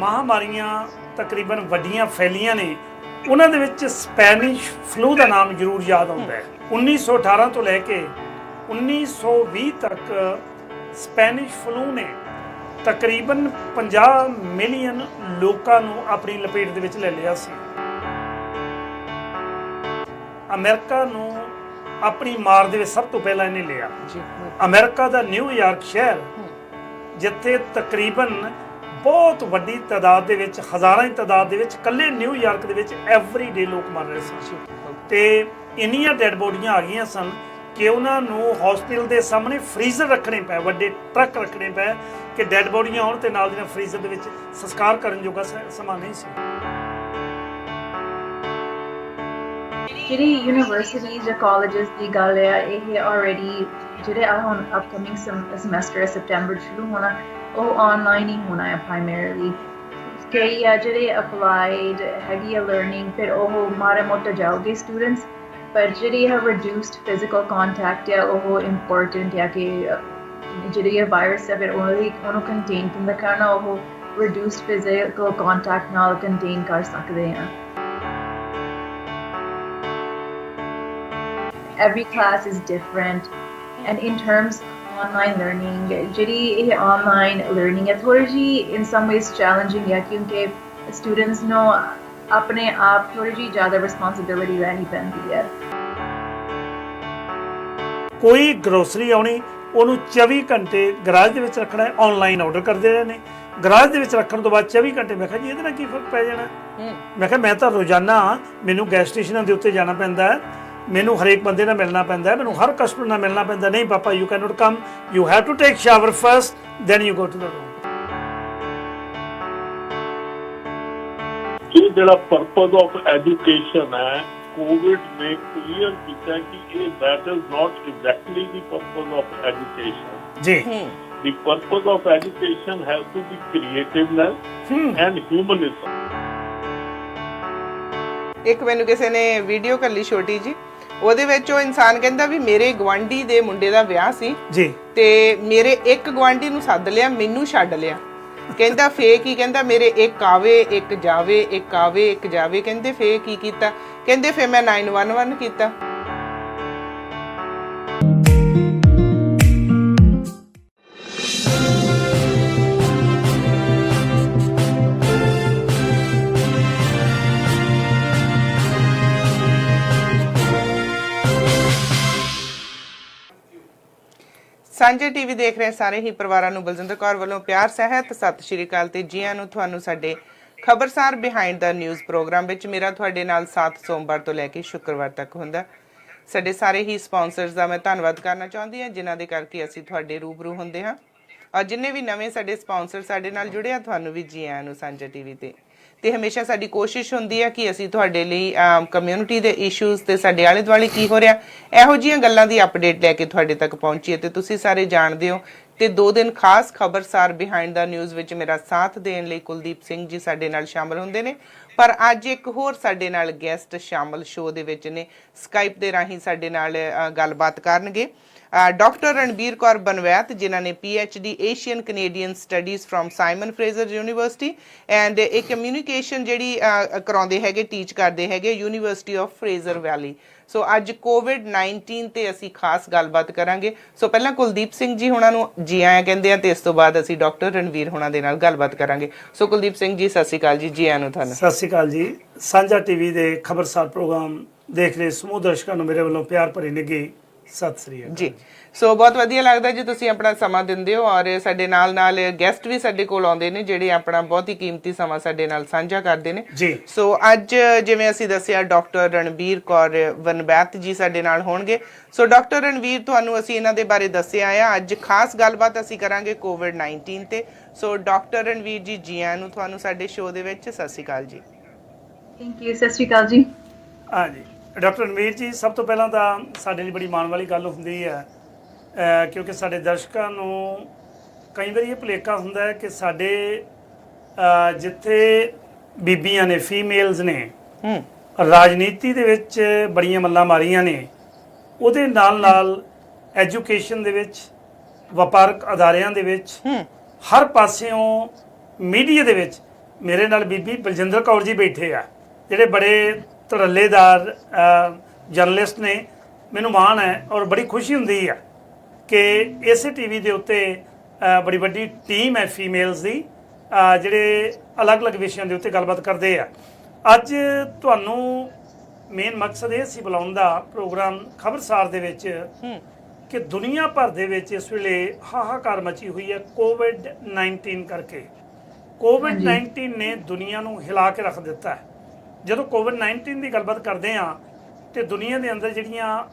ਮਹਾਂਮਾਰੀਆਂ ਤਕਰੀਬਨ ਵੱਡੀਆਂ ਫੈਲੀਆਂ ਨੇ, ਉਹਨਾਂ ਦੇ ਵਿੱਚ ਸਪੈਨਿਸ਼ ਫਲੂ ਦਾ ਨਾਮ ਜ਼ਰੂਰ ਯਾਦ ਆਉਂਦਾ ਹੈ। 1918 ਤੋਂ ਲੈ ਕੇ 1920 ਤੱਕ ਸਪੈਨਿਸ਼ ਫਲੂ ਨੇ ਤਕਰੀਬਨ 50 ਮਿਲੀਅਨ ਲੋਕਾਂ ਨੂੰ ਆਪਣੀ ਲਪੇਟ ਦੇ ਵਿੱਚ ਲੈ ਲਿਆ ਸੀ। ਅਮਰੀਕਾ ਨੂੰ ਆਪਣੀ ਮਾਰ ਦੇ ਵਿੱਚ ਸਭ ਤੋਂ ਪਹਿਲਾਂ ਇਹਨੇ ਲਿਆ। ਅਮਰੀਕਾ ਦਾ ਨਿਊਯਾਰਕ ਸ਼ਹਿਰ, ਜਿੱਥੇ ਤਕਰੀਬਨ ਬਹੁਤ ਵੱਡੀ ਤਾਦਾਦ ਦੇ ਵਿੱਚ, ਹਜ਼ਾਰਾਂ ਦੀ ਤਾਦਾਦ ਦੇ ਵਿੱਚ ਇਕੱਲੇ ਨਿਊਯਾਰਕ ਦੇ ਵਿੱਚ ਐਵਰੀਡੇ ਲੋਕ ਮਰ ਰਹੇ ਸਨ ਤੇ ਇੰਨੀਆਂ ਡੈਡ ਬੋਡੀਆਂ ਆ ਗਈਆਂ ਸਨ ਕਿ ਉਹਨਾਂ ਨੂੰ ਹਸਪੀਟਲ ਦੇ ਸਾਹਮਣੇ ਫਰੀਜ਼ਰ ਰੱਖਣੇ ਪਏ, ਵੱਡੇ ਟਰੱਕ ਰੱਖਣੇ ਪਏ ਕਿ ਡੈਡ ਬੋਡੀਆਂ ਆਉਣ ਤੇ ਨਾਲ ਦੀਆਂ ਫਰੀਜ਼ਰ ਦੇ ਵਿੱਚ ਸੰਸਕਾਰ ਕਰਨ ਜੋਗਾ ਸਮਾਂ ਨਹੀਂ ਸੀ। ਜਿਹੜੀ ਯੂਨੀਵਰਸਿਟੀਜ਼ ਜਾਂ ਕਾਲਜਸ ਦੀ ਗੱਲ ਹੈ, ਇਹ ਆਲਰੇਡੀ ਜਿਹੜੇ ਹੁਣ ਅਪਕਮਿੰਗ ਸਮੈਸਟਰ ਸੈਪਟੈਂਬਰ ਸ਼ੁਰੂ ਹੋਣਾ, ਉਹ ਆਨਲਾਈਨ ਹੀ ਹੋਣਾ ਹੈ ਪ੍ਰਾਇਮਰੀਲੀ। ਕਈ ਆ ਜਿਹੜੇ ਅਪਲਾਈਡ ਹੈਗੀ ਆ ਲਰਨਿੰਗ, ਫਿਰ ਉਹ ਮਾੜਾ ਮੋਟਾ ਜਾਓਗੇ ਸਟੂਡੈਂਟਸ, ਪਰ ਜਿਹੜੀ ਹੈ ਰਿਡਿਊਸਡ ਫਿਜ਼ੀਕਲ ਕੰਟੈਕਟ ਹੈ ਉਹ ਇੰਪੋਰਟੈਂਟ ਹੈ ਕਿ ਜਿਹੜੀ ਵਾਇਰਸ ਹੈ ਫਿਰ ਉਹਨੂੰ ਕੰਟੇਨ ਕਿੰਨਾ ਕਰਨਾ, ਉਹ ਰਿਡਿਊਸਡ ਫਿਜ਼ੀਕਲ ਕੰਟੈਕਟ ਨਾਲ ਕੰਟੇਨ ਕਰ ਸਕਦੇ ਹਾਂ। Every class is different, and in terms of online learning, ਜਿਹੜੀ ਇਹ online learning ਹੈ ਥੋੜੀ ਜਿਹੀ in some ways challenging ਹੈ ਕਿਉਂਕਿ students ਨੂੰ ਆਪਣੇ ਆਪ ਥੋੜੀ ਜਿਹੀ ਜ਼ਿਆਦਾ responsibility ਲੈਣੀ ਪੈਂਦੀ ਹੈ। ਕੋਈ ਗਰੋਸਰੀ ਆਉਣੀ, ਉਹਨੂੰ 24 ਘੰਟੇ ਗਰਾਜ ਦੇ ਵਿੱਚ ਰੱਖਣਾ ਹੈ, ਆਨਲਾਈਨ ਆਰਡਰ ਕਰਦੇ ਰਹੇ ਨੇ। ਗਰਾਜ ਦੇ ਵਿੱਚ ਰੱਖਣ ਤੋਂ ਬਾਅਦ 24 ਘੰਟੇ ਮੈਂ ਕਿਹਾ ਜੀ ਇਹਦੇ ਨਾਲ ਕੀ ਫਰਕ ਪੈ ਜਾਣਾ। ਮੈਂ ਕਿਹਾ ਮੈਂ ਤਾਂ ਰੋਜ਼ਾਨਾ ਮੈਨੂੰ ਗੈਸ ਸਟੇਸ਼ਨਾਂ ਦੇ ਉੱਤੇ ਜਾਣਾ ਪੈਂਦਾ ਹੈ, ਮੈਨੂੰ ਹਰੇਕ ਬੰਦੇ ਨਾਲ ਮਿਲਣਾ ਪੈਂਦਾ ਹੈ, ਮੈਨੂੰ ਹਰ ਕਸਟਮਰ ਨਾਲ ਮਿਲਣਾ ਪੈਂਦਾ। ਨਹੀਂ ਪਾਪਾ, you can not come, you have to take shower first, then you go to the room. ਇਹ ਜਿਹੜਾ ਪਰਪਸ ਆਫ ਐਜੂਕੇਸ਼ਨ ਹੈ, ਕੋਵਿਡ ਨੇ ਕਲੀਅਰ ਕੀਤਾ ਕਿ ਇਹ that is not exactly the purpose of education. ਜੀ, the purpose of education has to be creativeness and humanism. ਇੱਕ ਮੈਨੂੰ ਕਿਸੇ ਨੇ ਵੀਡੀਓ ਕੱਲੀ ਛੋਟੀ ਜੀ, ਉਹਦੇ ਵਿੱਚ ਉਹ ਇਨਸਾਨ ਕਹਿੰਦਾ ਵੀ ਮੇਰੇ ਗਵਾਂਢੀ ਦੇ ਮੁੰਡੇ ਦਾ ਵਿਆਹ ਸੀ ਜੀ, ਤੇ ਮੇਰੇ ਇੱਕ ਗਵਾਂਢੀ ਨੂੰ ਸੱਦ ਲਿਆ, ਮੈਨੂੰ ਛੱਡ ਲਿਆ। ਕਹਿੰਦਾ ਫੇਕ ਹੀ, ਕਹਿੰਦਾ ਮੇਰੇ ਇੱਕ ਆਵੇ ਇੱਕ ਜਾਵੇ, ਇੱਕ ਆਵੇ ਇੱਕ ਜਾਵੇ। ਕਹਿੰਦੇ ਫੇਕ ਕੀ ਕੀਤਾ? ਕਹਿੰਦੇ ਫੇਰ ਮੈਂ 911 ਕੀਤਾ। ਸਾਂਝੇ ਟੀਵੀ ਦੇਖ ਰਹੇ ਸਾਰੇ ਹੀ ਪਰਿਵਾਰਾਂ ਨੂੰ ਬਲਜਿੰਦਰ ਕੌਰ ਵੱਲੋਂ ਪਿਆਰ ਸਹਿਤ ਸਤਿ ਸ਼੍ਰੀ ਅਕਾਲ ਤੇ ਜੀ ਆਇਆਂ ਨੂੰ ਤੁਹਾਨੂੰ ਸਾਡੇ ਖਬਰਸਾਰ ਬਿਹਾਈਂਡ ਦਾ ਨਿਊਜ਼ ਪ੍ਰੋਗਰਾਮ ਵਿੱਚ। ਮੇਰਾ ਤੁਹਾਡੇ ਨਾਲ ਸਾਥ ਸੋਮਵਾਰ ਤੋਂ ਲੈ ਕੇ ਸ਼ੁੱਕਰਵਾਰ ਤੱਕ ਹੁੰਦਾ। ਸਾਡੇ ਸਾਰੇ ਹੀ ਸਪਾਂਸਰਸ ਦਾ ਮੈਂ ਧੰਨਵਾਦ ਕਰਨਾ ਚਾਹੁੰਦੀ ਹਾਂ ਜਿਨ੍ਹਾਂ ਦੇ ਕਰਕੇ ਅਸੀਂ ਤੁਹਾਡੇ ਰੂਬਰੂ ਹੁੰਦੇ ਹਾਂ, ਔਰ ਜਿੰਨੇ ਵੀ ਨਵੇਂ ਸਾਡੇ ਸਪਾਂਸਰ ਸਾਡੇ ਨਾਲ ਜੁੜੇ ਆ, ਤੁਹਾਨੂੰ ਵੀ ਜੀ ਆਇਆਂ ਨੂੰ ਸਾਂਝਾ ਟੀਵੀ ਤੇ ਹਮੇਸ਼ਾ ਸਾਡੀ ਕੋਸ਼ਿਸ਼ ਹੁੰਦੀ ਹੈ ਕਿ ਅਸੀਂ ਤੁਹਾਡੇ ਲਈ ਕਮਿਊਨਿਟੀ ਦੇ ਇਸ਼ੂਜ਼ ਤੇ ਸਾਡੇ ਆਲੇ ਦੁਆਲੇ ਕੀ ਹੋ ਰਿਹਾ, ਇਹੋ ਜਿਹੀਆਂ ਗੱਲਾਂ ਦੀ ਅਪਡੇਟ ਲੈ ਕੇ ਤੁਹਾਡੇ ਤੱਕ ਪਹੁੰਚੀਏ। ਤੇ ਤੁਸੀਂ ਸਾਰੇ ਜਾਣਦੇ ਹੋ ਤੇ 2 ਦਿਨ ਖਾਸ ਖਬਰਸਾਰ ਬਿਹਾਈਂਡ ਦਾ ਨਿਊਜ਼ ਵਿੱਚ ਮੇਰਾ ਸਾਥ ਦੇਣ ਲਈ ਕੁਲਦੀਪ ਸਿੰਘ ਜੀ ਸਾਡੇ ਨਾਲ ਸ਼ਾਮਲ ਹੁੰਦੇ ਨੇ, ਪਰ ਅੱਜ ਇੱਕ ਹੋਰ ਸਾਡੇ ਨਾਲ ਗੈਸਟ ਸ਼ਾਮਲ ਸ਼ੋਅ ਦੇ ਵਿੱਚ ਨੇ, ਸਕਾਈਪ ਦੇ ਰਾਹੀਂ ਸਾਡੇ ਨਾਲ ਗੱਲਬਾਤ ਕਰਨਗੇ। ਡਾਕਟਰ ਰਣਬੀਰ ਕੌਰ ਬਨਵੈਤ, ਜਿਨ੍ਹਾਂ ਨੇ PhD Asian Canadian studies from Simon Fraser university and ਇਹ ਕਮਿਊਨੀਕੇਸ਼ਨ ਜਿਹੜੀ ਕਰਾਉਂਦੇ ਹੈਗੇ, ਟੀਚ ਕਰਦੇ ਹੈਗੇ ਯੂਨੀਵਰਸਿਟੀ ਆਫ ਫਰੇਜ਼ਰ ਵੈਲੀ। ਸੋ ਅੱਜ COVID-19 ਤੇ ਅਸੀਂ ਖਾਸ ਗੱਲਬਾਤ ਕਰਾਂਗੇ। ਸੋ ਪਹਿਲਾਂ ਕੁਲਦੀਪ ਸਿੰਘ ਜੀ ਹੁਣਾਂ ਨੂੰ ਜੀ ਆਇਆਂ ਕਹਿੰਦੇ ਆ ਤੇ ਇਸ ਤੋਂ ਬਾਅਦ ਅਸੀਂ ਡਾਕਟਰ ਰਣਬੀਰ ਹੁਣਾਂ ਦੇ ਨਾਲ ਗੱਲਬਾਤ ਕਰਾਂਗੇ। ਸੋ ਕੁਲਦੀਪ ਸਿੰਘ ਜੀ ਸਤਿ ਸ਼੍ਰੀ ਅਕਾਲ ਜੀ, ਜੀ ਆਇਆਂ ਨੂੰ ਤੁਹਾਨੂੰ। ਸਤਿ ਸ਼੍ਰੀ ਅਕਾਲ ਜੀ। ਸਾਂਝਾ ਟੀਵੀ ਦੇ ਖਬਰਸਾਰ ਪ੍ਰੋਗਰਾਮ ਦੇਖ ਰਹੇ ਸਮੂਹ ਦਰਸ਼ਕਾਂ ਨੂੰ ਮੇਰੇ ਵੱਲੋਂ ਪਿਆਰ ਭਰੀ ਨਿੱਘੀ ਸਤਿ ਸ੍ਰੀ ਅਕਾਲ ਜੀ। ਸੋ ਬਹੁਤ ਵਧੀਆ ਲੱਗਦਾ ਜੀ ਤੁਸੀਂ ਆਪਣਾ ਸਮਾਂ ਦਿੰਦੇ ਹੋ, ਔਰ ਸਾਡੇ ਨਾਲ ਗੈਸਟ ਵੀ ਸਾਡੇ ਕੋਲ ਆਉਂਦੇ ਨੇ ਜਿਹੜੇ ਆਪਣਾ ਬਹੁਤ ਹੀ ਕੀਮਤੀ ਸਮਾਂ ਸਾਡੇ ਨਾਲ ਸਾਂਝਾ ਕਰਦੇ ਨੇ ਜੀ। ਸੋ ਅੱਜ ਜਿਵੇਂ ਅਸੀਂ ਦੱਸਿਆ ਡਾਕਟਰ ਰਣਬੀਰ ਕੌਰ ਬਨਵੈਤ ਜੀ ਸਾਡੇ ਨਾਲ ਹੋਣਗੇ। ਸੋ ਡਾਕਟਰ ਰਣਬੀਰ, ਤੁਹਾਨੂੰ ਅਸੀਂ ਇਹਨਾਂ ਦੇ ਬਾਰੇ ਦੱਸਿਆ ਆ, ਅੱਜ ਖਾਸ ਗੱਲਬਾਤ ਅਸੀਂ ਕਰਾਂਗੇ COVID-19 ਤੇ। ਸੋ ਡਾਕਟਰ ਰਣਬੀਰ ਜੀ, ਜੀ ਆਇਆਂ ਨੂੰ ਤੁਹਾਨੂੰ ਸਾਡੇ ਸ਼ੋਅ ਦੇ ਵਿੱਚ। ਸਤਿ ਸ਼੍ਰੀ ਅਕਾਲ ਜੀ। Thank you. ਸਤਿ ਸ਼੍ਰੀ ਅਕਾਲ ਜੀ। ਹਾਂਜੀ ਡਾਕਟਰ ਰਣਬੀਰ ਜੀ, ਸਭ ਤੋਂ ਪਹਿਲਾਂ ਤਾਂ ਸਾਡੇ ਲਈ ਬੜੀ ਮਾਣ ਵਾਲੀ ਗੱਲ ਹੁੰਦੀ ਹੈ ਕਿਉਂਕਿ ਸਾਡੇ ਦਰਸ਼ਕਾਂ ਨੂੰ ਕਈ ਵਾਰੀ ਇਹ ਭੁਲੇਖਾ ਹੁੰਦਾ ਹੈ ਕਿ ਸਾਡੇ ਜਿੱਥੇ ਬੀਬੀਆਂ ਨੇ, ਫੀਮੇਲਸ ਨੇ, ਰਾਜਨੀਤੀ ਦੇ ਵਿੱਚ ਬੜੀਆਂ ਮੱਲਾਂ ਮਾਰੀਆਂ ਨੇ, ਉਹਦੇ ਨਾਲ ਐਜੂਕੇਸ਼ਨ ਦੇ ਵਿੱਚ, ਵਪਾਰਕ ਅਦਾਰਿਆਂ ਦੇ ਵਿੱਚ, ਹਰ ਪਾਸਿਓਂ ਮੀਡੀਆ ਦੇ ਵਿੱਚ ਮੇਰੇ ਨਾਲ ਬੀਬੀ ਬਲਜਿੰਦਰ ਕੌਰ ਜੀ ਬੈਠੇ ਆ, ਜਿਹੜੇ ਬੜੇ ਧੜੱਲੇਦਾਰ ਜਰਨਲਿਸਟ ਨੇ। ਮੈਨੂੰ ਮਾਣ ਹੈ ਔਰ ਬੜੀ ਖੁਸ਼ੀ ਹੁੰਦੀ ਆ ਕਿ ਇਸੇ ਟੀਵੀ ਦੇ ਉੱਤੇ ਬੜੀ ਵੱਡੀ ਟੀਮ ਹੈ ਫੀਮੇਲਸ ਦੀ, ਜਿਹੜੇ ਅਲੱਗ-ਅਲੱਗ ਵਿਸ਼ਿਆਂ ਦੇ ਉੱਤੇ ਗੱਲਬਾਤ ਕਰਦੇ ਆ। ਅੱਜ ਤੁਹਾਨੂੰ ਮੇਨ ਮਕਸਦ ਇਹ ਸੀ ਬੁਲਾਉਣ ਦਾ ਪ੍ਰੋਗਰਾਮ ਖਬਰਸਾਰ ਦੇ ਵਿੱਚ ਕਿ ਦੁਨੀਆ ਭਰ ਦੇ ਵਿੱਚ ਇਸ ਵੇਲੇ ਹਾਹਾਕਾਰ ਮਚੀ ਹੋਈ ਹੈ ਕੋਵਿਡ-19 ਕਰਕੇ। ਕੋਵਿਡ-19 ਨੇ ਦੁਨੀਆ ਨੂੰ ਹਿਲਾ ਕੇ ਰੱਖ ਦਿੱਤਾ ਹੈ। ਜਦੋਂ ਕੋਵਿਡ-19 ਦੀ ਗੱਲਬਾਤ ਕਰਦੇ ਹਾਂ ਤੇ ਦੁਨੀਆ ਦੇ ਅੰਦਰ ਜਿਹੜੀਆਂ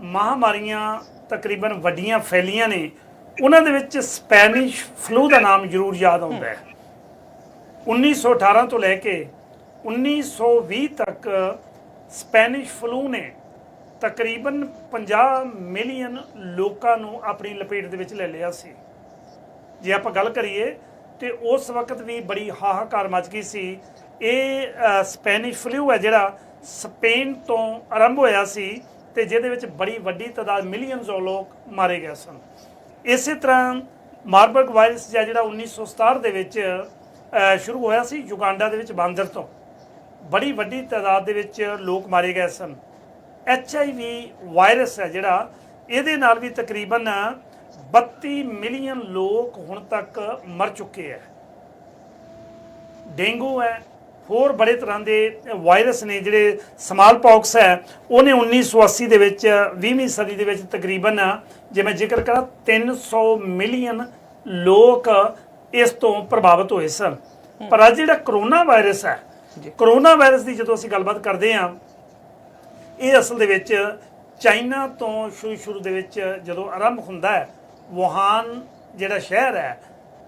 ਮਹਾਮਾਰੀਆਂ ਤਕਰੀਬਨ ਵੱਡੀਆਂ ਫੈਲੀਆਂ ਨੇ, ਉਹਨਾਂ ਦੇ ਵਿੱਚ ਸਪੈਨਿਸ਼ ਫਲੂ ਦਾ ਨਾਮ ਜ਼ਰੂਰ ਯਾਦ ਆਉਂਦਾ ਹੈ। 1918 ਤੋਂ ਲੈ ਕੇ 1920 ਤੱਕ ਸਪੈਨਿਸ਼ ਫਲੂ ਨੇ ਤਕਰੀਬਨ 50 ਮਿਲੀਅਨ ਲੋਕਾਂ ਨੂੰ ਆਪਣੀ ਲਪੇਟ ਦੇ ਵਿੱਚ ਲੈ ਲਿਆ ਸੀ। ਜੇ ਆਪਾਂ ਗੱਲ ਕਰੀਏ ਤੇ ਉਸ ਵਕਤ ਵੀ ਬੜੀ ਹਾਹਾਕਾਰ ਮਚ ਗਈ ਸੀ। ਇਹ ਸਪੈਨਿਸ਼ ਫਲੂ ਹੈ ਜਿਹੜਾ ਸਪੇਨ ਤੋਂ ਆਰੰਭ ਹੋਇਆ ਸੀ ਤੇ ਜਿਹਦੇ ਵਿੱਚ ਬੜੀ ਵੱਡੀ ਤਾਦਾਦ ਮਿਲੀਅਨਸ ਆਫ ਲੋਕ ਮਾਰੇ ਗਏ ਸਨ। ਇਸੇ ਤਰ੍ਹਾਂ ਮਾਰਬਰਗ ਵਾਇਰਸ ਜਿਹੜਾ 1967 ਦੇ ਵਿੱਚ ਸ਼ੁਰੂ ਹੋਇਆ ਸੀ ਯੁਗਾਂਡਾ ਦੇ ਵਿੱਚ ਬਾਂਦਰ ਤੋਂ, ਬੜੀ ਵੱਡੀ ਤਾਦਾਦ ਦੇ ਵਿੱਚ ਲੋਕ ਮਾਰੇ ਗਏ ਸਨ। HIV ਵਾਇਰਸ ਹੈ ਜਿਹੜਾ, ਇਹਦੇ ਨਾਲ ਵੀ ਤਕਰੀਬਨ 32 ਮਿਲੀਅਨ ਲੋਕ ਹੁਣ ਤੱਕ ਮਰ ਚੁੱਕੇ ਹੈ। ਡੇਂਗੂ ਹੈ, ਹੋਰ ਬੜੇ ਤਰ੍ਹਾਂ ਦੇ ਵਾਇਰਸ ਨੇ। ਜਿਹੜੇ ਸਮਾਲ ਪੌਕਸ ਹੈ ਉਹਨੇ 1980 ਦੇ ਵਿੱਚ 20ਵੀਂ ਸਦੀ ਦੇ ਵਿੱਚ ਤਕਰੀਬਨ, ਜੇ ਮੈਂ ਜ਼ਿਕਰ ਕਰਾਂ, 300 ਮਿਲੀਅਨ ਲੋਕ ਇਸ ਤੋਂ ਪ੍ਰਭਾਵਿਤ ਹੋਏ ਸਨ। ਪਰ ਅੱਜ ਜਿਹੜਾ ਕਰੋਨਾ ਵਾਇਰਸ ਹੈ, ਕਰੋਨਾ ਵਾਇਰਸ ਦੀ ਜਦੋਂ ਅਸੀਂ ਗੱਲਬਾਤ ਕਰਦੇ ਹਾਂ, ਇਹ ਅਸਲ ਦੇ ਵਿੱਚ ਚਾਈਨਾ ਤੋਂ ਸ਼ੁਰੂ ਦੇ ਵਿੱਚ ਜਦੋਂ ਆਰੰਭ ਹੁੰਦਾ ਹੈ, ਵੁਹਾਨ ਜਿਹੜਾ ਸ਼ਹਿਰ ਹੈ,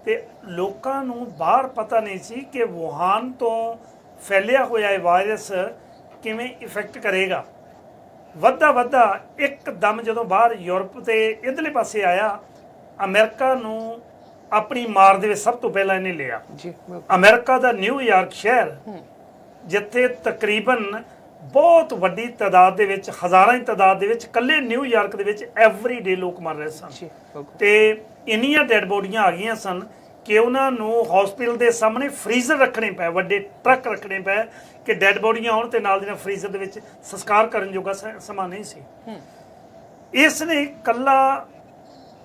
ਤੇ ਲੋਕਾਂ ਨੂੰ ਬਾਹਰ ਪਤਾ ਨਹੀਂ ਸੀ ਕਿ ਵੁਹਾਨ ਤੋਂ ਫੈਲਿਆ ਹੋਇਆ ਇਹ ਵਾਇਰਸ ਕਿਵੇਂ ਇਫੈਕਟ ਕਰੇਗਾ। ਵੱਧਦਾ ਇੱਕਦਮ ਜਦੋਂ ਬਾਹਰ ਯੂਰਪ ਤੇ ਇਧਰਲੇ ਪਾਸੇ ਆਇਆ, ਅਮਰੀਕਾ ਨੂੰ ਆਪਣੀ ਮਾਰ ਦੇ ਵਿੱਚ ਸਭ ਤੋਂ ਪਹਿਲਾਂ ਇਹਨੇ ਲਿਆ। ਅਮਰੀਕਾ ਦਾ ਨਿਊਯਾਰਕ ਸ਼ਹਿਰ, ਜਿੱਥੇ ਤਕਰੀਬਨ ਬਹੁਤ ਵੱਡੀ ਤਾਦਾਦ ਦੇ ਵਿੱਚ, ਹਜ਼ਾਰਾਂ ਦੀ ਤਾਦਾਦ ਦੇ ਵਿੱਚ, ਇਕੱਲੇ ਨਿਊਯਾਰਕ ਦੇ ਵਿੱਚ ਐਵਰੀ ਡੇ ਲੋਕ ਮਰ ਰਹੇ ਸਨ। ਤੇ ਇੰਨੀਆਂ ਡੈਡ ਬੋਡੀਆਂ ਆ ਗਈਆਂ ਸਨ ਕਿ ਉਹਨਾਂ ਨੂੰ ਹਸਪੀਟਲ ਦੇ ਸਾਹਮਣੇ ਫਰੀਜ਼ਰ ਰੱਖਣੇ ਪਏ, ਵੱਡੇ ਟਰੱਕ ਰੱਖਣੇ ਪਏ ਕਿ ਡੈਡ ਬੋਡੀਆਂ ਆਉਣ ਤੇ ਨਾਲ ਦੀ ਨਾਲ ਫਰੀਜ਼ਰ ਦੇ ਵਿੱਚ ਸੰਸਕਾਰ ਕਰਨ ਜੋਗਾ ਸਮਾਂ ਨਹੀਂ ਸੀ। ਇਸ ਨੇ ਇਕੱਲਾ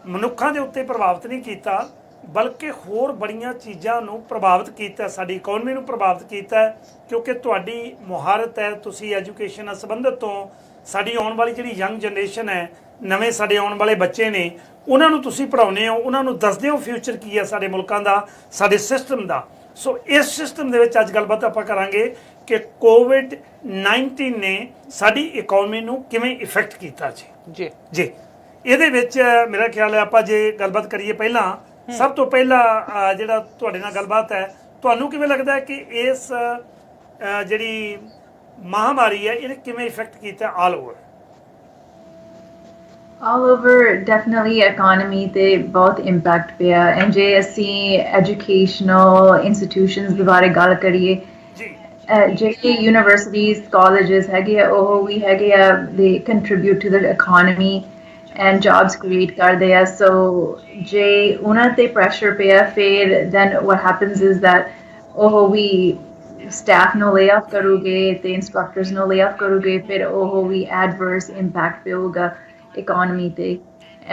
ਮਨੁੱਖਾਂ ਦੇ ਉੱਤੇ ਪ੍ਰਭਾਵਿਤ ਨਹੀਂ ਕੀਤਾ, ਬਲਕਿ ਹੋਰ ਬੜੀਆਂ ਚੀਜ਼ਾਂ ਨੂੰ ਪ੍ਰਭਾਵਿਤ ਕੀਤਾ। ਸਾਡੀ ਇਕਨੋਮੀ ਨੂੰ ਪ੍ਰਭਾਵਿਤ ਕੀਤਾ, ਕਿਉਂਕਿ ਤੁਹਾਡੀ ਮੁਹਾਰਤ ਹੈ, ਤੁਸੀਂ ਐਜੂਕੇਸ਼ਨ ਨਾਲ ਸੰਬੰਧਿਤ ਤੋਂ ਸਾਡੀ ਆਉਣ ਵਾਲੀ ਜਿਹੜੀ ਯੰਗ ਜਨਰੇਸ਼ਨ ਹੈ, ਨਵੇਂ ਸਾਡੇ ਆਉਣ ਵਾਲੇ ਬੱਚੇ ਨੇ, ਉਹਨਾਂ ਨੂੰ ਤੁਸੀਂ ਪੜ੍ਹਾਉਂਦੇ ਹੋ, ਉਹਨਾਂ ਨੂੰ ਦੱਸਦੇ ਹੋ ਫਿਊਚਰ ਕੀ ਹੈ ਸਾਡੇ ਮੁਲਕਾਂ ਦਾ, ਸਾਡੇ ਸਿਸਟਮ ਦਾ। ਸੋ ਇਸ ਸਿਸਟਮ ਦੇ ਵਿੱਚ ਅੱਜ ਗੱਲਬਾਤ ਆਪਾਂ ਕਰਾਂਗੇ ਕਿ ਕੋਵਿਡ-19 ਨੇ ਸਾਡੀ ਇਕਨੋਮੀ ਨੂੰ ਕਿਵੇਂ ਇਫੈਕਟ ਕੀਤਾ ਜੀ। ਇਹਦੇ ਵਿੱਚ ਮੇਰਾ ਖਿਆਲ ਹੈ ਆਪਾਂ ਜੇ ਗੱਲਬਾਤ ਕਰੀਏ, ਪਹਿਲਾਂ ਸਭ ਤੋਂ ਪਹਿਲਾਂ ਜਿਹੜਾ ਤੁਹਾਡੇ ਨਾਲ ਗੱਲਬਾਤ ਹੈ, ਤੁਹਾਨੂੰ ਕਿਵੇਂ ਲੱਗਦਾ ਹੈ ਕਿ ਇਸ ਜਿਹੜੀ ਮਹਾਮਾਰੀ ਹੈ ਇਹਨੇ ਕਿਵੇਂ ਇਫੈਕਟ ਕੀਤਾ all over? All over, definitely economy ਤੇ ਬਹੁਤ ਇੰਪੈਕਟ ਪਿਆ। ਐਂਡ ਜੇ ਅਸੀਂ ਐਜੂਕੇਸ਼ਨਲ ਇੰਸਟੀਟਿਊਸ਼ਨਸ ਦੇ ਬਾਰੇ ਗੱਲ ਕਰੀਏ, ਜਿਹੜੇ ਯੂਨੀਵਰਸਿਟੀਜ਼ ਕਾਲਜਸ ਹੈਗੇ ਆ, ਉਹ ਵੀ ਹੈਗੇ ਆ, they contribute to the economy and jobs create ਕਰਦੇ ਆ। So ਜੇ ਉਹਨਾਂ ਤੇ pressure ਪਿਆ, ਫਿਰ then what happens is that ਉਹ ਵੀ staff ਨੂੰ lay off ਕਰੂਗੇ ਤੇ instructors ਨੂੰ lay off ਕਰੂਗੇ, ਫਿਰ ਉਹ ਵੀ adverse impact ਪਊਗਾ economy ਤੇ।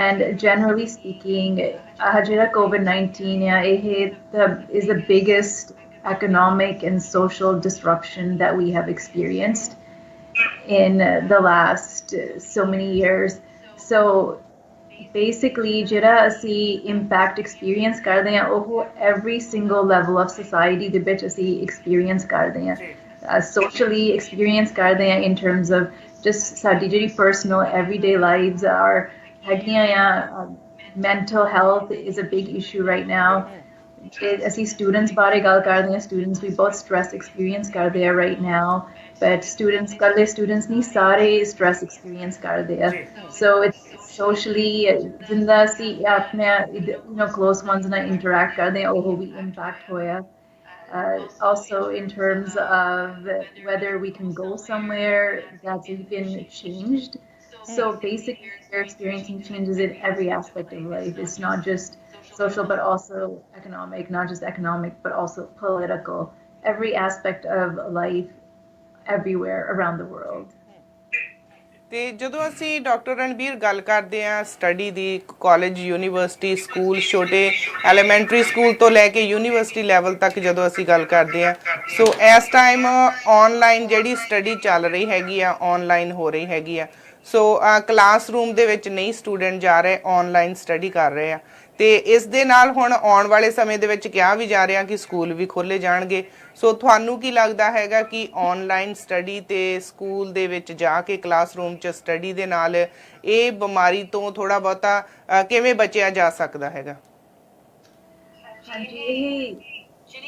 And generally speaking, ਜਿਹੜਾ COVID-19 ਆ, ਇਹ is the biggest economic and social disruption that we have experienced in the last so many years. So basically ਜਿਹੜਾ ਅਸੀਂ impact experience ਕਰਦੇ ਹਾਂ, ਉਹ every single level of society ਦੇ ਵਿੱਚ ਅਸੀਂ experience ਕਰਦੇ ਹਾਂ। Socially experience ਕਰਦੇ ਹਾਂ in terms of just ਸਾਡੀ ਜਿਹੜੀ personal everyday lives are ਹੈਗੀਆਂ ਆ। Mental health is a big issue right now. ਅਸੀਂ students ਬਾਰੇ ਗੱਲ ਕਰਦੇ ਹਾਂ, students ਵੀ ਬਹੁਤ stress experience ਕਰਦੇ ਆ right now, but students ਕੱਲੇ students ਨਹੀਂ, ਸਾਰੇ stress experience ਕਰਦੇ ਆ। So it's socially, ਜਿੰਦਾ ਅਸੀਂ ਆਪਣੇ close ones ਨਾਲ interact ਕਰਦੇ ਹਾਂ, ਉਹ ਵੀ impact ਹੋਇਆ। Also in terms of whether we can go somewhere, that's been changed. So basically we're experiencing changes in every aspect of life. It's not just social but also economic, not just economic but also political every aspect of life everywhere around the world. ਤੇ ਜਦੋਂ ਅਸੀਂ doctor Ranbir ਗੱਲ ਕਰਦੇ ਆ study ਦੀ college university school ਛੋਟੇ elementary school ਤੋਂ ਲੈ ਕੇ university level ਤੱਕ ਜਦੋਂ ਅਸੀਂ ਗੱਲ ਕਰਦੇ ਆ ਸੋ ਇਸ ਟਾਈਮ ਆਨਲਾਈਨ ਜਿਹੜੀ ਸਟੱਡੀ ਚੱਲ ਰਹੀ ਹੈਗੀ ਆ ਆਨਲਾਈਨ ਹੋ ਰਹੀ ਹੈਗੀ ਆ ਸੋ ਕਲਾਸਰੂਮ ਦੇ ਵਿੱਚ ਨਹੀਂ ਸਟੂਡੈਂਟ ਜਾ ਰਹੇ ਆਨਲਾਈਨ ਸਟੱਡੀ ਕਰ ਰਹੇ ਆ ਤੇ ਇਸ ਦੇ ਨਾਲ ਹੁਣ ਆਉਣ ਵਾਲੇ ਸਮੇਂ ਦੇ ਵਿੱਚ ਕਿਹਾ ਵੀ ਜਾ ਰਿਹਾ ਕਿ ਸਕੂਲ ਵੀ ਖੋਲੇ ਜਾਣਗੇ ਸੋ ਤੁਹਾਨੂੰ ਕੀ ਲੱਗਦਾ ਹੈਗਾ ਕਿ ਆਨਲਾਈਨ ਸਟੱਡੀ ਤੇ ਸਕੂਲ ਦੇ ਵਿੱਚ ਜਾ ਕੇ ਕਲਾਸਰੂਮ 'ਚ ਸਟੱਡੀ ਦੇ ਨਾਲ ਇਹ ਬਿਮਾਰੀ ਤੋਂ ਥੋੜਾ ਬਹੁਤਾ ਕਿਵੇਂ ਬਚਿਆ ਜਾ ਸਕਦਾ ਹੈਗਾ? ਹਾਂਜੀ, ਇਹ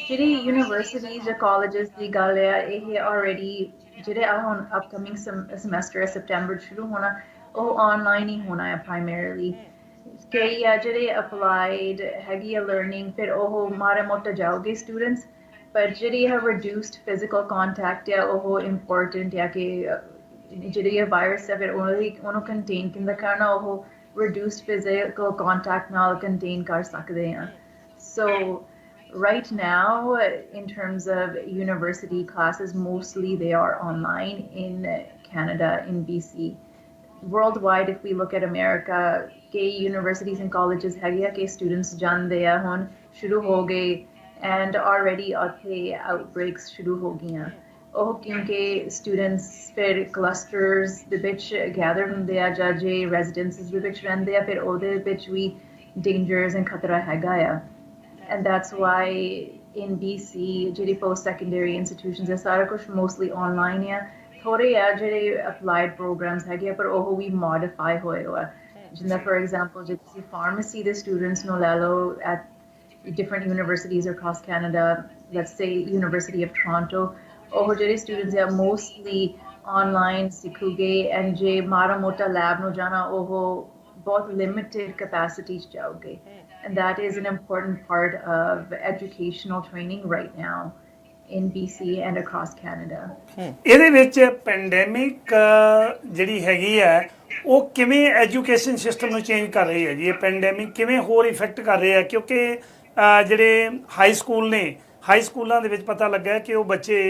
ਜਿਹੜੀ ਯੂਨੀਵਰਸਿਟੀਜ਼ ਜਾਂ ਕਾਲਜਸ ਦੀ ਗੱਲ ਆ ਇਹ ਆਲਰੇਡੀ ਜਿਹੜੇ ਆ ਹੁਣ ਅਪਕਮਿੰਗ ਸਮੈਸਟਰ ਸੈਪਟੈਂਬਰ ਸ਼ੁਰੂ ਹੋਣਾ ਉਹ ਆਨਲਾਈਨ ਹੀ ਹੋਣਾ ਹੈ ਪ੍ਰਾਇਮਰੀਲੀ ਕਈ ਆ ਜਿਹੜੇ ਅਪਲਾਈਡ ਹੈਗੀ ਆ ਲਰਨਿੰਗ ਫਿਰ ਉਹ ਮਾੜਾ ਮੋਟਾ ਜਾਓਗੇ ਸਟੂਡੈਂਟਸ ਪਰ ਜਿਹੜੀ ਹੈ ਰਿਡਿਊਸਡ ਫਿਜ਼ੀਕਲ ਕੰਟੈਕਟ ਆ ਉਹ ਇੰਪੋਰਟੈਂਟ ਆ ਕਿ ਜਿਹੜੀ ਇਹ ਵਾਇਰਸ ਹੈ ਫਿਰ ਉਹਨੂੰ ਕੰਟੇਨ ਕਿੰਦਾ ਕਰਨਾ ਉਹ ਰਿਡਿਊਸਡ ਫਿਜ਼ੀਕਲ ਕੰਟੈਕਟ ਨਾਲ ਕੰਟੇਨ ਕਰ ਸਕਦੇ ਆ ਸੋ right now in terms of university classes mostly they are online in Canada in BC worldwide if we look at America key universities and colleges ਹੈਗੇ ਕਿ students ਜਾਂਦੇ ਆ ਹੁਣ ਸ਼ੁਰੂ ਹੋ ਗਏ and already ਉੱਥੇ outbreaks ਸ਼ੁਰੂ ਹੋ ਗਈਆਂ ਉਹ ਕਿਉਂਕਿ students ਫਿਰ clusters ਦੇ ਵਿੱਚ gather ਹੁੰਦੇ ਆ ਜਾਂ ਜੇ residences ਦੇ ਵਿੱਚ ਰਹਿੰਦੇ ਆ ਫਿਰ ਉਹਦੇ ਵਿੱਚ ਵੀ dangers and ਖਤਰਾ ਹੈਗਾ ਆ and that's why in BC ਜਿਹੜੇ post-secondary institutions are ਸਾਰਾ ਕੁਝ mostly online ਆ ਥੋੜੇ ਆ ਜਿਹੜੇ applied programs ਹੈਗੇ ਪਰ ਉਹ ਵੀ modify ਹੋਏ ਆ ਜਿੱਦਾਂ for example ਜੇ ਤੁਸੀਂ pharmacy ਦੇ students ਨੂੰ ਲੈ ਲਓ at different universities across Canada let's say University of Toronto ਉਹ ਜਿਹੜੇ students ਆ mostly online ਸਿੱਖੂਗੇ and ਜੇ ਮਾੜਾ ਮੋਟਾ lab ਨੂੰ ਜਾਣਾ ਉਹ ਬਹੁਤ limited capacity ਚ ਜਾਓਗੇ and that is an important part of educational training right now in BC and across Canada. ਇਹਦੇ ਵਿੱਚ ਪੈਂਡੈਮਿਕ ਜਿਹੜੀ ਹੈਗੀ ਹੈ ਉਹ ਕਿਵੇਂ ਐਜੂਕੇਸ਼ਨ ਸਿਸਟਮ ਨੂੰ ਚੇਂਜ ਕਰ ਰਹੀ ਹੈ ਜੀ ਇਹ ਪੈਂਡੈਮਿਕ ਕਿਵੇਂ ਹੋਰ ਇਫੈਕਟ ਕਰ ਰਿਹਾ ਕਿਉਂਕਿ ਜਿਹੜੇ ਹਾਈ ਸਕੂਲ ਨੇ ਹਾਈ ਸਕੂਲਾਂ ਦੇ ਵਿੱਚ ਪਤਾ ਲੱਗਾ ਕਿ ਉਹ ਬੱਚੇ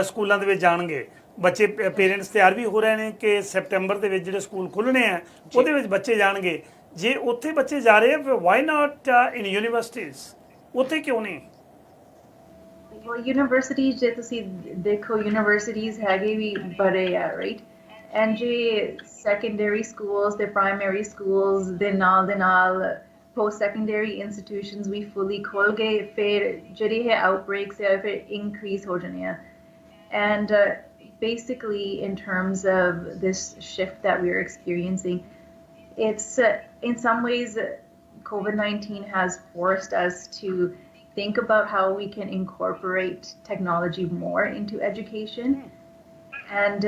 ਸਕੂਲਾਂ ਦੇ ਵਿੱਚ ਜਾਣਗੇ ਬੱਚੇ ਪੇਰੈਂਟਸ ਤਿਆਰ ਵੀ ਹੋ ਰਹੇ ਨੇ ਕਿ ਸੈਪਟੈਂਬਰ ਦੇ ਵਿੱਚ ਜਿਹੜੇ ਸਕੂਲ ਖੁੱਲ੍ਹਣੇ ਆ ਉਹਦੇ ਵਿੱਚ ਬੱਚੇ ਜਾਣਗੇ ਜੇ ਉੱਥੇ ਬੱਚੇ ਜਾ ਰਹੇ ਆ ਵਾਈ ਨਾਟ ਇਨ ਯੂਨੀਵਰਸਿਟੀਜ਼ ਉੱਥੇ ਕਿਉਂ ਨਹੀਂ well universities ਜੇ ਤੁਸੀਂ ਦੇਖੋ universities ਹੈਗੇ ਵੀ ਬੜੇ ਆ right and ਜੇ secondary schools ਤੇ primary schools ਦੇ ਨਾਲ post secondary institutions ਵੀ fully ਖੁੱਲ ਗਏ ਫਿਰ ਜਿਹੜੀ ਹੈ outbreaks ਆ ਫਿਰ increase ਹੋ ਜਾਣੇ ਆ and basically in terms of this shift that we are experiencing it's in some ways COVID-19 has forced us to think about how we can incorporate technology more into education and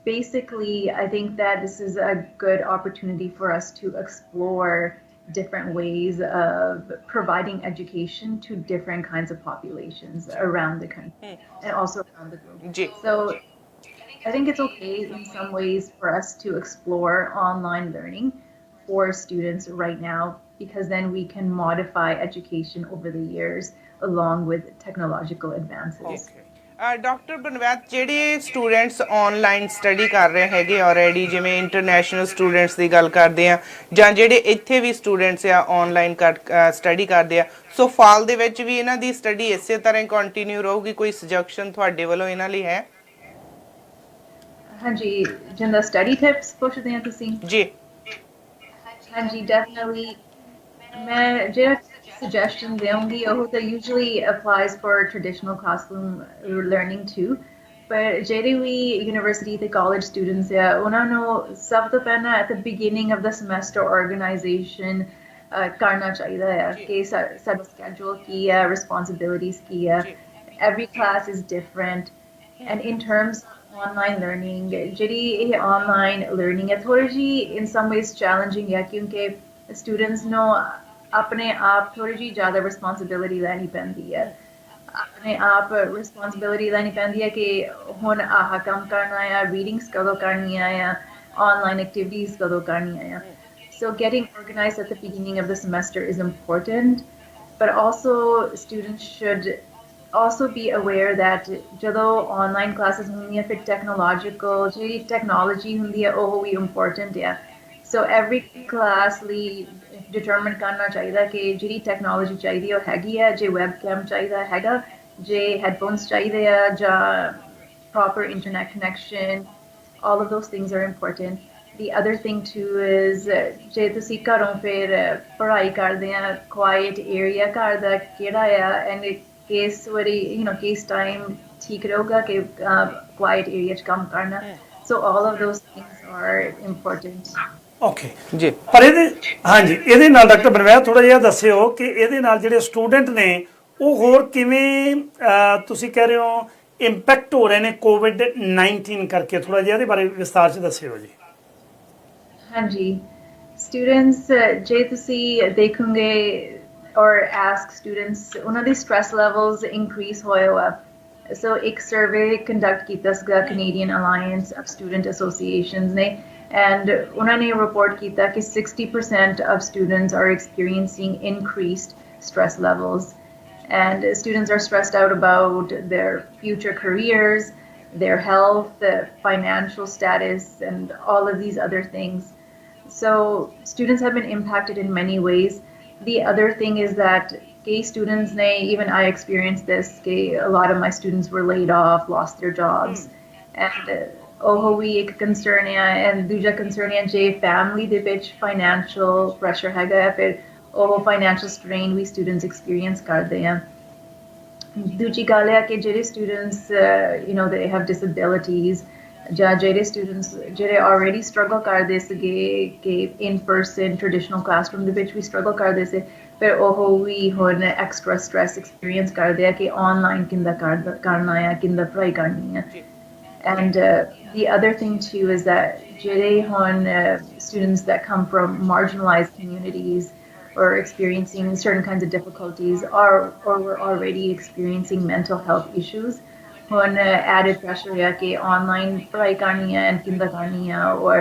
basically I think that this is a good opportunity for us to explore different ways of providing education to different kinds of populations around the country and also around the globe. So I think it's okay in some ways for us to explore online learning for students right now because then we can modify education over the years along with technological advances. Doctor Banwait ਜਿਹੜੇ students online study ਕਰ ਰਹੇ ਹੈਗੇ already ਜਿਵੇਂ international students ਦੀ ਗੱਲ ਕਰਦੇ ਆ ਜਾਂ ਜਿਹੜੇ ਇੱਥੇ ਵੀ ਸਟੂਡੈਂਟਸ ਆ ਆਨਲਾਈਨ ਸਟੱਡੀ ਕਰਦੇ ਆ ਸੋ ਫਾਲ ਦੇ ਵਿੱਚ ਵੀ ਇਹਨਾਂ ਦੀ ਸਟੱਡੀ ਇਸੇ ਤਰ੍ਹਾਂ ਕੰਟੀਨਿਊ ਰਹੂਗੀ ਕੋਈ ਸੁਜੈਸ਼ਨ ਤੁਹਾਡੇ ਵੱਲੋਂ ਇਹਨਾਂ ਲਈ ਹੈ ਹਾਂਜੀ ਜਿੰਦਾ ਸਟੱਡੀ ਟਿਪਸ ਪੁੱਛਦੇ ਆ ਤੁਸੀਂ ਜੀ ਹਾਂਜੀ ਡੈਫੀਨਿਟਲੀ ਮੈਂ ਜਿਹੜਾ suggestion ਦੇਵਾਂਗੀ ਉਹ ਤਾਂ usually applies for traditional classroom learning too ਪਰ ਜਿਹੜੇ ਵੀ university ਤੇ college students ਆ ਉਹਨਾਂ ਨੂੰ ਸਭ ਤੋਂ ਪਹਿਲਾਂ at the beginning of the semester organization ਕਰਨਾ ਚਾਹੀਦਾ ਹੈ ਕਿ ਸਾਡਾ schedule ਕੀ ਹੈ responsibilities ਕੀ ਹੈ every class is different and in terms of online learning ਜਿਹੜੀ ਇਹ online learning ਹੈ ਥੋੜੀ ਜਿਹੀ in some ways challenging ਹੈ ਕਿਉਂਕਿ students ਨੂੰ ਆਪਣੇ ਆਪ ਥੋੜੀ ਜਿਹੀ ਜ਼ਿਆਦਾ ਰਿਸਪੌਂਸਿਬਿਲਿਟੀ ਲੈਣੀ ਪੈਂਦੀ ਹੈ ਆਪਣੇ ਆਪ ਰਿਸਪੌਂਸਿਬਿਲਿਟੀ ਲੈਣੀ ਪੈਂਦੀ ਹੈ ਕਿ ਹੁਣ ਆਹ ਕੰਮ ਕਰਨਾ ਹੈ ਰੀਡਿੰਗਸ ਕਦੋਂ ਕਰਨੀਆਂ ਆ ਆਨਲਾਈਨ ਐਕਟੀਵਿਟੀਜ਼ ਕਦੋਂ ਕਰਨੀਆਂ ਆ so getting organized at the beginning of the semester is important but also students should also be aware that ਜਦੋਂ online classes ਹੁੰਦੀਆਂ ਫਿਰ technological ਜਿਹੜੀ technology ਹੁੰਦੀ ਹੈ ਉਹ ਵੀ important ਹੈ so every class ਲਈ determine ਕਰਨਾ ਚਾਹੀਦਾ ਕਿ ਜਿਹੜੀ technology ਚਾਹੀਦੀ ਉਹ ਹੈਗੀ ਹੈ ਜੇ webcam ਚਾਹੀਦਾ ਹੈਗਾ ਜੇ headphones ਚਾਹੀਦੇ ਆ ਜਾਂ proper internet connection all of those things are important the other thing too is ਜੇ ਤੁਸੀਂ ਘਰੋਂ ਫਿਰ ਪੜ੍ਹਾਈ ਕਰਦੇ ਆ quiet area ਘਰ ਦਾ ਕਿਹੜਾ ਆ and case where case time ठीक रहोगा कि quiet area च काम करना so all of those things are important okay ਜੀ ਪਰ ਹਾਂਜੀ ਇਹਦੇ ਨਾਲ ਡਾਕਟਰ ਬਨਵੈਦ ਥੋੜਾ ਜਿਹਾ ਦੱਸਿਓ ਕਿ ਇਹਦੇ ਨਾਲ ਜਿਹੜੇ ਸਟੂਡੈਂਟ ਨੇ ਉਹ ਹੋਰ ਕਿਵੇਂ ਤੁਸੀਂ ਕਹਿ ਰਹੇ ਹੋ ਇੰਪੈਕਟ ਹੋ ਰਹੇ ਨੇ COVID-19 ਕਰਕੇ ਥੋੜਾ ਜਿਹਾ ਇਹਦੇ ਬਾਰੇ ਵਿਸਤਾਰ ਚ ਦੱਸਿਓ ਜੀ ਹਾਂਜੀ students ਜੇ ਤੁਸੀਂ ਦੇਖੋਗੇ or ask students ਉਹਨਾਂ ਦੇ stress levels increase ਹੋਇਆ ਵਾ so ਇੱਕ survey conduct ਕੀਤਾ ਸੀਗਾ Canadian Alliance of Student Associations ਨੇ and ਉਹਨਾਂ ਨੇ report ਕੀਤਾ ਕਿ 60% of students are experiencing increased stress levels and students are stressed out about their future careers their health their financial status and all of these other things so students have been impacted in many ways the other thing is that gay students even I experienced this a lot of my students were laid off lost their jobs and we ek concern hai and dooja concern hai je family de vich financial pressure ਹੈਗਾ ਫਿਰ ਉਹ financial strain we students experience ਕਰਦੇ ਆ ਦੂਜੀ ਗੱਲ ਹੈ ਕਿ ਜਿਹੜੇ students they have disabilities ਜਾਂ ਜਿਹੜੇ students ਜਿਹੜੇ already struggle ਕਰਦੇ ਸੀਗੇ ਕਿ in person traditional classroom ਦੇ ਵਿੱਚ ਵੀ struggle ਕਰਦੇ ਸੀ ਫਿਰ ਉਹ ਵੀ ਹੁਣ extra stress experience ਕਰਦੇ ਆ ਕਿ online ਕਿੰਦਾ ਕਰਨਾ ਹੈ ਕਿੰਦਾ ਪੜ੍ਹਾਈ ਕਰਨੀ ਹੈ and the other thing too is that ਜਿਹੜੇ ਹੁਣ students that come from marginalized communities or experiencing certain kinds of difficulties or were already experiencing mental health issues ਹੁਣ added pressure ਹੈ ਕਿ online ਪੜ੍ਹਾਈ ਕਰਨੀ ਹੈ and ਕਿੰਦਾ ਕਰਨੀ ਹੈ or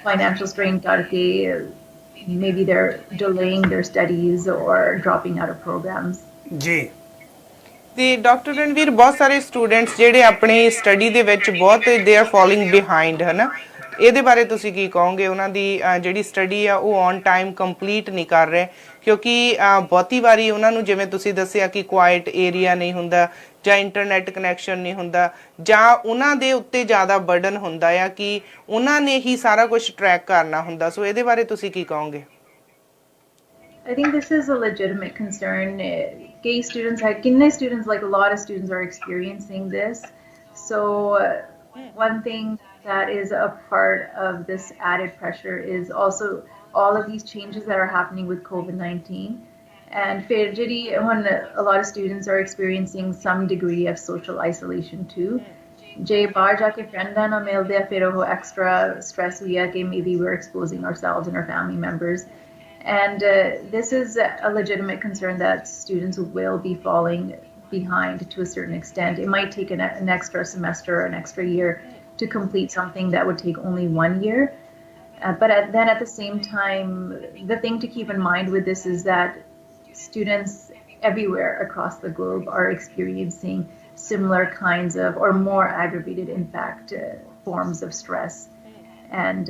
financial strain ਕਰਕੇ maybe they're delaying their studies or dropping out of programs ਜੀ ਤੇ ਡਾਕਟਰ ਰਣਵੀਰ ਬਹੁਤ ਸਾਰੇ ਸਟੂਡੈਂਟਸ ਜਿਹੜੇ ਆਪਣੀ ਸਟੱਡੀ ਦੇ ਵਿੱਚ ਬਹੁਤ ਦੇ ਆਰ ਫਾਲੋਇੰਗ ਬਿਹਾਈਂਡ ਹੈ ਨਾ ਇਹਦੇ ਬਾਰੇ ਤੁਸੀਂ ਕੀ ਕਹੋਗੇ ਉਹਨਾਂ ਦੀ ਜਿਹੜੀ ਸਟੱਡੀ ਆ ਉਹ ਔਨ ਟਾਈਮ ਕੰਪਲੀਟ ਨਹੀਂ ਕਰ ਰਹੇ ਕਿਉਂਕਿ ਬਹੁਤੀ ਵਾਰੀ ਉਹਨਾਂ ਨੂੰ ਜਿਵੇਂ ਤੁਸੀਂ ਦੱਸਿਆ ਕਿ ਕੁਆਇਟ ਏਰੀਆ ਨਹੀਂ ਹੁੰਦਾ ਜਾਂ ਇੰਟਰਨੈਟ ਕਨੈਕਸ਼ਨ ਨਹੀਂ ਹੁੰਦਾ ਜਾਂ ਉਹਨਾਂ ਦੇ ਉੱਤੇ ਜ਼ਿਆਦਾ ਬਰਡਨ ਹੁੰਦਾ ਆ ਕਿ ਉਹਨਾਂ ਨੇ ਹੀ ਸਾਰਾ ਕੁਝ ਟਰੈਕ ਕਰਨਾ ਹੁੰਦਾ ਸੋ ਇਹਦੇ ਬਾਰੇ ਤੁਸੀਂ ਕੀ ਕਹੋਗੇ I think this is a legitimate concern. Gay students, like a lot of students are experiencing this. So one thing that is a part of this added pressure is also all of these changes that are happening with COVID-19. And when a lot of students are experiencing some degree of social isolation too. Je baar ja ke friend na milde fir oh extra stress hoya ke maybe we're exposing ourselves and our family members. And this is a legitimate concern that students will be falling behind to a certain extent. It might take an extra semester or an extra year to complete something that would take only 1 year. But then at the same time, the thing to keep in mind with this is that students everywhere across the globe are experiencing similar kinds of or more aggravated impact forms of stress. And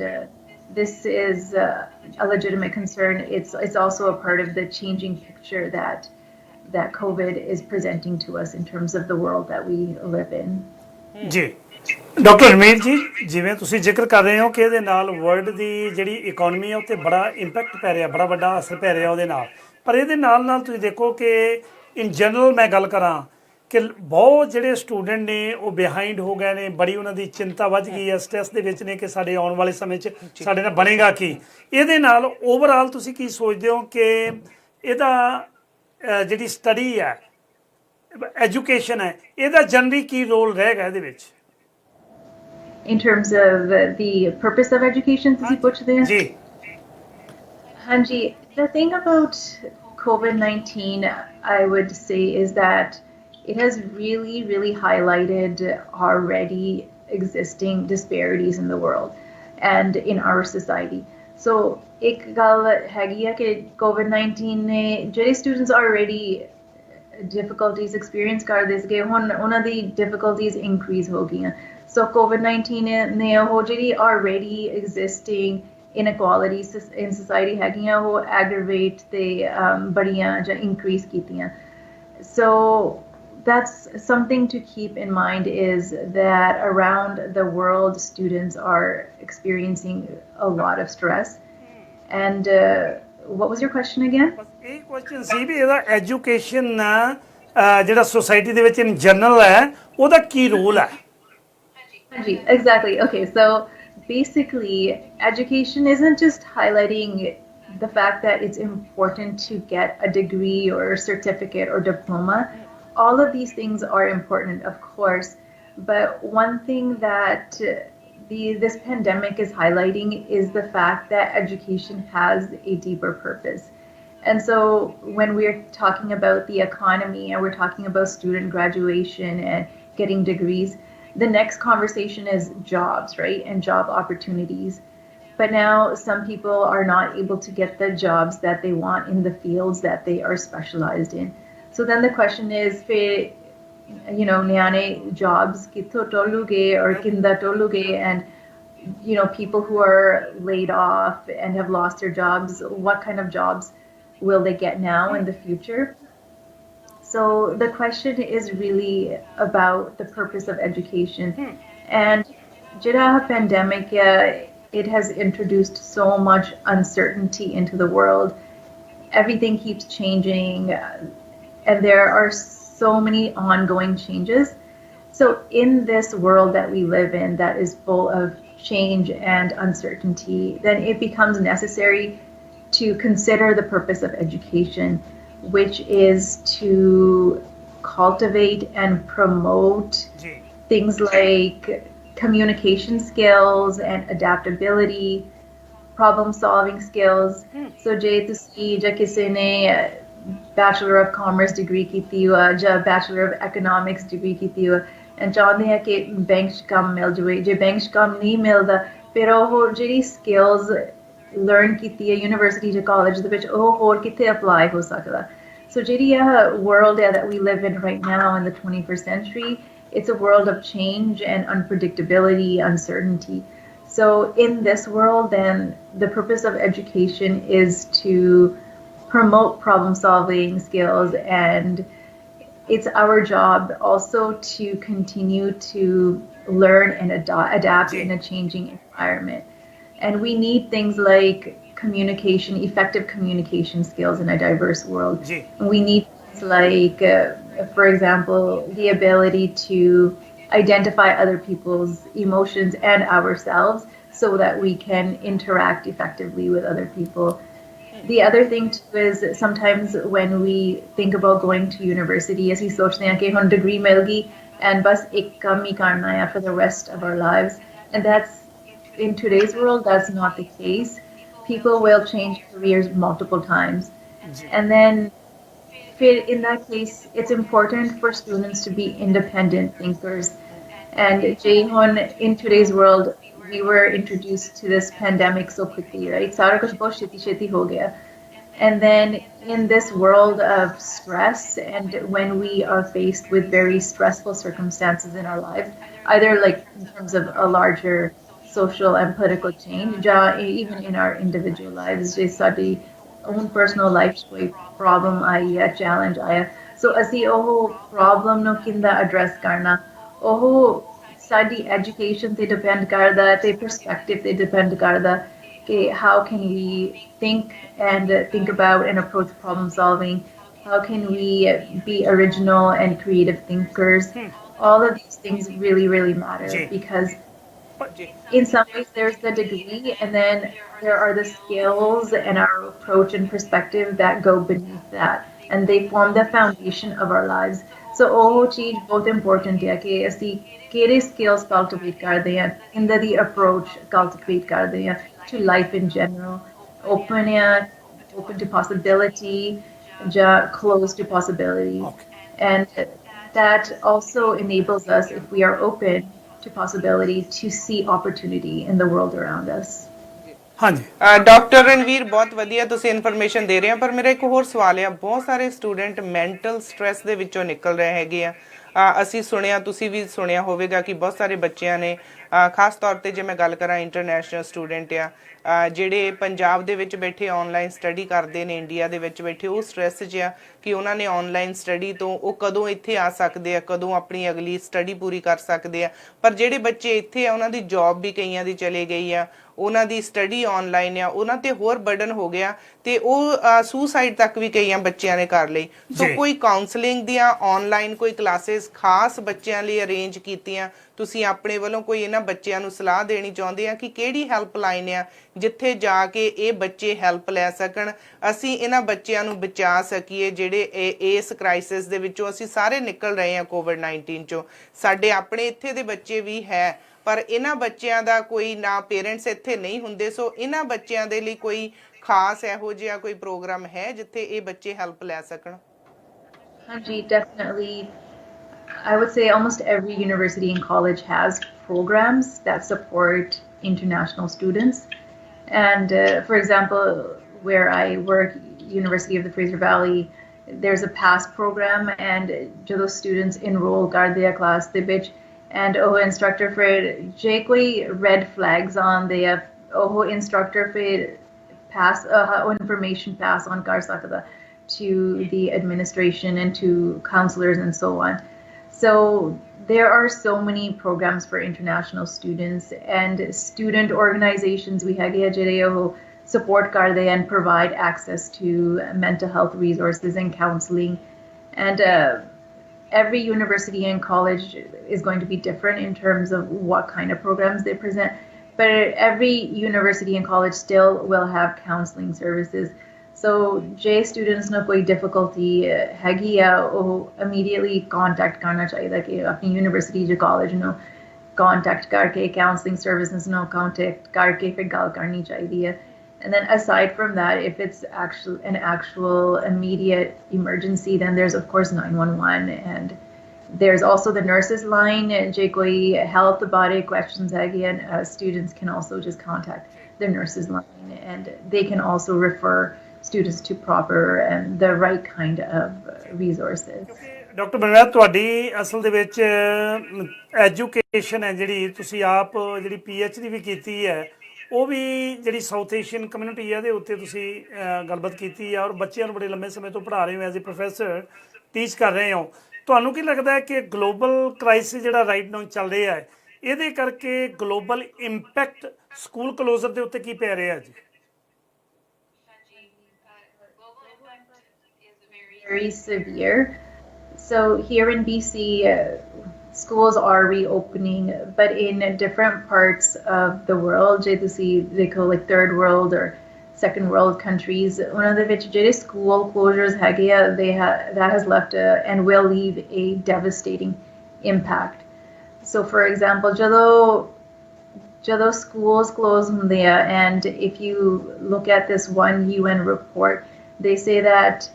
this is a legitimate concern. It's also a part of the changing picture that COVID is presenting to us in terms of the world that we live in. ਜੀ doctor Ranveer ਜੀ ਜਿਵੇਂ ਤੁਸੀਂ ਜ਼ਿਕਰ ਕਰ ਰਹੇ ਹੋ ਕਿ ਇਹਦੇ ਨਾਲ ਵਰਲਡ ਦੀ ਜਿਹੜੀ ਇਕਨੋਮੀ ਹੈ ਉੱਤੇ ਬੜਾ ਇੰਪੈਕਟ ਪੈ ਰਿਹਾ ਬੜਾ ਵੱਡਾ ਅਸਰ ਪੈ ਰਿਹਾ ਉਹਦੇ ਨਾਲ ਪਰ ਇਹਦੇ ਨਾਲ ਨਾਲ ਤੁਸੀਂ ਦੇਖੋ ਕਿ ਇਨ ਜਨਰਲ ਮੈਂ ਗੱਲ ਕਰਾਂ ਕਿ ਬਹੁਤ ਜਿਹੜੇ ਸਟੂਡੈਂਟ ਨੇ ਉਹ ਬਿਹਾਈਂਡ ਹੋ ਗਏ ਨੇ ਬੜੀ ਉਹਨਾਂ ਦੀ ਚਿੰਤਾ ਵੱਧ ਗਈ ਹੈ ਸਟ੍ਰੈਸ ਦੇ ਵਿੱਚ ਨੇ ਕਿ ਸਾਡੇ ਆਉਣ ਵਾਲੇ ਸਮੇਂ 'ਚ ਸਾਡੇ ਨਾਲ ਬਣੇਗਾ ਕੀ ਇਹਦੇ ਨਾਲ ਓਵਰਆਲ ਤੁਸੀਂ ਕੀ ਸੋਚਦੇ ਹੋ ਕਿ ਇਹਦਾ ਜਿਹੜੀ ਸਟੱਡੀ ਹੈ ਐਜੂਕੇਸ਼ਨ ਹੈ ਇਹਦਾ ਜਨਰਲੀ ਕੀ ਰੋਲ ਰਹੇਗਾ ਇਹਦੇ ਵਿੱਚ In terms of the purpose of education, ਤੁਸੀਂ ਪੁੱਛਦੇ ਹੋ? ਜੀ ਹਾਂਜੀ, the thing about COVID-19, I would say, is that it has really, really highlighted already existing disparities in the world and in our society. So, ਇੱਕ ਗੱਲ ਹੈਗੀ ਹੈ ਕਿ COVID-19 ਨੇ ਜਿਹੜੇ students already difficulties experience ਕਰਦੇ ਸੀਗੇ ਹੁਣ ਉਹਨਾਂ ਦੀ difficulties increase ਹੋ ਗਈਆਂ so COVID-19 ਨੇ ਉਹ ਜਿਹੜੀ already existing inequalities in society ਹੈਗੀਆਂ ਉਹ aggravate ਤੇ ਬੜੀਆਂ ਜਾਂ increase ਕੀਤੀਆਂ so that's something to keep in mind is that around the world students are experiencing a lot of stress and what was your question again? ਇਹ question ਸੀ ਵੀ ਇਹਦਾ education ਜਿਹੜਾ society ਦੇ ਵਿੱਚ ਇਨ ਜਨਰਲ ਹੈ ਉਹਦਾ ਕੀ role ਹੈ Exactly. Okay, so basically education isn't just highlighting the fact that it's important to get a degree or certificate or diploma. All of these things are important, of course, but one thing that this pandemic is highlighting is the fact that education has a deeper purpose. And so when we're talking about the economy and we're talking about student graduation and getting degrees, the next conversation is jobs, right? And job opportunities. But now some people are not able to get the jobs that they want in the fields that they are specialized in. So then the question is, you know, nyane jobs kitho toluge or kinda toluge, and you know, people who are laid off and have lost their jobs, what kind of jobs will they get now in the future? So the question is really about the purpose of education. And jira pandemic, it has introduced so much uncertainty into the world. Everything keeps changing, and there are so many ongoing changes. So in this world that we live in that is full of change and uncertainty, then it becomes necessary to consider the purpose of education, which is to cultivate and promote things like communication skills and adaptability, problem solving skills. So je tusi ja kise ne Bachelor of Commerce degree ਕੀਤੀ ਹੋ ਜਾਂ Bachelor of Economics degree ਕੀਤੀ ਹੋ and ਚਾਹੁੰਦੇ ਆ ਕਿ bank 'ਚ ਕੰਮ ਮਿਲ ਜਾਵੇ ਜੇ ਬੈਂਕ 'ਚ ਕੰਮ ਨਹੀਂ ਮਿਲਦਾ ਫਿਰ ਉਹ ਜਿਹੜੀ skills learn ਕੀਤੀ ਹੈ ਯੂਨੀਵਰਸਿਟੀ ਜਾਂ ਕਾਲਜ ਦੇ ਵਿੱਚ ਉਹ ਹੋਰ ਕਿੱਥੇ apply ਹੋ ਸਕਦਾ so ਜਿਹੜੀ ਇਹ world that we live in right now in the 21st century it's a world of change and unpredictability, uncertainty. So in this world then the purpose of education is to promote problem solving skills, and it's our job also to continue to learn and adapt in a changing environment. And we need things like communication, effective communication skills in a diverse world. And we need things like, for example, the ability to identify other people's emotions and ourselves so that we can interact effectively with other people. The other thing too is sometimes when we think about going to university, ਅਸੀਂ ਸੋਚਦੇ ਹਾਂ ਕਿ ਹੁਣ degree ਮਿਲ ਗਈ and ਬਸ ਇੱਕ ਕੰਮ ਹੀ ਕਰਨਾ ਹੈ for the rest of our lives. And that's in today's world, that's not the case. People will change careers multiple times. And then in that case, it's important for students to be independent thinkers. And Jayhon, in today's world, we were introduced to this pandemic so quickly, right? Sara kuch bahut sheti ho gaya. And then in this world of stress, and when we are faced with very stressful circumstances in our lives, either like in terms of a larger social and political change, even in our individual lives, just sadi own personal life koi problem aaya, challenge aaya. So asi oh problem no kinda address karna, oh ਸਾਡੀ education ਤੇ depend ਕਰਦਾ ਤੇ perspective ਤੇ depend ਕਰਦਾ ਕਿ how can we think about and approach problem solving, how can we be original and creative thinkers. All of these things really matter because in some ways there's the degree and then there are the skills and our approach and perspective that go beneath that and they form the foundation of our lives. So ਉਹ ਚੀਜ਼ ਬਹੁਤ important ਹੈ ਕਿ ਅਸੀਂ ਕਿਹੜੇ skills cultivate ਕਰਦੇ ਹਾਂ in the approach cultivate ਕਰਦੇ ਹਾਂ to life in general, open to possibility ਜਾਂ closed to possibility. And that also enables us, if we are open to possibility, to see opportunity in the world around us. ਹਾਂਜੀ doctor Ranveer ਬਹੁਤ ਵਧੀਆ ਤੁਸੀਂ information ਦੇ ਰਹੇ ਹੋ, ਪਰ ਮੇਰਾ ਇੱਕ ਹੋਰ ਸਵਾਲ ਆ, ਬਹੁਤ ਸਾਰੇ ਸਟੂਡੈਂਟ ਮੈਂਟਲ ਸਟ੍ਰੈਸ ਦੇ ਵਿੱਚੋਂ ਨਿਕਲ ਰਹੇ ਹੈਗੇ ਆ। ਅਸੀਂ ਸੁਣਿਆ, ਤੁਸੀਂ ਵੀ ਸੁਣਿਆ ਹੋਵੇਗਾ ਕਿ ਬਹੁਤ ਸਾਰੇ ਬੱਚਿਆਂ ਨੇ, ਖਾਸ ਤੌਰ ਤੇ ਜੇ ਮੈਂ ਗੱਲ ਕਰਾਂ ਇੰਟਰਨੈਸ਼ਨਲ ਸਟੂਡੈਂਟ ਆ, ਜਿਹੜੇ ਪੰਜਾਬ ਦੇ ਵਿੱਚ ਬੈਠੇ ਆਨਲਾਈਨ ਸਟੱਡੀ ਕਰਦੇ ਨੇ, ਇੰਡੀਆ ਦੇ ਵਿੱਚ ਬੈਠੇ, ਉਹ ਸਟ੍ਰੈਸ 'ਚ ਆ ਕਿ ਉਹਨਾਂ ਨੇ ਆਨਲਾਈਨ ਸਟੱਡੀ ਤੋਂ ਉਹ ਕਦੋਂ ਇੱਥੇ ਆ ਸਕਦੇ ਆ, ਕਦੋਂ ਆਪਣੀ ਅਗਲੀ ਸਟੱਡੀ ਪੂਰੀ ਕਰ ਸਕਦੇ ਆ। ਪਰ ਜਿਹੜੇ ਬੱਚੇ ਇੱਥੇ ਆ ਉਹਨਾਂ ਦੀ ਜੌਬ ਵੀ ਕਈਆਂ ਦੀ ਚਲੇ ਗਈ ਆ, ਉਹਨਾਂ ਦੀ ਸਟੱਡੀ ਆਨਲਾਈਨ ਆ, ਉਹਨਾਂ ਤੇ ਹੋਰ ਬਰਡਨ ਹੋ ਗਿਆ ਤੇ ਉਹ ਸੁਸਾਈਡ ਤੱਕ ਵੀ ਕਈਆਂ ਬੱਚਿਆਂ ਨੇ ਕਰ ਲਈ। ਸੋ ਕੋਈ ਕਾਉਂਸਲਿੰਗ ਦੀਆਂ ਆਨਲਾਈਨ ਕੋਈ ਕਲਾਸਿਸ ਖਾਸ ਬੱਚਿਆਂ ਲਈ ਅਰੇਂਜ ਕੀਤੀਆਂ ਤੁਸੀਂ ਆਪਣੇ ਵੱਲੋਂ, ਕੋਈ ਇਹਨਾਂ ਬੱਚਿਆਂ ਨੂੰ ਸਲਾਹ ਦੇਣੀ ਚਾਹੁੰਦੇ ਆ ਕਿ ਕਿਹੜੀ ਹੈਲਪਲਾਈਨ ਆ ਜਿੱਥੇ ਜਾ ਕੇ ਇਹ ਬੱਚੇ ਹੈਲਪ ਲੈ ਸਕਣ, ਅਸੀਂ ਇਹਨਾਂ ਬੱਚਿਆਂ ਨੂੰ ਬਚਾ ਸਕੀਏ ਜਿਹੜੇ ਇਸ ਕ੍ਰਾਈਸਿਸ ਦੇ ਵਿੱਚੋਂ ਅਸੀਂ ਸਾਰੇ ਨਿਕਲ ਰਹੇ ਹਾਂ ਕੋਵਿਡ-19 ਚੋਂ। ਸਾਡੇ ਆਪਣੇ ਇੱਥੇ ਦੇ ਬੱਚੇ ਵੀ ਹੈ, ਪਰ ਇਹਨਾਂ ਬੱਚਿਆਂ ਦਾ ਕੋਈ ਨਾ ਪੇਰੈਂਟਸ ਇੱਥੇ ਨਹੀਂ ਹੁੰਦੇ, ਸੋ ਇਹਨਾਂ ਬੱਚਿਆਂ ਦੇ ਲਈ ਕੋਈ ਖਾਸ ਇਹੋ ਜਿਹਾ ਕੋਈ ਪ੍ਰੋਗਰਾਮ ਹੈ ਜਿੱਥੇ ਇਹ ਬੱਚੇ ਹੈਲਪ ਲੈ ਸਕਣ? Hanji, definitely. I would say almost every university and college has programs that support international students. And for example, where I work, University of the Fraser Valley, there's a PASS program, and those students enroll Gardia class the bitch, and instructor for je koi red flags on the instructor for pass information pass on kar sakda to the administration and to counselors and so on. So there are so many programs for international students, and student organizations we have support karde and provide access to mental health resources and counseling. And every university and college is going to be different in terms of what kind of programs they present, but every university and college still will have counseling services. So J students no koi difficulty hegi ya, oh immediately contact karna chahiye ki apni university jo college no contact karke counseling services no contact karke fir gal karni chahiye hai. And then aside from that, if it's an actual immediate emergency, then there's of course 911, and there's also the nurses line. Je koi health bare questions hegi, and students can also just contact the nurses line, and they can also refer students to proper and the right kind of resources. Doctor Balraj, ਤੁਹਾਡੀ ਅਸਲ ਦੇ ਵਿੱਚ education ਹੈ ਜਿਹੜੀ ਤੁਸੀਂ ਆਪ ਜਿਹੜੀ PhD ਵੀ ਕੀਤੀ ਹੈ, ਉਹ ਵੀ ਜਿਹੜੀ ਸਾਊਥ ਏਸ਼ੀਅਨ ਕਮਿਊਨਿਟੀ ਹੈ ਦੇ ਉੱਤੇ ਤੁਸੀਂ ਗੱਲਬਾਤ ਕੀਤੀ ਹੈ, ਔਰ ਬੱਚਿਆਂ ਨੂੰ ਬੜੇ ਲੰਬੇ ਸਮੇਂ ਤੋਂ ਪੜ੍ਹਾ ਰਹੇ ਹੋ, ਐਜ਼ ਏ ਪ੍ਰੋਫੈਸਰ ਟੀਚ ਕਰ ਰਹੇ ਹੋ। ਤੁਹਾਨੂੰ ਕੀ ਲੱਗਦਾ ਹੈ ਕਿ ਗਲੋਬਲ ਕ੍ਰਾਈਸਿਸ ਜਿਹੜਾ ਰਾਈਟ ਨਾਓ ਚੱਲ ਰਿਹਾ ਹੈ, ਇਹਦੇ ਕਰਕੇ ਗਲੋਬਲ ਇੰਪੈਕਟ ਸਕੂਲ ਕਲੋਜ਼ਰ ਦੇ ਉੱਤੇ ਕੀ ਪੈ ਰਿਹਾ ਜੀ? Very severe. So here in BC, schools are reopening, but in different parts of the world, they call like third world or second world countries, one of the school closures that has left and will leave a devastating impact. So for example, jado schools close there, and if you look at this one UN report, they say that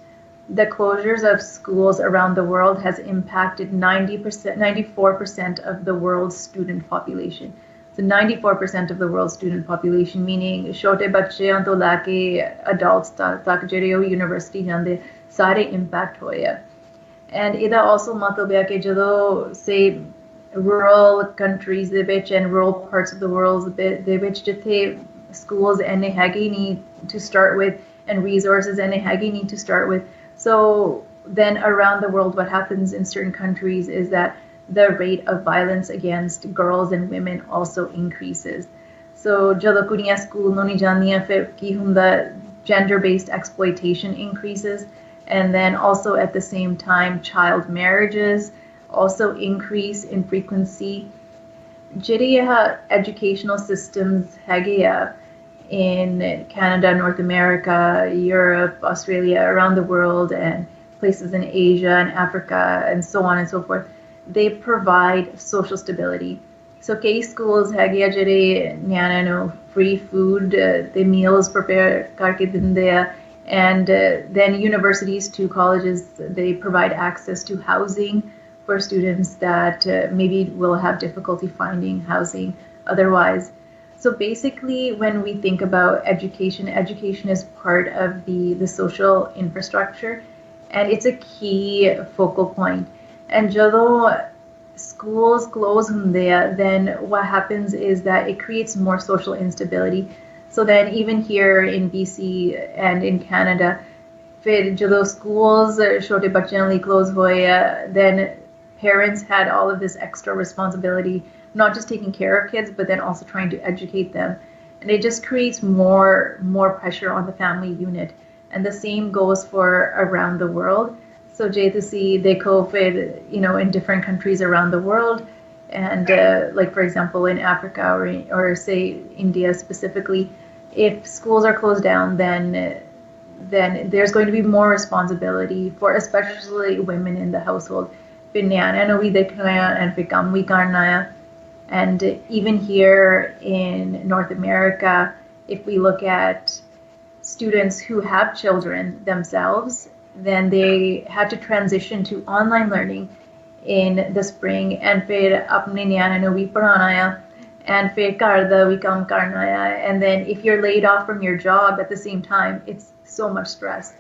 the closures of schools around the world has impacted 94% of the world's student population. So 94% of the world's student population, meaning छोटे बच्चे तो लाके adults तक जेरे university जांदे सारे impact होए हैं. And इदा also मतलब है कि जो say rural countries ਦੇ ਵਿੱਚ and rural parts of the world ਦੇ ਵਿੱਚ ਜਿੱਥੇ schools and ਹੈਗੀ need to start with and resources and ਹੈਗੀ need to start with. So then around the world, what happens in certain countries is that the rate of violence against girls and women also increases. So jado kuriyan school no nahi jandiyan, fir ki hunda gender-based exploitation increases, and then also at the same time child marriages also increase in frequency. Jiriya educational systems hagiya in Canada, North America, Europe, Australia, around the world, and places in Asia and Africa, and so on and so forth, they provide social stability. So kei schools hage jere nyana no free food, the meals prepared karke dinde, and then universities to colleges, they provide access to housing for students that maybe will have difficulty finding housing otherwise. So basically, when we think about education, education is part of the social infrastructure, and it's a key focal point. And ਜਦੋਂ schools close ਹੁੰਦੇ ਆ, then what happens is that it creates more social instability. So then even here in BC and in Canada, ਫਿਰ ਜਦੋਂ schools ਛੋਟੇ ਬੱਚਿਆਂ ਲਈ close ਹੋਏ ਆ, then parents had all of this extra responsibility, not just taking care of kids, but then also trying to educate them. And it just creates more pressure on the family unit. And the same goes for around the world. So ਜੇ ਤੁਸੀਂ ਦੇਖੋ ਫਿਰ, in different countries around the world, and like for example in Africa or say India specifically, if schools are closed down, then there's going to be more responsibility for especially women in the household. ਫਿਰ ਨਿਆਣਿਆਂ ਨੂੰ ਵੀ ਦੇਖਣਾ ਆ and ਫਿਰ ਕੰਮ ਵੀ ਕਰਨਾ ਆ. And even here in North America, if we look at students who have children themselves, then they had to transition to online learning in the spring, and ਫਿਰ ਆਪਣੇ ਨਿਆਣਿਆਂ ਨੂੰ ਵੀ ਪੜ੍ਹਾਉਣਾ ਆ, and ਫਿਰ ਘਰ ਦਾ ਵੀ ਕੰਮ ਕਰਨਾ ਆ, and then if you're laid off from your job at the same time, it's so much stress.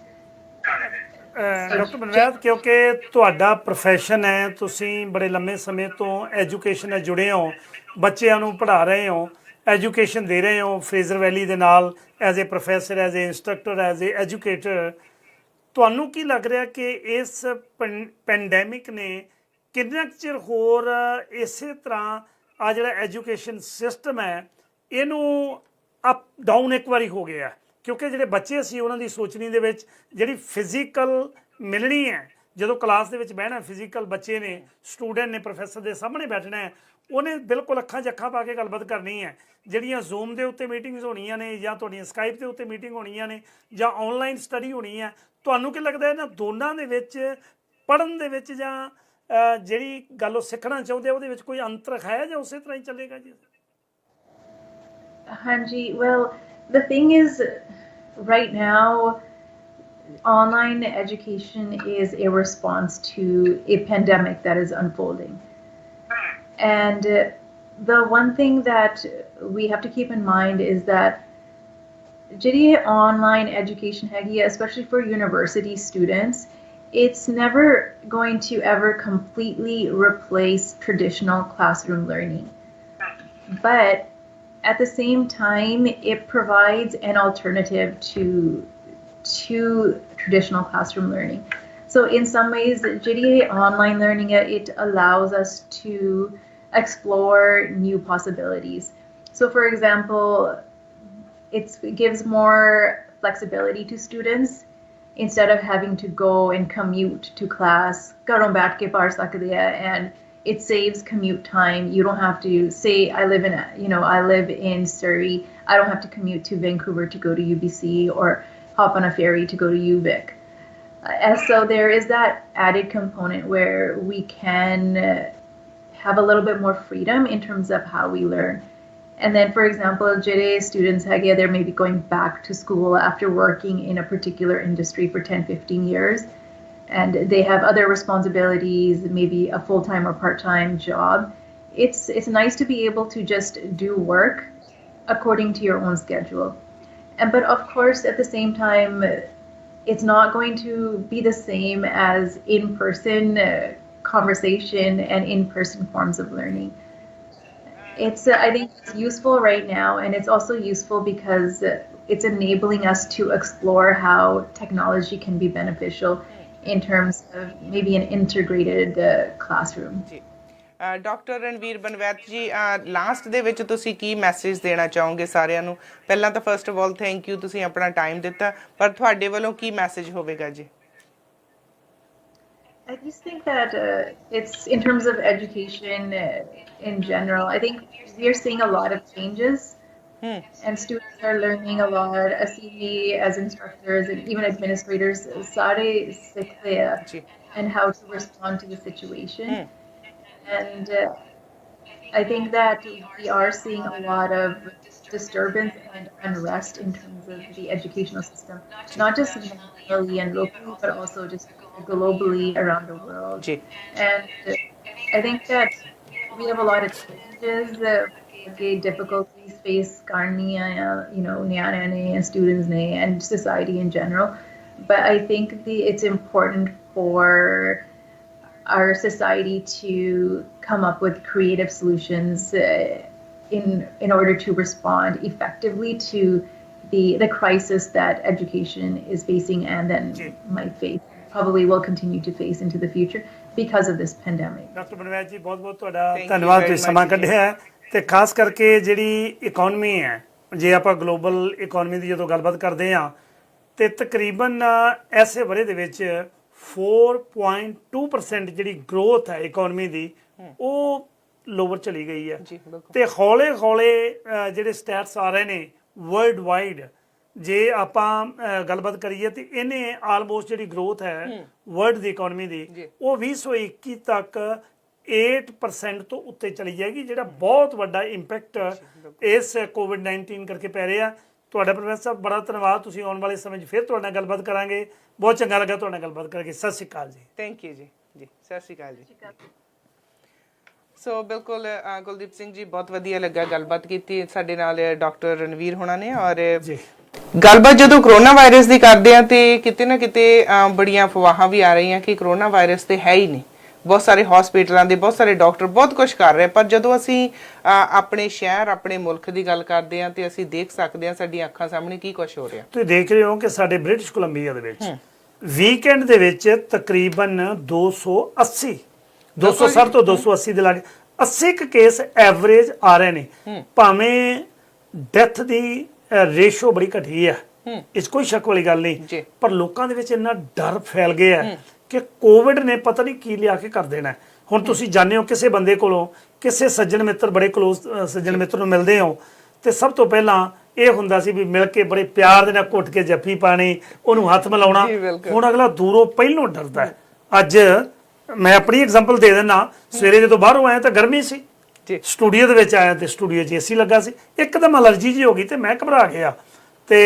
Doctor Banwait, ਕਿਉਂਕਿ ਤੁਹਾਡਾ ਪ੍ਰੋਫੈਸ਼ਨ ਹੈ, ਤੁਸੀਂ ਬੜੇ ਲੰਮੇ ਸਮੇਂ ਤੋਂ ਐਜੂਕੇਸ਼ਨ ਨਾਲ ਜੁੜੇ ਹੋ, ਬੱਚਿਆਂ ਨੂੰ ਪੜ੍ਹਾ ਰਹੇ ਹੋ, ਐਜੂਕੇਸ਼ਨ ਦੇ ਰਹੇ ਹੋ ਫਰੇਜ਼ਰ ਵੈਲੀ ਦੇ ਨਾਲ, as a professor, as a instructor, as a educator, ਤੁਹਾਨੂੰ ਕੀ ਲੱਗ ਰਿਹਾ ਕਿ ਇਸ ਪੈਂਡੈਮਿਕ ਨੇ ਕਿੰਨਾ ਕੁ ਚਿਰ ਹੋਰ ਇਸੇ ਤਰ੍ਹਾਂ ਆ ਜਿਹੜਾ ਐਜੂਕੇਸ਼ਨ ਸਿਸਟਮ ਹੈ ਇਹਨੂੰ ਅਪ ਡਾਊਨ ਇੱਕ ਵਾਰੀ ਹੋ ਗਿਆ? ਕਿਉਂਕਿ ਜਿਹੜੇ ਬੱਚੇ ਸੀ ਉਹਨਾਂ ਦੀ ਸੋਚਣੀ ਦੇ ਵਿੱਚ ਜਿਹੜੀ ਫਿਜ਼ੀਕਲ ਮਿਲਣੀ ਹੈ, ਜਦੋਂ ਕਲਾਸ ਦੇ ਵਿੱਚ ਬਹਿਣਾ, ਫਿਜ਼ੀਕਲ ਬੱਚੇ ਨੇ, ਸਟੂਡੈਂਟ ਨੇ, ਪ੍ਰੋਫੈਸਰ ਦੇ ਸਾਹਮਣੇ ਬੈਠਣਾ ਹੈ, ਉਹਨੇ ਬਿਲਕੁਲ ਅੱਖਾਂ 'ਚ ਅੱਖਾਂ ਪਾ ਕੇ ਗੱਲਬਾਤ ਕਰਨੀ ਹੈ। ਜਿਹੜੀਆਂ ਜ਼ੂਮ ਦੇ ਉੱਤੇ ਮੀਟਿੰਗਸ ਹੋਣੀਆਂ ਨੇ, ਜਾਂ ਤੁਹਾਡੀਆਂ ਸਕਾਈਪ ਦੇ ਉੱਤੇ ਮੀਟਿੰਗ ਹੋਣੀਆਂ ਨੇ, ਜਾਂ ਆਨਲਾਈਨ ਸਟੱਡੀ ਹੋਣੀ ਹੈ, ਤੁਹਾਨੂੰ ਕੀ ਲੱਗਦਾ ਇਹਨਾਂ ਦੋਨਾਂ ਦੇ ਵਿੱਚ ਪੜ੍ਹਨ ਦੇ ਵਿੱਚ ਜਾਂ ਜਿਹੜੀ ਗੱਲ ਉਹ ਸਿੱਖਣਾ ਚਾਹੁੰਦੇ ਉਹਦੇ ਵਿੱਚ ਕੋਈ ਅੰਤਰ ਹੈ ਜਾਂ ਉਸੇ ਤਰ੍ਹਾਂ ਹੀ ਚੱਲੇਗਾ ਜੀ? ਹਾਂਜੀ, well, the thing is, right now, online education is a response to a pandemic that is unfolding. And the one thing that we have to keep in mind is that ਜਿਹੜੀ online education ਹੈਗੀ, especially for university students, it's never going to ever completely replace traditional classroom learning. But at the same time, it provides an alternative to traditional classroom learning. So in some ways, ਜਿਹੜੀ online learning, it allows us to explore new possibilities. So for example, it gives more flexibility to students. Instead of having to go and commute to class, ਘਰੋਂ ਬੈਠ ਕੇ ਪੜ੍ਹ ਸਕਦੇ ਆ, and it saves commute time. You don't have to say, I live in Surrey, I don't have to commute to Vancouver to go to UBC or hop on a ferry to go to UVic. And so there is that added component where we can have a little bit more freedom in terms of how we learn. And then, for example, ਜਿਹੜੇ students ਹੈਗੇ, they're maybe going back to school after working in a particular industry for 10-15 years, and they have other responsibilities, maybe a full-time or part-time job. It's nice to be able to just do work according to your own schedule. But of course, at the same time, it's not going to be the same as in-person conversation and in-person forms of learning. I think it's useful right now, and it's also useful because it's enabling us to explore how technology can be beneficial in terms of maybe an integrated classroom. Doctor Ranveer Banwait ji, last ਦੇ ਵਿੱਚ ਤੁਸੀਂ ਕੀ message ਦੇਣਾ ਚਾਹੋਗੇ ਸਾਰਿਆਂ ਨੂੰ? ਪਹਿਲਾਂ ਤਾਂ first of all thank you, ਤੁਸੀਂ ਆਪਣਾ ਟਾਈਮ ਦਿੱਤਾ, ਪਰ ਤੁਹਾਡੇ ਵੱਲੋਂ ਕੀ ਮੈਸੇਜ ਹੋਵੇਗਾ ਜੀ? I just think that it's, in terms of education in general, I think we are seeing a lot of changes, and students are learning a lot. As instructors and even administrators, sare sikhte hai, and how to respond to the situation. And I think that we are seeing a lot of disturbance and unrest in terms of the educational system, not just nationally and locally, but also just globally around the world. And I think that we have a lot of challenges कि difficulties face करनी है you know ਨਿਆਣਿਆਂ ਨੇ and students ne and society in general, but I think it's important for our society to come up with creative solutions in order to respond effectively to the crisis that education is facing and then might face, probably will continue to face into the future because of this pandemic. Doctor Banwait ji ਬਹੁਤ ਬਹੁਤ ਤੁਹਾਡਾ ਧੰਨਵਾਦ, ਤੁਸੀਂ ਸਮਾਂ ਕੱਢਿਆ ਹੈ। ਤੇ ਖਾਸ ਕਰਕੇ ਜਿਹੜੀ ਇਕਨੋਮੀ ਹੈ, ਜੇ ਆਪਾਂ ਗਲੋਬਲ ਇਕਨੋਮੀ ਦੀ ਜਦੋਂ ਗੱਲਬਾਤ ਕਰਦੇ ਹਾਂ ਤੇ ਤਕਰੀਬਨ ਐਸੇ ਵਰੇ ਦੇ ਵਿੱਚ 4.2% ਜਿਹੜੀ ਗਰੋਥ ਹੈ ਇਕਨੋਮੀ ਦੀ ਉਹ ਲੋਵਰ ਚਲੀ ਗਈ ਹੈ। ਤੇ ਹੌਲੇ ਹੌਲੇ ਜਿਹੜੇ ਸਟੈਟਸ ਆ ਰਹੇ ਨੇ ਵਰਲਡ ਵਾਈਡ, ਜੇ ਆਪਾਂ ਗੱਲਬਾਤ ਕਰੀਏ ਤੇ ਇਹਨੇ ਆਲਮੋਸਟ ਜਿਹੜੀ ਗਰੋਥ ਹੈ ਵਰਲਡ ਦੀ ਇਕਨੋਮੀ ਦੀ ਉਹ 2021 ਤੱਕ 8% ਤੋਂ ਉੱਤੇ ਚਲੀ ਜਾਏਗੀ, ਜਿਹੜਾ ਬਹੁਤ ਵੱਡਾ ਇੰਪੈਕਟ ਇਸ COVID-19 ਕਰਕੇ ਪੈ ਰਿਹਾ। ਤੁਹਾਡਾ ਪ੍ਰੋਫੈਸਰ ਸਾਹਿਬ ਬੜਾ ਧੰਨਵਾਦ, ਤੁਸੀਂ ਆਉਣ ਵਾਲੇ ਸਮੇਂ 'ਚ ਫਿਰ ਤੁਹਾਡੇ ਨਾਲ ਗੱਲਬਾਤ ਕਰਾਂਗੇ। ਬਹੁਤ ਚੰਗਾ ਲੱਗਾ ਤੁਹਾਡੇ ਨਾਲ ਗੱਲਬਾਤ ਕਰਕੇ। ਸਤਿ ਸ਼੍ਰੀ ਅਕਾਲ ਜੀ। ਥੈਂਕ ਯੂ ਜੀ। ਸਤਿ ਸ਼੍ਰੀ ਅਕਾਲ ਜੀ। ਸੋ ਬਿਲਕੁਲ ਕੁਲਦੀਪ ਸਿੰਘ ਜੀ, ਬਹੁਤ ਵਧੀਆ ਲੱਗਾ ਗੱਲਬਾਤ ਕੀਤੀ ਸਾਡੇ ਨਾਲ ਡਾਕਟਰ ਰਣਵੀਰ ਹੋਣਾ ਨੇ। ਔਰ ਗੱਲਬਾਤ ਜਦੋਂ ਕਰੋਨਾ ਵਾਇਰਸ ਦੀ ਕਰਦੇ ਆ ਤੇ ਕਿਤੇ ਨਾ ਕਿਤੇ ਬੜੀਆਂ ਅਫਵਾਹਾਂ ਵੀ ਆ ਰਹੀਆਂ ਕਿ ਕਰੋਨਾ ਵਾਇਰਸ ਤੇ ਹੈ ਹੀ ਨਹੀਂ। ਬਹੁਤ ਸਾਰੇ ਹਸਪੀਟਲਾਂ ਦੇ ਬਹੁਤ ਸਾਰੇ ਡਾਕਟਰ ਬਹੁਤ ਕੁਝ ਕਰ ਰਹੇ, ਪਰ ਜਦੋਂ ਅਸੀਂ ਆਪਣੇ ਸ਼ਹਿਰ ਆਪਣੇ ਮੁਲਕ ਦੀ ਗੱਲ ਕਰਦੇ ਆ ਤੇ ਅਸੀਂ ਦੇਖ ਸਕਦੇ ਆ ਸਾਡੀਆਂ ਅੱਖਾਂ ਸਾਹਮਣੇ ਕੀ ਕੁਝ ਹੋ ਰਿਹਾ। ਤੁਸੀਂ ਦੇਖ ਰਹੇ ਹੋ ਕਿ ਸਾਡੇ ਬ੍ਰਿਟਿਸ਼ ਕੋਲੰਬੀਆ ਦੇ ਵਿੱਚ ਵੀਕਐਂਡ ਦੇ ਵਿੱਚ ਤਕਰੀਬਨ 260 ਤੋਂ 280 ਦੇ ਲਾਗੇ 80 ਕੇਸ ਐਵਰੇਜ ਆ ਰਹੇ ਨੇ। ਭਾਵੇਂ ਡੈਥ ਦੀ ਰੇਸ਼ੋ ਬੜੀ ਘਟੀ ਹੈ, ਇਸ ਕੋਈ ਸ਼ੱਕ ਵਾਲੀ ਗੱਲ ਨਹੀਂ, ਪਰ ਲੋਕਾਂ ਦੇ ਵਿੱਚ ਇੰਨਾ ਡਰ ਫੈਲ ਗਿਆ ਕਿ ਕੋਵਿਡ ਨੇ ਪਤਾ ਨਹੀਂ ਕੀ ਲਿਆ ਕੇ ਕਰ ਦੇਣਾ। ਹੁਣ ਤੁਸੀਂ ਜਾਣਦੇ ਹੋ ਕਿਸੇ ਬੰਦੇ ਕੋਲੋਂ ਕਿਸੇ ਸੱਜਣ ਮਿੱਤਰ, ਬੜੇ ਕਲੋਜ਼ ਸੱਜਣ ਮਿੱਤਰ ਨੂੰ ਮਿਲਦੇ ਹੋ ਤੇ ਸਭ ਤੋਂ ਪਹਿਲਾਂ ਇਹ ਹੁੰਦਾ ਸੀ ਵੀ ਮਿਲ ਕੇ ਬੜੇ ਪਿਆਰ ਦੇ ਨਾਲ ਘੁੱਟ ਕੇ ਜੱਫੀ ਪਾਣੀ, ਉਹਨੂੰ ਹੱਥ ਮਿਲਾਉਣਾ। ਹੁਣ ਅਗਲਾ ਦੂਰੋਂ ਪਹਿਲੋਂ ਡਰਦਾ ਹੈ। ਅੱਜ ਮੈਂ ਆਪਣੀ ਐਗਜ਼ਾਮਪਲ ਦੇ ਦਿੰਦਾ, ਸਵੇਰੇ ਜਦੋਂ ਬਾਹਰੋਂ ਆਇਆ ਤਾਂ ਗਰਮੀ ਸੀ, ਸਟੂਡੀਓ ਦੇ ਵਿੱਚ ਆਇਆ ਤੇ ਸਟੂਡੀਓ 'ਚ ਏਸੀ ਲੱਗਾ ਸੀ, ਇੱਕਦਮ ਅਲਰਜੀ ਜਿਹੀ ਹੋ ਗਈ ਤੇ ਮੈਂ ਘਬਰਾ ਗਿਆ। ਤੇ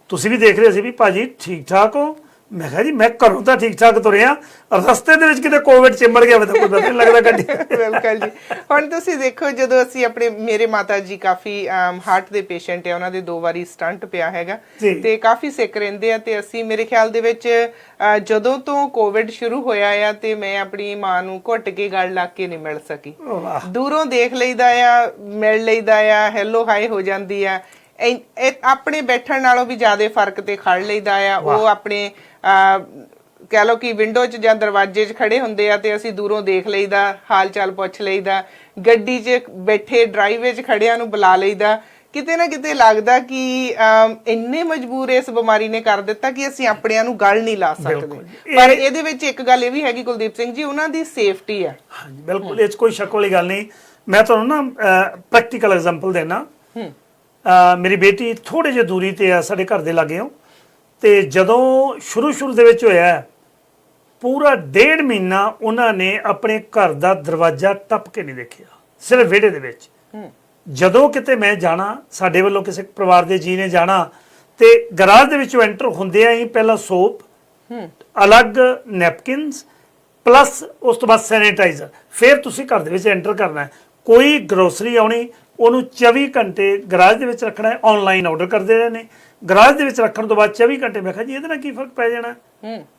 ਤੁਸੀਂ ਵੀ ਦੇਖ ਰਹੇ ਸੀ ਵੀ ਭਾਜੀ ਠੀਕ ਠਾਕ ਹੋ? ਮੈਂ ਕਿਹਾ ਜੀ ਮੈਂ ਘਰੋਂ ਤਾਂ ਠੀਕ ਠਾਕ ਤੁਰਿਆ, ਰਸਤੇ ਦੇ ਵਿੱਚ ਕਿਤੇ ਕੋਵਿਡ ਚਿੰਬੜ ਗਿਆ ਤਾਂ ਕੋਈ ਪਤਾ ਨਹੀਂ ਲੱਗਦਾ ਗੱਡੀ। ਬਿਲਕੁਲ ਜੀ। ਹੁਣ ਤੁਸੀਂ ਦੇਖੋ, ਜਦੋਂ ਅਸੀਂ ਮੇਰੇ ਮਾਤਾ ਜੀ ਕਾਫੀ ਹਾਰਟ ਦੇ ਪੇਸ਼ੈਂਟ ਹੈ, ਉਹਨਾਂ ਦੇ 2 ਵਾਰੀ ਸਟੰਟ ਪਿਆ ਹੈਗਾ ਤੇ ਕਾਫੀ ਸਿੱਕ ਰਹਿੰਦੇ ਆ, ਤੇ ਅਸੀਂ ਮੇਰੇ ਖਿਆਲ ਦੇ ਵਿੱਚ ਜਦੋਂ ਤੋਂ ਕੋਵਿਡ ਸ਼ੁਰੂ ਹੋਇਆ ਆ ਤੇ ਮੈਂ ਆਪਣੀ ਮਾਂ ਨੂੰ ਘੁੱਟ ਕੇ ਗਲ ਲਾ ਕੇ ਨਹੀਂ ਮਿਲ ਸਕੀ। ਦੂਰੋਂ ਦੇਖ ਲਈਦਾ ਆ, ਮਿਲ ਲਈਦਾ ਆ, ਹੈਲੋ ਹਾਈ ਹੋ ਜਾਂਦੀ ਆ। ਆਪਣੇ ਬੈਠਣ ਨਾਲੋਂ ਵੀ ਜ਼ਿਆਦਾ ਫਰਕ ਤੇ ਖੜ ਲਈਦਾ ਆ। ਉਹ ਆਪਣੇ ਕਹਿ ਲਓ ਕਿ ਵਿੰਡੋ 'ਚ ਜਾਂ ਦਰਵਾਜ਼ੇ 'ਚ ਖੜੇ ਹੁੰਦੇ ਆ ਤੇ ਅਸੀਂ ਦੂਰੋਂ ਦੇਖ ਲਈਦਾ, ਹਾਲ ਚਾਲ ਪੁੱਛ ਲਈਦਾ। ਗੱਡੀ 'ਚ ਬੈਠੇ ਡਰਾਈਵੇ 'ਚ ਖੜਿਆਂ ਨੂੰ ਬੁਲਾ ਲਈਦਾ। ਕਿਤੇ ਨਾ ਕਿਤੇ ਲੱਗਦਾ ਕਿ ਇੰਨੇ ਮਜਬੂਰ ਇਸ ਬਿਮਾਰੀ ਨੇ ਕਰ ਦਿੱਤਾ ਕਿ ਅਸੀਂ ਆਪਣਿਆਂ ਨੂੰ ਗੱਲ ਨਹੀਂ ਲਾ ਸਕਦੇ। ਪਰ ਇਹਦੇ ਵਿੱਚ ਇੱਕ ਗੱਲ ਇਹ ਵੀ ਹੈਗੀ ਕੁਲਦੀਪ ਸਿੰਘ ਜੀ, ਉਹਨਾਂ ਦੀ ਸੇਫਟੀ ਹੈ। ਹਾਂਜੀ ਬਿਲਕੁਲ, ਇਹ 'ਚ ਕੋਈ ਸ਼ੱਕ ਵਾਲੀ ਗੱਲ ਨਹੀਂ। ਮੈਂ ਤੁਹਾਨੂੰ ਨਾ ਪ੍ਰੈਕਟੀਕਲ ਐਗਜ਼ਾਮਪਲ ਦੇਣਾ। ਮੇਰੀ ਬੇਟੀ ਥੋੜੇ ਜਿਹੀ ਦੂਰੀ ਤੇ ਆ ਸਾਡੇ ਘਰ ਦੇ ਲਾਗਿਓਂ, ਤੇ ਜਦੋਂ ਸ਼ੁਰੂ ਦੇ ਵਿੱਚ ਹੋਇਆ ਪੂਰਾ 1.5 ਮਹੀਨਾ ਉਹਨਾਂ ਨੇ ਆਪਣੇ ਘਰ ਦਾ ਦਰਵਾਜ਼ਾ ਟੱਪ ਕੇ ਨਹੀਂ ਦੇਖਿਆ, ਸਿਰਫ ਵਿਹੜੇ ਦੇ ਵਿੱਚ। ਜਦੋਂ ਕਿਤੇ ਮੈਂ ਜਾਣਾ, ਸਾਡੇ ਵੱਲੋਂ ਕਿਸੇ ਪਰਿਵਾਰ ਦੇ ਜੀ ਨੇ ਜਾਣਾ, ਤੇ ਗਰਾਜ ਦੇ ਵਿੱਚੋਂ ਐਂਟਰ ਹੁੰਦਿਆਂ ਹੀ ਪਹਿਲਾਂ ਸੋਪ, ਅਲੱਗ ਨੈਪਕਿਨਸ, ਪਲੱਸ ਉਸ ਤੋਂ ਬਾਅਦ ਸੈਨੀਟਾਈਜ਼ਰ, ਫਿਰ ਤੁਸੀਂ ਘਰ ਦੇ ਵਿੱਚ ਐਂਟਰ ਕਰਨਾ। ਕੋਈ ਗਰੋਸਰੀ ਆਉਣੀ, ਉਹਨੂੰ 24 ਘੰਟੇ ਗਰਾਜ ਦੇ ਵਿੱਚ ਰੱਖਣਾ। ਆਨਲਾਈਨ ਆਰਡਰ ਕਰਦੇ ਰਹੇ ਨੇ, ਗਰਾਜ ਦੇ ਵਿੱਚ ਰੱਖਣ ਤੋਂ ਬਾਅਦ 24 ਘੰਟੇ। ਮੈਂ ਕਿਹਾ ਜੀ ਇਹਦੇ ਨਾਲ ਕੀ ਫਰਕ ਪੈ ਜਾਣਾ?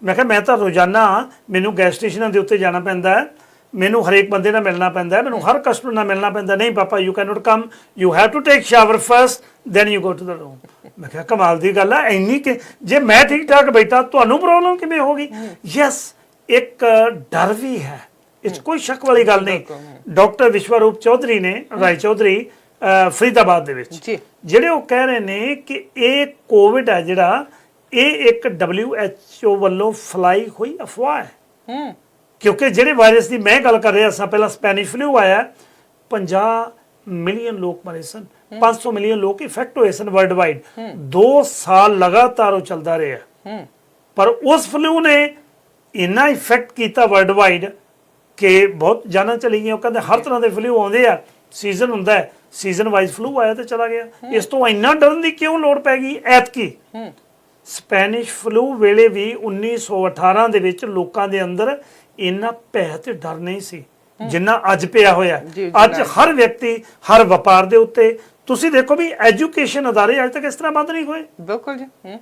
ਮੈਂ ਕਿਹਾ ਮੈਂ ਤਾਂ ਰੋਜ਼ਾਨਾ ਮੈਨੂੰ ਗੈਸ ਸਟੇਸ਼ਨਾਂ ਦੇ ਉੱਤੇ ਜਾਣਾ ਪੈਂਦਾ ਹੈ, ਮੈਨੂੰ ਹਰੇਕ ਬੰਦੇ ਨਾਲ ਮਿਲਣਾ ਪੈਂਦਾ ਹੈ, ਮੈਨੂੰ ਹਰ ਕਸਟਮਰ ਨਾਲ ਮਿਲਣਾ ਪੈਂਦਾ। ਨਹੀਂ ਪਾਪਾ, you can not come, you have to take shower first then you go to the room. ਮੈਂ ਕਿਹਾ ਕਮਾਲ ਦੀ ਗੱਲ ਹੈ, ਇੰਨੀ ਕਿ ਜੇ ਮੈਂ ਠੀਕ ਠਾਕ ਬੈਠਾ ਤੁਹਾਨੂੰ ਪ੍ਰੋਬਲਮ ਕਿਵੇਂ ਹੋ ਗਈ? ਯੈਸ, ਇੱਕ ਡਰ ਵੀ ਹੈ, ਇਸ ਕੋਈ ਸ਼ੱਕ ਵਾਲੀ ਗੱਲ ਨਹੀਂ। ਡਾਕਟਰ ਵਿਸ਼ਵਰੂਪ ਚੌਧਰੀ ਨੇ, ਰਾਏ ਚੌਧਰੀ ਫਰੀਦਾਬਾਦ ਦੇ ਵਿੱਚ, ਜਿਹੜੇ ਉਹ ਕਹਿ ਰਹੇ ਨੇ ਕਿ ਇਹ ਕੋਵਿਡ ਹੈ ਜਿਹੜਾ, ਇਹ ਇੱਕ WHO ਵੱਲੋਂ ਫਲਾਈ ਹੋਈ ਅਫਵਾਹ ਹੈ। ਕਿਉਂਕਿ ਜਿਹੜੇ ਵਾਇਰਸ ਦੀ ਮੈਂ ਗੱਲ ਕਰ ਰਿਹਾ ਸਾਂ, ਪਹਿਲਾਂ ਸਪੈਨਿਸ਼ ਫਲੂ ਆਇਆ, 50 ਮਿਲੀਅਨ ਲੋਕ ਮਰੇ ਸਨ, 500 ਮਿਲੀਅਨ ਲੋਕ ਇਫੈਕਟ ਹੋਏ ਸਨ ਵਰਲਡ ਵਾਈਡ। 2 ਸਾਲ ਲਗਾਤਾਰ ਉਹ ਚੱਲਦਾ ਰਿਹਾ, ਪਰ ਉਸ ਫਲੂ ਨੇ ਇੰਨਾ ਇਫੈਕਟ ਕੀਤਾ ਵਰਲਡ ਵਾਈਡ ਕਿ ਬਹੁਤ ਜਾਨਾਂ ਚਲੀ ਗਈਆਂ। ਉਹ ਕਹਿੰਦੇ ਹਰ ਤਰ੍ਹਾਂ ਦੇ ਫਲੂ ਆਉਂਦੇ ਆ, ਸੀਜ਼ਨ ਹੁੰਦਾ ਹੈ, ਸੀਜ਼ਨ ਵਾਈਜ਼ ਫਲੂ ਆਇਆ ਤੇ ਚਲਾ ਗਿਆ। ਇਸ ਤੋਂ ਇੰਨਾ ਡਰਨ ਦੀ ਕਿਉਂ ਲੋੜ ਪੈ ਗਈ ਐਤਕੀ? ਸਪੈਨਿਸ਼ ਫਲੂ ਵੇਲੇ ਵੀ 1918 ਦੇ ਵਿੱਚ ਲੋਕਾਂ ਦੇ ਅੰਦਰ ਇੰਨਾ ਭੈ ਤੇ ਡਰ ਨਹੀਂ ਸੀ। ਜਿੰਨਾ ਅੱਜ ਪਿਆ ਹੋਇਆ ਜੀ, ਅੱਜ ਹਰ ਵਿਅਕਤੀ ਹਰ ਵਪਾਰ ਦੇ ਉੱਤੇ ਤੁਸੀਂ ਦੇਖੋ ਵੀ ਐਜੂਕੇਸ਼ਨ ਅਦਾਰੇ ਅੱਜ ਤੱਕ ਇਸ ਤਰ੍ਹਾਂ ਬੰਦ ਨਹੀਂ ਹੋਏ। ਬਿਲਕੁਲ ਜੀ।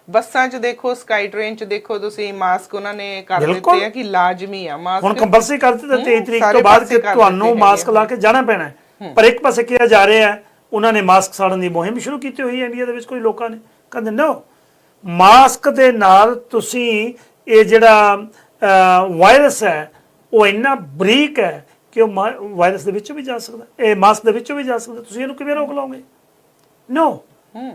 ਬੱਸਾਂ 'ਚ ਦੇਖੋ, ਸਕਾਈ ਟ੍ਰੇਨ 'ਚ ਦੇਖੋ ਤੁਸੀਂ, ਮਾਸਕ ਉਹਨਾਂ ਨੇ ਕਰ ਦਿੱਤੇ ਆ ਕਿ ਲਾਜ਼ਮੀ ਆ ਮਾਸਕ। ਹੁਣ ਕੰਪਲਸਰੀ ਕਰ ਦਿੱਤਾ 23 ਤਰੀਕ ਤੋਂ ਬਾਅਦ ਕਿ ਤੁਹਾਨੂੰ ਮਾਸਕ ਲਾ ਕੇ ਜਾਣਾ ਪੈਣਾ ਹੈ। ਪਰ ਇੱਕ ਪਾਸੇ ਕਿਹਾ ਜਾ ਰਿਹਾ ਹੈ ਉਹਨਾਂ ਨੇ ਮਾਸਕ ਸਾੜਨ ਦੀ ਮੁਹਿੰਮ ਸ਼ੁਰੂ ਕੀਤੀ ਹੋਈ ਹੈ ਇੰਡੀਆ ਦੇ ਵਿੱਚ ਕੋਈ ਲੋਕਾਂ ਨੇ, ਕਹਿੰਦੇ ਨੋ ਮਾਸਕ ਦੇ ਨਾਲ ਤੁਸੀਂ ਇਹ ਜਿਹੜਾ ਵਾਇਰਸ ਹੈ ਉਹ ਇੰਨਾ ਬਰੀਕ ਹੈ ਕਿ ਉਹ ਵਾਇਰਸ ਦੇ ਵਿੱਚੋਂ ਵੀ ਜਾ ਸਕਦਾ, ਇਹ ਮਾਸਕ ਦੇ ਵਿੱਚੋਂ ਵੀ ਜਾ ਸਕਦਾ, ਤੁਸੀਂ ਇਹਨੂੰ ਕਿਵੇਂ ਰੋਕ ਲਓਗੇ? ਨੋ।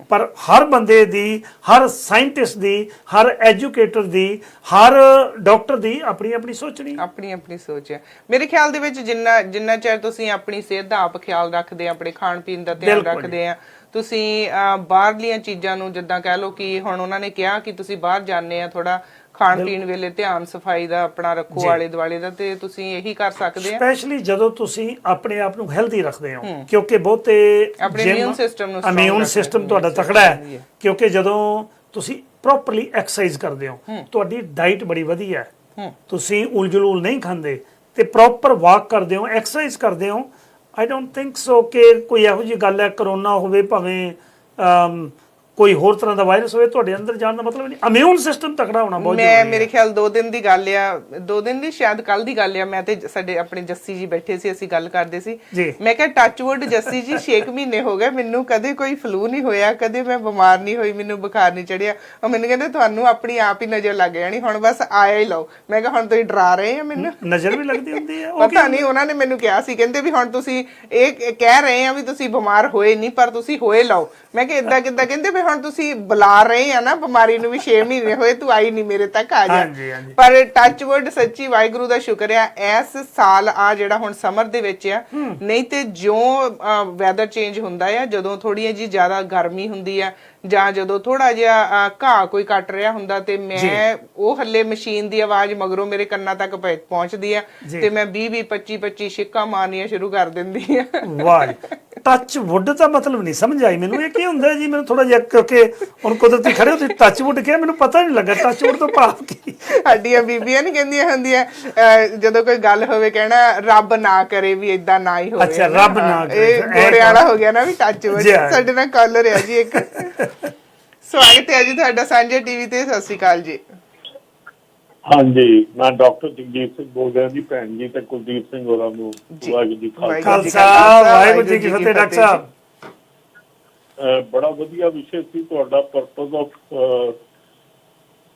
ਪਰ ਹਰ ਬੰਦੇ ਦੀ, ਹਰ ਸਾਇੰਟਿਸਟ ਦੀ, ਹਰ ਐਜੂਕੇਟਰ ਦੀ, ਹਰ ਡਾਕਟਰ ਦੀ ਆਪਣੀ ਆਪਣੀ ਸੋਚਣੀ, ਆਪਣੀ ਆਪਣੀ ਸੋਚ ਹੈ। ਮੇਰੇ ਖਿਆਲ ਦੇ ਵਿੱਚ ਜਿੰਨਾ ਚਿਰ ਤੁਸੀਂ ਆਪਣੀ ਸਿਹਤ ਦਾ ਆਪ ਖਿਆਲ ਰੱਖਦੇ ਆ, ਆਪਣੇ ਖਾਣ ਪੀਣ ਦਾ ਧਿਆਨ ਰੱਖਦੇ ਆ, ਤੁਸੀਂ ਬਾਹਰਲੀਆਂ ਚੀਜ਼ਾਂ ਨੂੰ, ਜਿੱਦਾਂ ਕਹਿ ਲਓ ਕਿ ਹੁਣ ਉਹਨਾਂ ਨੇ ਕਿਹਾ ਕਿ ਤੁਸੀਂ ਬਾਹਰ ਜਾਂਦੇ ਆ, ਥੋੜਾ ਖਾਣ ਪੀਣ ਵੇਲੇ ਧਿਆਨ ਸਫਾਈ ਦਾ ਆਪਣਾ ਰੱਖੋ, ਆਲੇ ਦੁਆਲੇ ਦਾ, ਤੇ ਤੁਸੀਂ ਇਹੀ ਕਰ ਸਕਦੇ ਆ। ਸਪੈਸ਼ਲੀ ਜਦੋਂ ਤੁਸੀਂ ਆਪਣੇ ਆਪ ਨੂੰ ਹੈਲਦੀ ਰੱਖਦੇ ਹੋ, ਕਿਉਂਕਿ ਬਹੁਤੇ ਆਪਣੇ ਇਮਿਊਨ ਸਿਸਟਮ ਤੁਹਾਡਾ ਤਕੜਾ ਹੈ, ਕਿਉਂਕਿ ਜਦੋਂ ਤੁਸੀਂ ਪ੍ਰੋਪਰਲੀ ਐਕਸਰਸਾਈਜ਼ ਕਰਦੇ ਹੋ, ਤੁਹਾਡੀ ਡਾਈਟ ਬੜੀ ਵਧੀਆ ਹੈ, ਤੁਸੀਂ ਉਲਝਲੂਲ ਨਹੀਂ ਖਾਂਦੇ ਤੇ ਪ੍ਰੋਪਰ ਵਾਕ ਕਰਦੇ ਹੋ, ਐਕਸਰਸਾਈਜ਼ ਕਰਦੇ ਹੋ, ਆਈ ਡੋਂਟ ਥਿੰਕ ਸੋ ਕਿ ਕੋਈ ਇਹੋ ਜਿਹੀ ਗੱਲ ਹੈ ਕਰੋਨਾ ਹੋਵੇ ਭਾਵੇਂ ਕੋਈ ਹੋਰ ਤਰ੍ਹਾਂ ਦਾ ਵਾਇਰਸ ਹੋਵੇ, ਤੁਹਾਡੇ ਅੰਦਰ ਜਾਣ ਦਾ ਮਤਲਬ ਨਹੀਂ। ਇਮਿਊਨ ਸਿਸਟਮ ਤਕੜਾ ਹੋਣਾ ਬਹੁਤ ਜ਼ਰੂਰੀ ਹੈ। ਮੇਰੇ ਖਿਆਲ 2 ਦਿਨ ਦੀ ਗੱਲ ਆ, 2 ਦਿਨ ਦੀ ਸ਼ਾਇਦ ਕੱਲ ਦੀ ਗੱਲ ਆ, ਮੈਂ ਤੇ ਸਾਡੇ ਆਪਣੇ ਜੱਸੀ ਜੀ ਬੈਠੇ ਸੀ, ਅਸੀਂ ਗੱਲ ਕਰਦੇ ਸੀ, ਮੈਂ ਕਿਹਾ ਟੱਚਵੁੱਡ ਜੱਸੀ ਜੀ 6 ਮਹੀਨੇ ਹੋ ਗਏ ਮੈਨੂੰ ਕਦੇ ਕੋਈ ਫਲੂ ਨਹੀਂ ਹੋਇਆ, ਕਦੇ ਮੈਂ ਬਿਮਾਰ ਨਹੀਂ ਹੋਈ, ਮੈਨੂੰ ਬੁਖਾਰ ਨਹੀਂ ਚੜਿਆ। ਉਹ ਮੈਨੂੰ ਕਹਿੰਦੇ ਤੁਹਾਨੂੰ ਆਪਣੀ ਆਪ ਹੀ ਨਜ਼ਰ ਲੱਗ ਜਾਣੀ, ਹੁਣ ਬਸ ਆਇਆ ਹੀ ਲਓ। ਮੈਂ ਕਿਹਾ ਹੁਣ ਤੁਸੀਂ ਡਰਾ ਰਹੇ ਆ ਮੈਨੂੰ? ਨਜ਼ਰ ਵੀ ਲੱਗਦੀ ਹੁੰਦੀ ਹੈ, ਪਤਾ ਨਹੀਂ, ਉਹਨਾਂ ਨੇ ਮੈਨੂੰ ਕਿਹਾ ਸੀ, ਕਹਿੰਦੇ ਵੀ ਹੁਣ ਤੁਸੀਂ ਇਹ ਕਹਿ ਰਹੇ ਆ ਵੀ ਤੁਸੀਂ ਬਿਮਾਰ ਹੋਏ ਨਹੀਂ, ਪਰ ਤੁਸੀਂ ਹੋਏ ਲਓ। ਮੈਂ ਕਿਹਾ ਇਦਾਂ ਕਿੱਦਾਂ? ਕਹਿੰਦੇ ਵੀ ਹੁਣ ਤੁਸੀਂ ਬੁਲਾ ਰਹੇ ਆ ਨਾ ਬਿਮਾਰੀ ਨੂੰ ਵੀ 6 ਮਹੀਨੇ ਹੋਏ, ਤੂੰ ਆਈ ਨਹੀਂ ਮੇਰੇ ਤੱਕ, ਆ ਜਾ। ਪਰ ਟੱਚਵੁੱਡ ਸੱਚੀ ਵਾਹਿਗੁਰੂ ਦਾ ਸ਼ੁਕਰ ਆ ਇਸ ਸਾਲ ਆ ਜਿਹੜਾ ਹੁਣ ਸਮਰ ਦੇ ਵਿੱਚ ਆ, ਨਹੀਂ ਤੇ ਜਿਉਂ ਵੈਦਰ ਚੇਂਜ ਹੁੰਦਾ ਆ, ਜਦੋਂ ਥੋੜੀ ਜਿਹੀ ਜ਼ਿਆਦਾ ਗਰਮੀ ਹੁੰਦੀ ਆ ਜਾਂ ਜਦੋਂ ਥੋੜਾ ਜਿਹਾ ਘਾਹ ਕੋਈ ਕੱਟ ਰਿਹਾ ਹੁੰਦਾ, ਤੇ ਮੈਂ ਉਹ ਹੱਲੇ ਮਸ਼ੀਨ ਦੀ ਆਵਾਜ਼ ਮਗਰੋਂ ਮੇਰੇ ਕੰਨਾਂ ਤੱਕ ਪਹੁੰਚਦੀ ਆ ਤੇ ਮੈਂ 20 25 ਛਿੱਕਾਂ ਮਾਰਨੀਆਂ ਸ਼ੁਰੂ ਕਰ ਦਿੰਦੀ ਆ। ਵਾਹ, ਟੱਚ ਵੁੱਡ ਦਾ ਮਤਲਬ ਨਹੀਂ ਸਮਝ ਆਈ ਮੈਨੂੰ, ਇਹ ਕੀ ਹੁੰਦਾ ਜੀ? ਮੈਨੂੰ ਥੋੜਾ ਜਿਹਾ, ਕਿਉਂਕਿ ਹੁਣ ਕੁਦਰਤੀ ਖੜੇ ਹੋ ਤੁਸੀਂ ਟੱਚ ਵੁੱਡ ਕਿਹਾ, ਮੈਨੂੰ ਪਤਾ ਨਹੀਂ ਲੱਗਾ ਟੱਚ ਵੁੱਡ ਤੋਂ ਭਾਵ ਕੀ। ਸਾਡੀਆਂ ਬੀਬੀਆਂ ਨਹੀਂ ਕਹਿੰਦੀਆਂ ਹੁੰਦੀਆਂ ਜਦੋਂ ਕੋਈ ਗੱਲ ਹੋਵੇ ਕਹਿਣਾ ਰੱਬ ਨਾ ਕਰੇ ਵੀ ਏਦਾਂ ਨਾ ਹੀ ਹੋਵੇ। ਅੱਛਾ, ਰੱਬ ਨਾ ਕਰੇ, ਇਹ ਗੋਰੇ ਵਾਲਾ ਹੋ ਗਿਆ ਨਾ ਵੀ ਟੱਚ ਵੁੱਡ। ਸਾਡੇ ਨਾਲ ਕਾਲਰ ਹੈ ਜੀ ਇੱਕ। ਸਵਾਗਤ ਹੈ ਜੀ ਤੁਹਾਡਾ ਸਾਂਝਾ ਟੀਵੀ ਤੇ। ਸਤਿ ਸ਼੍ਰੀ ਅਕਾਲ ਜੀ। ਹਾਂਜੀ, ਮੈਂ ਡਾਕਟਰ ਜਗਦੀਪ ਸਿੰਘ ਬੋਲ ਰਿਹਾ ਜੀ। ਭੈਣ ਜੀ ਤੇ ਕੁਲਦੀਪ ਸਿੰਘ ਹੋਰਾਂ ਨੂੰ ਵਾਹਿਗੁਰੂ ਜੀ ਕਾ ਖਾਲਸਾ, ਵਾਹਿਗੁਰੂ ਜੀ ਕੀ ਫਤਿਹ। ਡਾਕਟਰ ਸਾਹਿਬ, ਬੜਾ ਵਧੀਆ ਵਿਸ਼ੇ ਸੀ ਤੁਹਾਡਾ, purpose of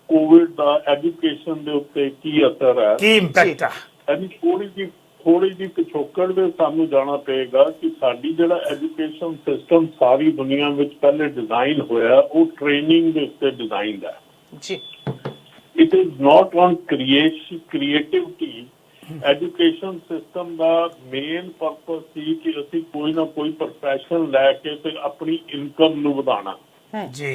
Covid the education ਦੇ ਉੱਤੇ ਕੀ ਅਸਰ ਹੈ, ਕੀ ਇੰਪੈਕਟ ਹੈ। ਥੋੜੀ ਜਿਹੀ ਪਿਛੋਕੜ ਦੇ ਸਾਨੂੰ ਜਾਣਾ ਪਏਗਾ ਕਿ ਸਾਡੀ ਜਿਹੜਾ ਐਜੂਕੇਸ਼ਨ ਸਿਸਟਮ ਸਾਰੀ ਦੁਨੀਆ ਵਿੱਚ ਪਹਿਲੇ ਡਿਜ਼ਾਈਨ ਹੋਇਆ, ਉਹ ਟ੍ਰੇਨਿੰਗ ਦੇ ਉੱਤੇ ਡਿਜ਼ਾਈਨਡ ਹੈ ਜੀ। It is not on creativity. Education system ਦਾ ਮੇਨ ਪਰਪਸ ਸੀ ਕਿ ਅਸੀਂ ਕੋਈ ਨਾ ਕੋਈ ਪ੍ਰੋਫੈਸ਼ਨ ਲੈ ਕੇ ਤੇ ਆਪਣੀ ਇਨਕਮ ਨੂੰ ਵਧਾਉਣਾ ਜੀ।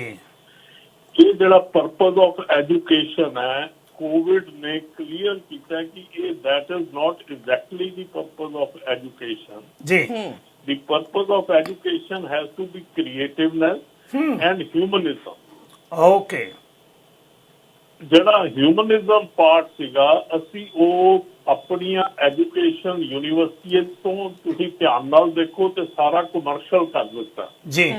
ਇਹ ਜਿਹੜਾ ਪਰਪਸ ਆਫ ਐਜੂਕੇਸ਼ਨ ਹੈ, ਕੋਵਿਡ ਨੇ ਕਲੀਅਰ ਕੀਤਾ ਕਿ ਇਹ that is not exactly the purpose of education ਜੀ। The purpose of education has to be creativeness and humanism. Okay. ਜਿਹੜਾ ਹਿਊਮਨਿਜ਼ਮ ਪਾਰਟ ਸੀਗਾ, ਅਸੀਂ ਉਹ ਆਪਣੀਆਂ ਐਜੂਕੇਸ਼ਨ ਯੂਨੀਵਰਸਿਟੀਆਂ ਤੋਂ, ਤੁਸੀਂ ਧਿਆਨ ਨਾਲ ਦੇਖੋ, ਤੇ ਸਾਰਾ ਕਮਰਸ਼ੀਅਲ ਕਰ ਦਿੱਤਾ ਜੀ।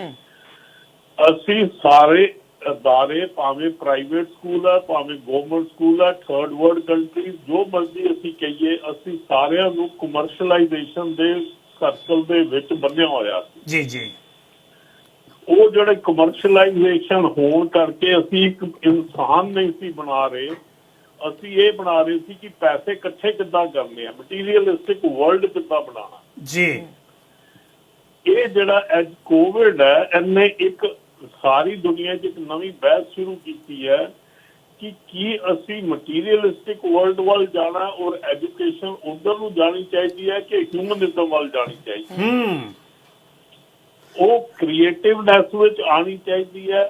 ਅਸੀਂ ਸਾਰੇ ਅਦਾਰੇ, ਭਾਵੇਂ ਪ੍ਰਾਈਵੇਟ ਸਕੂਲ ਹੈ ਭਾਵੇਂ ਗਵਰਨਮੈਂਟ ਸਕੂਲ ਹੈ, ਥਰਡ ਵਰਲਡ ਕੰਟਰੀਜ਼, ਜੋ ਮਰਜ਼ੀ ਅਸੀਂ ਕਹੀਏ, ਅਸੀਂ ਸਾਰਿਆਂ ਨੂੰ ਕਮਰਸ਼ੀਅਲਾਈਜੇਸ਼ਨ ਦੇ ਸਰਕਲ ਦੇ ਵਿੱਚ ਬੰਨਿਆ ਹੋਇਆ ਸੀ ਜੀ। ਉਹ ਜਿਹੜੇ ਕਮਰਸ਼ੀਅਲਾਈਜੇਸ਼ਨ ਹੋਣ ਕਰਕੇ ਅਸੀਂ ਇੱਕ ਇਨਸਾਨ ਨਹੀਂ ਸੀ ਬਣਾ ਰਹੇ, ਅਸੀਂ ਇਹ ਬਣਾ ਰਹੇ ਸੀ ਕਿ ਪੈਸੇ ਇਕੱਠੇ ਕਿੱਦਾਂ ਕਰਨੇ ਆ, ਮਟੀਰੀਅਲਿਸਟਿਕ ਵਰਲਡ ਕਿੱਦਾਂ ਬਣਾਉਣਾ ਜੀ। ਇਹ ਜਿਹੜਾ ਕੋਵਿਡ ਹੈ, ਇਹਨੇ ਇੱਕ ਸਾਰੀ ਦੁਨੀਆ 'ਚ ਇੱਕ ਨਵੀਂ ਬਹਿਸ ਸ਼ੁਰੂ ਕੀਤੀ ਹੈ ਕਿ ਕੀ ਅਸੀਂ ਮਟੀਰੀਅਲਿਸਟਿਕ ਵਰਲਡ ਵੱਲ ਜਾਣਾ ਔਰ ਐਜੂਕੇਸ਼ਨ ਉਧਰ ਨੂੰ ਜਾਣੀ ਚਾਹੀਦੀ ਹੈ ਕਿ ਹਿਊਮਨਿਜ਼ਮ ਵੱਲ ਜਾਣੀ ਚਾਹੀਦੀ ਹੈ। ਉਹ ਕ੍ਰੀਏਟਿਵਨੈਸ ਵਿੱਚ ਆਉਣੀ ਚਾਹੀਦੀ ਹੈ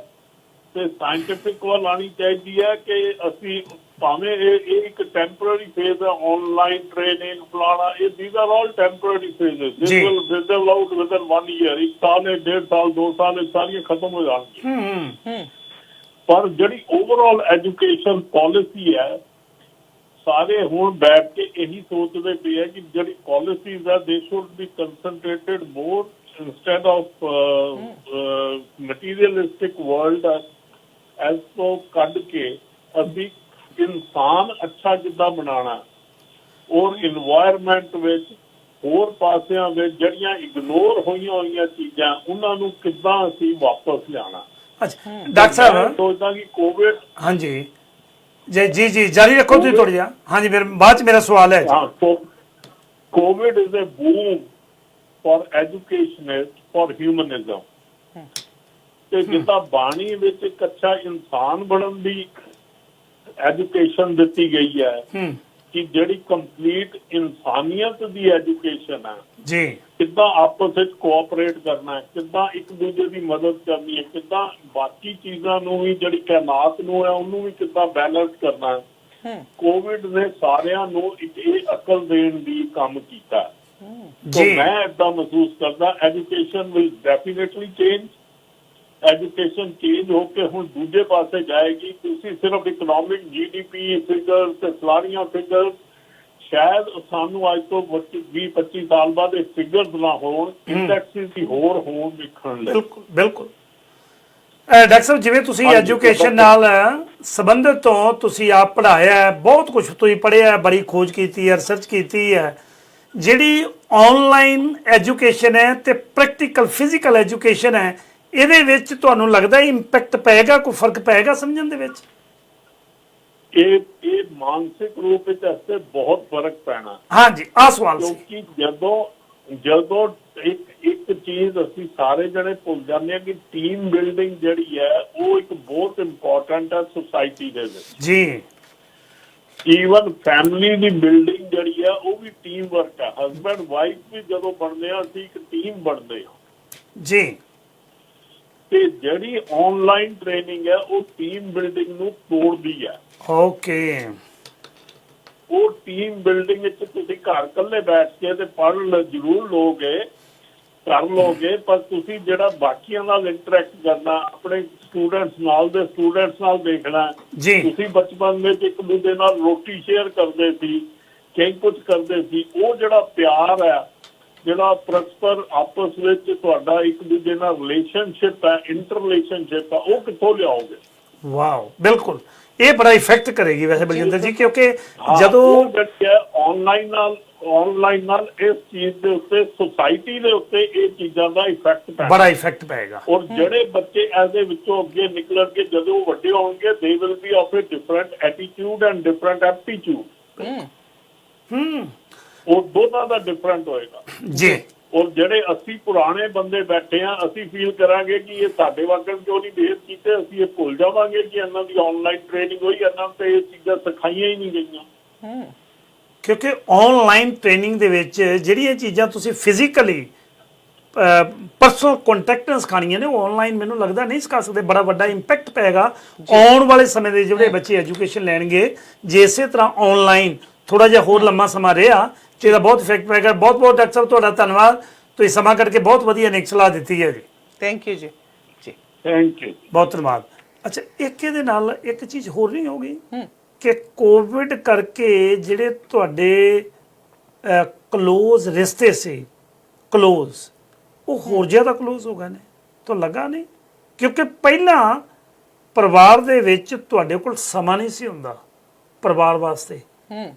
ਤੇ ਸਾਇੰਟਿਫਿਕ ਵੱਲ ਆਉਣੀ ਚਾਹੀਦੀ ਹੈ ਕਿ ਅਸੀਂ ਭਾਵੇਂ ਇਹ ਇੱਕ ਟੈਂਪਰਰੀ ਫੇਜ਼ ਹੈ, ਆਨਲਾਈਨ ਟ੍ਰੇਨਿੰਗ ਫਲਾਣਾ, ਇਹ these are all temporary phases. This will fizzle out within 1 year. 1 ਸਾਲ, 1.5 ਸਾਲ, 2 ਸਾਲ, ਇਹ ਸਾਰੀਆਂ ਖਤਮ ਹੋ ਜਾਣਗੀਆਂ। ਪਰ ਜਿਹੜੀ ਓਵਰਆਲ ਐਜੂਕੇਸ਼ਨ ਪਾਲਿਸੀ ਹੈ, ਸਾਰੇ ਹੁਣ ਬੈਠ ਕੇ ਇਹੀ ਸੋਚਦੇ ਪਏ ਆ ਕਿ ਜਿਹੜੀ ਪਾਲਿਸੀਜ਼ ਆ they should be concentrated more instead of materialistic world ਐਸ ਤੋਂ ਕੱਢ ਕੇ ਅਸੀਂ ਇਨਸਾਨ ਅੱਛਾ ਕਿੱਦਾਂ ਬਣਾਉਣਾ ਔਰ ਇਨਵਾਇਰਮੈਂਟ ਵਿੱਚ ਹੋਰ ਪਾਸਿਆਂ ਵਿੱਚ ਜਿਹੜੀਆਂ ਇਗਨੋਰ ਹੋਈਆਂ ਚੀਜ਼ਾਂ ਉਹਨਾਂ ਨੂੰ ਕਿੱਦਾਂ ਅਸੀਂ ਵਾਪਸ ਲਿਆਉਣਾ। ਅੱਛਾ ਡਾਕਟਰ ਸਾਹਿਬ ਸੋਚਦਾ ਕਿ ਕੋਵਿਡ ਹਾਂਜੀ ਜੀ ਜਾਰੀ ਰੱਖੋ ਤੁਸੀਂ ਥੋੜਾ ਜਿਹਾ। ਹਾਂਜੀ ਮੇਰੇ ਬਾਅਦ ਚ ਮੇਰਾ ਸਵਾਲ ਹੈ ਹਾਂ Covid is a boom for educationist for humanism ਤੇ ਜਿੱਦਾਂ ਬਾਣੀ ਵਿੱਚ ਇੱਕ ਅੱਛਾ ਇਨਸਾਨ ਬਣਨ ਦੀ ਐਜੂਕੇਸ਼ਨ ਦਿੱਤੀ ਗਈ ਹੈ ਕਿ ਜਿਹੜੀ ਕੰਪਲੀਟ ਇਨਸਾਨੀਅਤ ਦੀ ਐਜੂਕੇਸ਼ਨ ਹੈ ਜੀ ਕਿੱਦਾਂ ਆਪਸ ਵਿੱਚ ਕੋਆਪਰੇਟ ਕਰਨਾ ਹੈ ਕਿੱਦਾਂ ਇੱਕ ਦੂਜੇ ਦੀ ਮਦਦ ਕਰਨੀ ਹੈ ਕਿੱਦਾਂ ਬਾਕੀ ਚੀਜ਼ਾਂ ਨੂੰ ਵੀ ਜਿਹੜੀ ਕਾਇਨਾਤ ਨੂੰ ਹੈ ਉਹਨੂੰ ਵੀ ਕਿੱਦਾਂ ਬੈਲੈਂਸ ਕਰਨਾ ਹੈ ਕੋਵਿਡ ਨੇ ਸਾਰਿਆਂ ਨੂੰ ਇੱਕ ਇਹ ਅਕਲ ਦੇਣ ਦੀ ਕੰਮ ਕੀਤਾ ਜੀ। ਮੈਂ ਏਦਾਂ ਮਹਿਸੂਸ ਕਰਦਾ education will definitely change education change ਹੋ ਕੇ ਹੁਣ ਦੂਜੇ ਪਾਸੇ ਜਾਏਗੀ। ਤੁਸੀਂ ਸਿਰਫ ਇਕਨੋਮਿਕ GDP ਫਿਗਰ ਤੇ ਫਲਾਰੀਆਂ ਫਿਗਰ ਸ਼ਾਇਦ ਸਾਨੂੰ ਅੱਜ ਤੋਂ 20-25 ਸਾਲ ਬਾਅਦ ਇਹ ਫਿਗਰਸ ਨਾ ਹੋਣ ਇੰਡੈਕਸਿਸ ਦੀ ਹੋਰ ਹੋਣ ਵੇਖਣ ਲਈ। ਬਿਲਕੁਲ ਡਾਕਟਰ ਸਾਹਿਬ ਜਿਵੇਂ ਤੁਸੀਂ ਐਜੂਕੇਸ਼ਨ ਨਾਲ ਸੰਬੰਧਿਤ ਤੋਂ ਤੁਸੀਂ ਆਪ ਪੜ੍ਹਾਇਆ ਹੈ ਬਹੁਤ ਕੁਝ ਤੁਸੀਂ ਪੜ੍ਹਿਆ ਬੜੀ ਖੋਜ ਕੀਤੀ ਹੈ ਰਿਸਰਚ ਕੀਤੀ ਹੈ ਜਿਹੜੀ ਆਨਲਾਈਨ ਐਜੂਕੇਸ਼ਨ ਹੈ ਤੇ ਪ੍ਰੈਕਟੀਕਲ ਫਿਜ਼ੀਕਲ ਐਜੂਕੇਸ਼ਨ ਹੈ ਇਹਦੇ ਵਿੱਚ ਤੁਹਾਨੂੰ ਲੱਗਦਾ ਇੰਪੈਕਟ ਪਏਗਾ ਕੋਈ ਫਰਕ ਪਏਗਾ ਸਮਝਣ ਦੇ ਵਿੱਚ? ਇਹ ਮਾਨਸਿਕ ਰੂਪ ਵਿੱਚ ਅਸਤੇ ਬਹੁਤ ਫਰਕ ਪੈਣਾ। ਹਾਂਜੀ ਆਹ ਸਵਾਲ ਸੀ ਕਿਉਂਕਿ ਜਦੋਂ ਇੱਕ ਚੀਜ਼ ਅਸੀਂ ਸਾਰੇ ਜਣੇ ਭੁੱਲ ਜਾਂਦੇ ਹਾਂ ਕਿ ਟੀਮ ਬਿਲਡਿੰਗ ਜਿਹੜੀ ਹੈ ਉਹ ਇੱਕ ਬਹੁਤ ਇੰਪੋਰਟੈਂਟ ਹੈ ਸੁਸਾਇਟੀ ਦੇ ਵਿੱਚ ਜੀ। ਈਵਨ ਫੈਮਿਲੀ ਦੀ ਬਿਲਡਿੰਗ ਜਿਹੜੀ ਹੈ ਉਹ ਵੀ ਟੀਮ ਵਰਕ ਹੈ। ਹਸਬੈਂਡ ਵਾਈਫ ਵੀ ਜਦੋਂ ਬਣਦੇ ਆ ਅਸੀਂ ਇੱਕ ਟੀਮ ਬਣਦੇ ਹਾਂ ਜੀ। ਤੇ ਜਿਹੜੀ ਆਨਲਾਈਨ ਟ੍ਰੇਨਿੰਗ ਹੈ ਉਹ ਟੀਮ ਬਿਲਡਿੰਗ ਨੂੰ ਤੋੜਦੀ ਹੈ। ਓਕੇ ਉਹ ਟੀਮ ਬਿਲਡਿੰਗ ਵਿੱਚ ਤੁਸੀਂ ਘਰ ਇਕੱਲੇ ਬੈਠ ਕੇ ਤੇ ਪੜ੍ਹ ਜ਼ਰੂਰ ਲੋਗੇ ਕਰ ਲੋਗੇ ਪਰ ਤੁਸੀਂ ਜਿਹੜਾ ਬਾਕੀਆਂ ਨਾਲ ਇੰਟਰੈਕਟ ਕਰਨਾ ਆਪਣੇ ਸਟੂਡੈਂਟਸ ਨਾਲ ਦੇਖਣਾ ਤੁਸੀਂ ਬਚਪਨ ਵਿੱਚ ਇੱਕ ਦੂਜੇ ਨਾਲ ਰੋਟੀ ਸ਼ੇਅਰ ਕਰਦੇ ਸੀ ਕਈ ਕੁਝ ਕਰਦੇ ਸੀ ਉਹ ਜਿਹੜਾ ਪਿਆਰ ਹੈ ਜਿਹੜਾ ਪਰਸਪਰ ਆਪਸ ਵਿੱਚ ਤੁਹਾਡਾ ਇੱਕ ਦੂਜੇ ਨਾਲ ਰਿਲੇਸ਼ਨਸ਼ਿਪ ਹੈ ਇੰਟਰ ਰਿਲੇਸ਼ਨਸ਼ਿਪ ਹੈ ਉਹ ਕਿੱਥੋਂ ਲਿਆਓਗੇ? ਵਾਓ ਬਿਲਕੁਲ ਇਹ ਬੜਾ ਇਫੈਕਟ ਕਰੇਗੀ ਵੈਸੇ ਬਲਜਿੰਦਰ ਜੀ ਕਿਉਂਕਿ ਜਦੋਂ ਆਨਲਾਈਨ ਨਾਲ ਇਸ ਚੀਜ਼ ਦੇ ਉੱਤੇ ਸੁਸਾਇਟੀ ਦੇ ਉੱਤੇ ਇਹ ਚੀਜ਼ਾਂ ਦਾ ਇਫੈਕਟ ਪੈਂਦਾ ਬੜਾ ਇਫੈਕਟ ਪਏਗਾ ਔਰ ਜਿਹੜੇ ਬੱਚੇ ਇਹਦੇ ਵਿੱਚੋਂ ਅੱਗੇ ਨਿਕਲਣਗੇ ਜਦੋਂ ਵੱਡੇ ਹੋਣਗੇ they will be of a different attitude and different aptitude ਉਹ ਦੋਨਾਂ ਦਾ ਡਿਫਰੈਂਟ ਹੋਏਗਾ ਜੀ। ਔਰ ਜਿਹੜੇ ਅਸੀਂ ਪੁਰਾਣੇ ਬੰਦੇ ਬੈਠੇ ਆ ਅਸੀਂ ਫੀਲ ਕਰਾਂਗੇ ਕਿ ਇਹ ਸਾਡੇ ਵਾਂਗਣ ਕਿਉਂ ਨਹੀਂ ਬਿਹੇਵ ਕੀਤੇ ਅਸੀਂ ਇਹ ਭੁੱਲ ਜਾਵਾਂਗੇ ਕਿ ਇਹਨਾਂ ਦੀ ਆਨਲਾਈਨ ਟ੍ਰੇਨਿੰਗ ਹੋਈ ਇਹਨਾਂ ਤੇ ਇਹ ਚੀਜ਼ਾਂ ਸਿਖਾਈਆਂ ਹੀ ਨਹੀਂ ਗਈਆਂ ਕਿਉਂਕਿ ਆਨਲਾਈਨ ਟ੍ਰੇਨਿੰਗ ਦੇ ਵਿੱਚ ਜਿਹੜੀਆਂ ਚੀਜ਼ਾਂ ਤੁਸੀਂ ਫਿਜ਼ੀਕਲੀ ਪਰਸਨਲ ਕੰਟੈਕਟ ਨਾਲ ਸਿਖਾਣੀਆਂ ਨੇ ਉਹ ਆਨਲਾਈਨ ਮੈਨੂੰ ਲੱਗਦਾ ਨਹੀਂ ਸਿਖਾ ਸਕਦੇ ਬੜਾ ਵੱਡਾ ਇੰਪੈਕਟ ਪਏਗਾ ਆਉਣ ਵਾਲੇ ਸਮੇਂ ਦੇ ਜਿਹੜੇ ਬੱਚੇ ਐਜੂਕੇਸ਼ਨ ਲੈਣਗੇ ਜੇ ਇਸੇ ਤਰ੍ਹਾਂ ਆਨਲਾਈਨ ਥੋੜਾ ਜਿਹਾ ਹੋਰ ਲੰਮਾ ਸਮਾਂ ਰਿਹਾ ਤੇ ਇਹਦਾ ਬਹੁਤ ਇਫੈਕਟ ਪਏਗਾ। ਬਹੁਤ ਬਹੁਤ ਡਾਕਟਰ ਸਾਹਿਬ ਤੁਹਾਡਾ ਧੰਨਵਾਦ ਤੁਸੀਂ ਸਮਾਂ ਕੱਢ ਕੇ ਬਹੁਤ ਵਧੀਆ ਨਿਕ ਸਲਾਹ ਦਿੱਤੀ ਹੈ ਜੀ। ਥੈਂਕ ਯੂ ਜੀ। ਥੈਂਕ ਯੂ ਬਹੁਤ ਧੰਨਵਾਦ। ਅੱਛਾ ਇੱਕ ਇਹਦੇ ਨਾਲ ਇੱਕ ਚੀਜ਼ ਹੋਰ ਨਹੀਂ ਹੋ ਗਈ ਕਿ ਕੋਵਿਡ ਕਰਕੇ ਜਿਹੜੇ ਤੁਹਾਡੇ ਕਲੋਜ਼ ਰਿਸ਼ਤੇ ਸੀ ਕਲੋਜ਼ ਉਹ ਹੋਰ ਜ਼ਿਆਦਾ ਕਲੋਜ਼ ਹੋ ਗਏ ਨੇ ਤਾਂ ਲੱਗਾ ਨਹੀਂ ਕਿਉਂਕਿ ਪਹਿਲਾਂ ਪਰਿਵਾਰ ਦੇ ਵਿੱਚ ਤੁਹਾਡੇ ਕੋਲ ਸਮਾਂ ਨਹੀਂ ਸੀ ਹੁੰਦਾ ਪਰਿਵਾਰ ਵਾਸਤੇ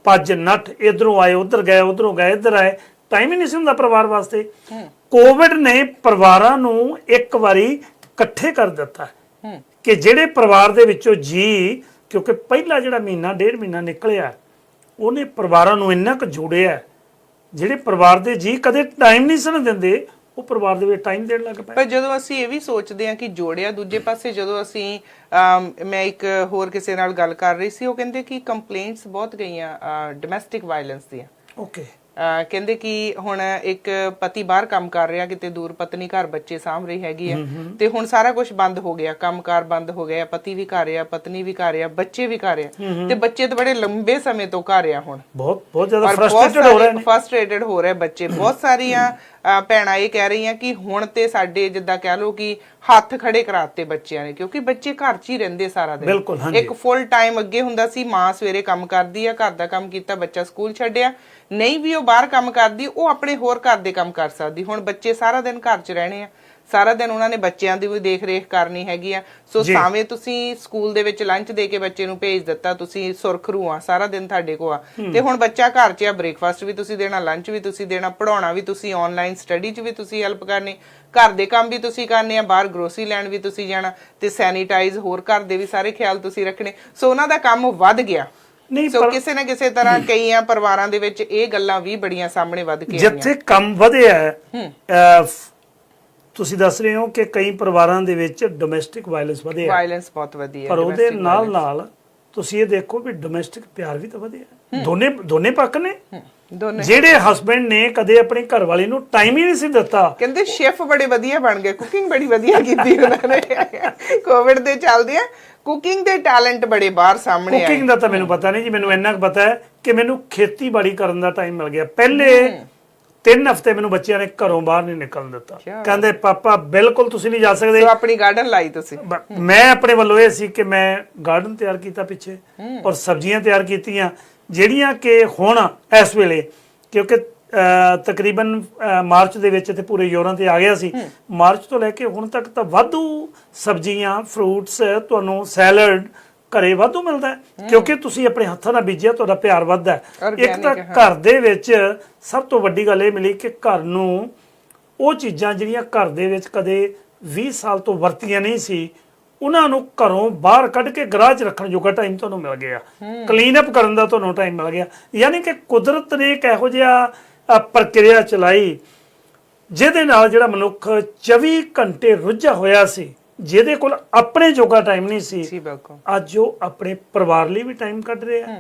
ਭੱਜ ਨੱਠ ਇਧਰੋਂ ਆਏ ਉਧਰ ਗਏ ਉਧਰੋਂ ਗਏ ਇੱਧਰ ਆਏ ਟਾਈਮ ਹੀ ਨਹੀਂ ਸੀ ਹੁੰਦਾ ਪਰਿਵਾਰ ਵਾਸਤੇ। ਕੋਵਿਡ ਨੇ ਪਰਿਵਾਰਾਂ ਨੂੰ ਇੱਕ ਵਾਰੀ ਇਕੱਠੇ ਕਰ ਦਿੱਤਾ ਕਿ ਜਿਹੜੇ ਪਰਿਵਾਰ ਦੇ ਵਿੱਚੋਂ ਜੀ ਕਿਉਂਕਿ ਪਹਿਲਾ ਜਿਹੜਾ ਮਹੀਨਾ ਡੇਢ ਮਹੀਨਾ ਨਿਕਲਿਆ ਉਹਨੇ ਪਰਿਵਾਰਾਂ ਨੂੰ ਇੰਨਾ ਕੁ ਜੋੜਿਆ ਜਿਹੜੇ ਪਰਿਵਾਰ ਦੇ ਜੀ ਕਦੇ ਟਾਈਮ ਨਹੀਂ ਸਨ ਦਿੰਦੇ ਉਹ ਪਰਿਵਾਰ ਦੇ ਵਿੱਚ ਟਾਈਮ ਦੇਣ ਲੱਗ ਪਏ। ਪਰ ਜਦੋਂ ਅਸੀਂ ਇਹ ਵੀ ਸੋਚਦੇ ਹਾਂ ਕਿ ਜੋੜਿਆ ਦੂਜੇ ਪਾਸੇ ਜਦੋਂ ਅਸੀਂ ਮੈਂ ਇੱਕ ਹੋਰ ਕਿਸੇ ਨਾਲ ਗੱਲ ਕਰ ਰਹੀ ਸੀ ਉਹ ਕਹਿੰਦੇ ਕਿ ਕੰਪਲੇਂਟਸ ਬਹੁਤ ਗਈਆਂ ਡੋਮੈਸਟਿਕ ਵਾਇਲੈਂਸ ਦੀਆਂ। ਓਕੇ ਕਹਿੰਦੇ ਕਿ ਹੁਣ ਇੱਕ ਪਤੀ ਬਾਹਰ ਕੰਮ ਕਰ ਰਿਹਾ ਕਿਤੇ ਦੂਰ ਪਤਨੀ ਘਰ ਬੱਚੇ ਸਾਂਭ ਰਹੀ ਹੈਗੀ ਆ ਤੇ ਹੁਣ ਸਾਰਾ ਕੁਝ ਬੰਦ ਹੋ ਗਿਆ ਕੰਮਕਾਰ ਬੰਦ ਹੋ ਗਿਆ ਪਤੀ ਵੀ ਘਰ ਆ ਪਤਨੀ ਵੀ ਘਰ ਆ ਬੱਚੇ ਵੀ ਘਰ ਆ ਤੇ ਬੱਚੇ ਤਾਂ ਬੜੇ ਲੰਬੇ ਸਮੇਂ ਤੋਂ ਘਰ ਆ ਹੁਣ ਬਹੁਤ ਜ਼ਿਆਦਾ ਫਰਸਟ੍ਰੇਟਡ ਹੋ ਰਹੇ ਨੇ ਫਰਸਟ੍ਰੇਟਡ ਹੋ ਰਹੇ ਬੱਚੇ ਬਹੁਤ ਸਾਰੀਆਂ ਭੈਣਾਂ ਇਹ ਕਹਿ ਰਹੀਆਂ ਕਿ ਹੁਣ ਤੇ ਸਾਡੇ ਜਿੱਦਾਂ ਕਹਿ ਲਓ ਕਿ ਹੱਥ ਖੜੇ ਕਰਾਤੇ ਬੱਚਿਆਂ ਨੇ, ਕਿਉਂਕਿ ਬੱਚੇ ਘਰ 'ਚ ਹੀ ਰਹਿੰਦੇ ਸਾਰਾ ਦਿਨ। ਬਿਲਕੁਲ, ਹਾਂਜੀ। ਇੱਕ ਫੁੱਲ ਟਾਈਮ ਅੱਗੇ ਹੁੰਦਾ ਸੀ, ਮਾਂ ਸਵੇਰੇ ਕੰਮ ਕਰਦੀ ਆ, ਘਰ ਦਾ ਕੰਮ ਕੀਤਾ, ਬੱਚਾ ਸਕੂਲ ਛੱਡਿਆ, ਨਹੀਂ ਵੀ ਉਹ ਬਾਹਰ ਕੰਮ ਕਰਦੀ, ਉਹ ਆਪਣੇ ਹੋਰ ਘਰ ਦੇ ਕੰਮ ਕਰ ਸਕਦੀ। ਹੁਣ ਬੱਚੇ ਸਾਰਾ ਦਿਨ ਘਰ 'ਚ ਰਹਿਣੇ ਆ, ਸਾਰਾ ਦਿਨ ਉਹਨਾਂ ਨੇ ਬੱਚਿਆਂ ਦੀ ਵੀ ਦੇਖ ਰੇਖ ਕਰਨੀ ਹੈਗੀ ਆ। ਸੋ ਸਾਵੇਂ ਤੁਸੀਂ ਸਕੂਲ ਦੇ ਵਿੱਚ ਲੰਚ ਦੇ ਕੇ ਬੱਚੇ ਨੂੰ ਭੇਜ ਦਿੱਤਾ, ਤੁਸੀਂ ਸੁਰਖਰੂ ਆ, ਸਾਰਾ ਦਿਨ ਤੁਹਾਡੇ ਕੋਲ ਆ, ਤੇ ਹੁਣ ਬੱਚਾ ਘਰ 'ਚ ਆ, ਬ੍ਰੇਕਫਾਸਟ ਵੀ ਤੁਸੀਂ ਦੇਣਾ, ਲੰਚ ਵੀ ਤੁਸੀਂ ਦੇਣਾ, ਪੜਾਉਣਾ ਵੀ ਤੁਸੀਂ, ਆਨਲਾਈਨ ਸਟੱਡੀ 'ਚ ਵੀ ਤੁਸੀਂ ਹੈਲਪ ਕਰਨੀ, ਘਰ ਦੇ ਕੰਮ ਵੀ ਤੁਸੀਂ ਕਰਨੇ ਆ, ਬਾਹਰ ਗਰੋਸਰੀ ਲੈਣ ਵੀ ਤੁਸੀਂ ਜਾਣਾ, ਤੇ ਸੈਨੀਟਾਈਜ਼ ਹੋਰ ਘਰ ਦੇ ਵੀ ਸਾਰੇ ਖਿਆਲ ਤੁਸੀਂ ਰੱਖਣੇ। ਸੋ ਉਹਨਾਂ ਦਾ ਕੰਮ ਵੱਧ ਗਿਆ। ਨਹੀਂ, ਸੋ ਕਿਸੇ ਨਾ ਕਿਸੇ ਤਰ੍ਹਾਂ ਕਈਆਂ ਪਰਿਵਾਰਾਂ ਦੇ ਵਿੱਚ ਇਹ ਗੱਲਾਂ ਵੀ ਬੜੀਆਂ ਸਾਹਮਣੇ ਵੱਧ ਕੇ ਆਈਆਂ। ਜਿੱਥੇ ਕੰਮ ਵਧਿਆ ਤੁਸੀਂ ਦੱਸ ਰਹੇ ਹੋ ਕਿ ਕਈ ਪਰਿਵਾਰਾਂ ਦੇ ਵਿੱਚ ਡੋਮੈਸਟਿਕ ਵਾਇਲੈਂਸ ਵਧਿਆ, ਵਾਇਲੈਂਸ ਬਹੁਤ ਵਧੀ ਪਰ ਹੈ। ਉਹਦੇ ਨਾਲ ਨਾਲ ਤੁਸੀਂ ਇਹ ਦੇਖੋ ਵੀ ਡੋਮੈਸਟਿਕ ਪਿਆਰ ਵੀ ਤਾਂ ਵਧਿਆ। ਦੋਨੇ ਪੱਖ ਨੇ। ਦੋਨੇ ਜਿਹੜੇ ਹਸਬੈਂਡ ਨੇ ਕਦੇ ਆਪਣੀ ਘਰਵਾਲੀ ਨੂੰ ਟਾਈਮ ਹੀ ਨਹੀਂ ਸੀ ਦਿੱਤਾ, ਕਹਿੰਦੇ ਸ਼ੈਫ ਬੜੇ ਵਧੀਆ ਬਣ ਗਏ, ਕੁਕਿੰਗ ਬੜੀ ਵਧੀਆ ਕੀਤੀ ਉਹਨਾਂ ਨੇ। ਕੋਵਿਡ ਦੇ ਚੱਲਦੇ ਆ ਕੁਕਿੰਗ ਦੇ ਟੈਲੈਂਟ ਬੜੇ ਬਾਹਰ ਸਾਹਮਣੇ ਆਏ। ਕੁਕਿੰਗ ਦਾ ਤਾਂ ਮੈਨੂੰ ਪਤਾ ਨਹੀਂ ਜੀ, ਮੈਨੂੰ ਇੰਨਾ ਕੁ ਪਤਾ ਹੈ ਕਿ ਮੈਨੂੰ ਖੇਤੀਬਾੜੀ ਕਰਨ ਦਾ ਟਾਈਮ ਮਿਲ ਗਿਆ। ਪਹਿਲੇ 3 ਹਫ਼ਤੇ ਮੈਨੂੰ ਬੱਚਿਆਂ ਨੇ ਘਰੋਂ ਬਾਹਰ ਨਹੀਂ ਨਿਕਲਣ ਦਿੱਤਾ, ਕਹਿੰਦੇ ਪਾਪਾ ਬਿਲਕੁਲ ਤੁਸੀਂ ਨਹੀਂ ਜਾ ਸਕਦੇ। ਸੋ ਆਪਣੀ ਗਾਰਡਨ ਲਾਈ ਤੁਸੀਂ? ਮੈਂ ਆਪਣੇ ਵੱਲੋਂ ਇਹ ਸੀ ਕਿ ਮੈਂ ਗਾਰਡਨ ਤਿਆਰ ਕੀਤਾ ਪਿੱਛੇ, ਔਰ ਸਬਜ਼ੀਆਂ ਤਿਆਰ ਕੀਤੀਆਂ, ਜਿਹੜੀਆਂ ਕਿ ਹੁਣ ਇਸ ਵੇਲੇ, ਕਿਉਂਕਿ ਤਕਰੀਬਨ ਮਾਰਚ ਦੇ ਵਿੱਚ ਤੇ ਪੂਰੇ ਯੂਰਪ ਤੇ ਆ ਗਿਆ ਸੀ, ਮਾਰਚ ਤੋਂ ਲੈ ਕੇ ਹੁਣ ਤੱਕ ਤਾਂ ਵਾਧੂ ਸਬਜ਼ੀਆਂ, ਫਰੂਟਸ, ਤੁਹਾਨੂੰ ਸੈਲਡ ਘਰੇ ਵਾਧੂ ਮਿਲਦਾ ਹੈ, ਕਿਉਂਕਿ ਤੁਸੀਂ ਆਪਣੇ ਹੱਥਾਂ ਨਾਲ ਬੀਜਿਆ, ਤੁਹਾਡਾ ਪਿਆਰ ਵੱਧਦਾ ਹੈ। ਇੱਕ ਤਾਂ ਘਰ ਦੇ ਵਿੱਚ ਸਭ ਤੋਂ ਵੱਡੀ ਗੱਲ ਇਹ ਮਿਲੀ ਕਿ ਘਰ ਨੂੰ ਉਹ ਚੀਜ਼ਾਂ ਜਿਹੜੀਆਂ ਘਰ ਦੇ ਵਿੱਚ ਕਦੇ 20 ਸਾਲ ਤੋਂ ਵਰਤੀਆਂ ਨਹੀਂ ਸੀ, ਉਹਨਾਂ ਨੂੰ ਘਰੋਂ ਬਾਹਰ ਕੱਢ ਕੇ ਗਰਾਜ 'ਚ ਰੱਖਣ ਜੋਗਾ ਟਾਈਮ ਤੁਹਾਨੂੰ ਮਿਲ ਗਿਆ, ਕਲੀਨ ਅਪ ਕਰਨ ਦਾ ਤੁਹਾਨੂੰ ਟਾਈਮ ਮਿਲ ਗਿਆ। ਯਾਨੀ ਕਿ ਕੁਦਰਤ ਨੇ ਇੱਕ ਇਹੋ ਜਿਹਾ ਪ੍ਰਕਿਰਿਆ ਚਲਾਈ ਜਿਹਦੇ ਨਾਲ ਜਿਹੜਾ ਮਨੁੱਖ 24 ਘੰਟੇ ਰੁੱਝਾ ਹੋਇਆ ਸੀ, ਜਿਹਦੇ ਕੋਲ ਆਪਣੇ ਜੋਗਾ ਟਾਈਮ ਨਹੀਂ ਸੀ, ਅੱਜ ਉਹ ਆਪਣੇ ਪਰਿਵਾਰ ਲਈ ਵੀ ਟਾਈਮ ਕੱਢ ਰਿਹਾ,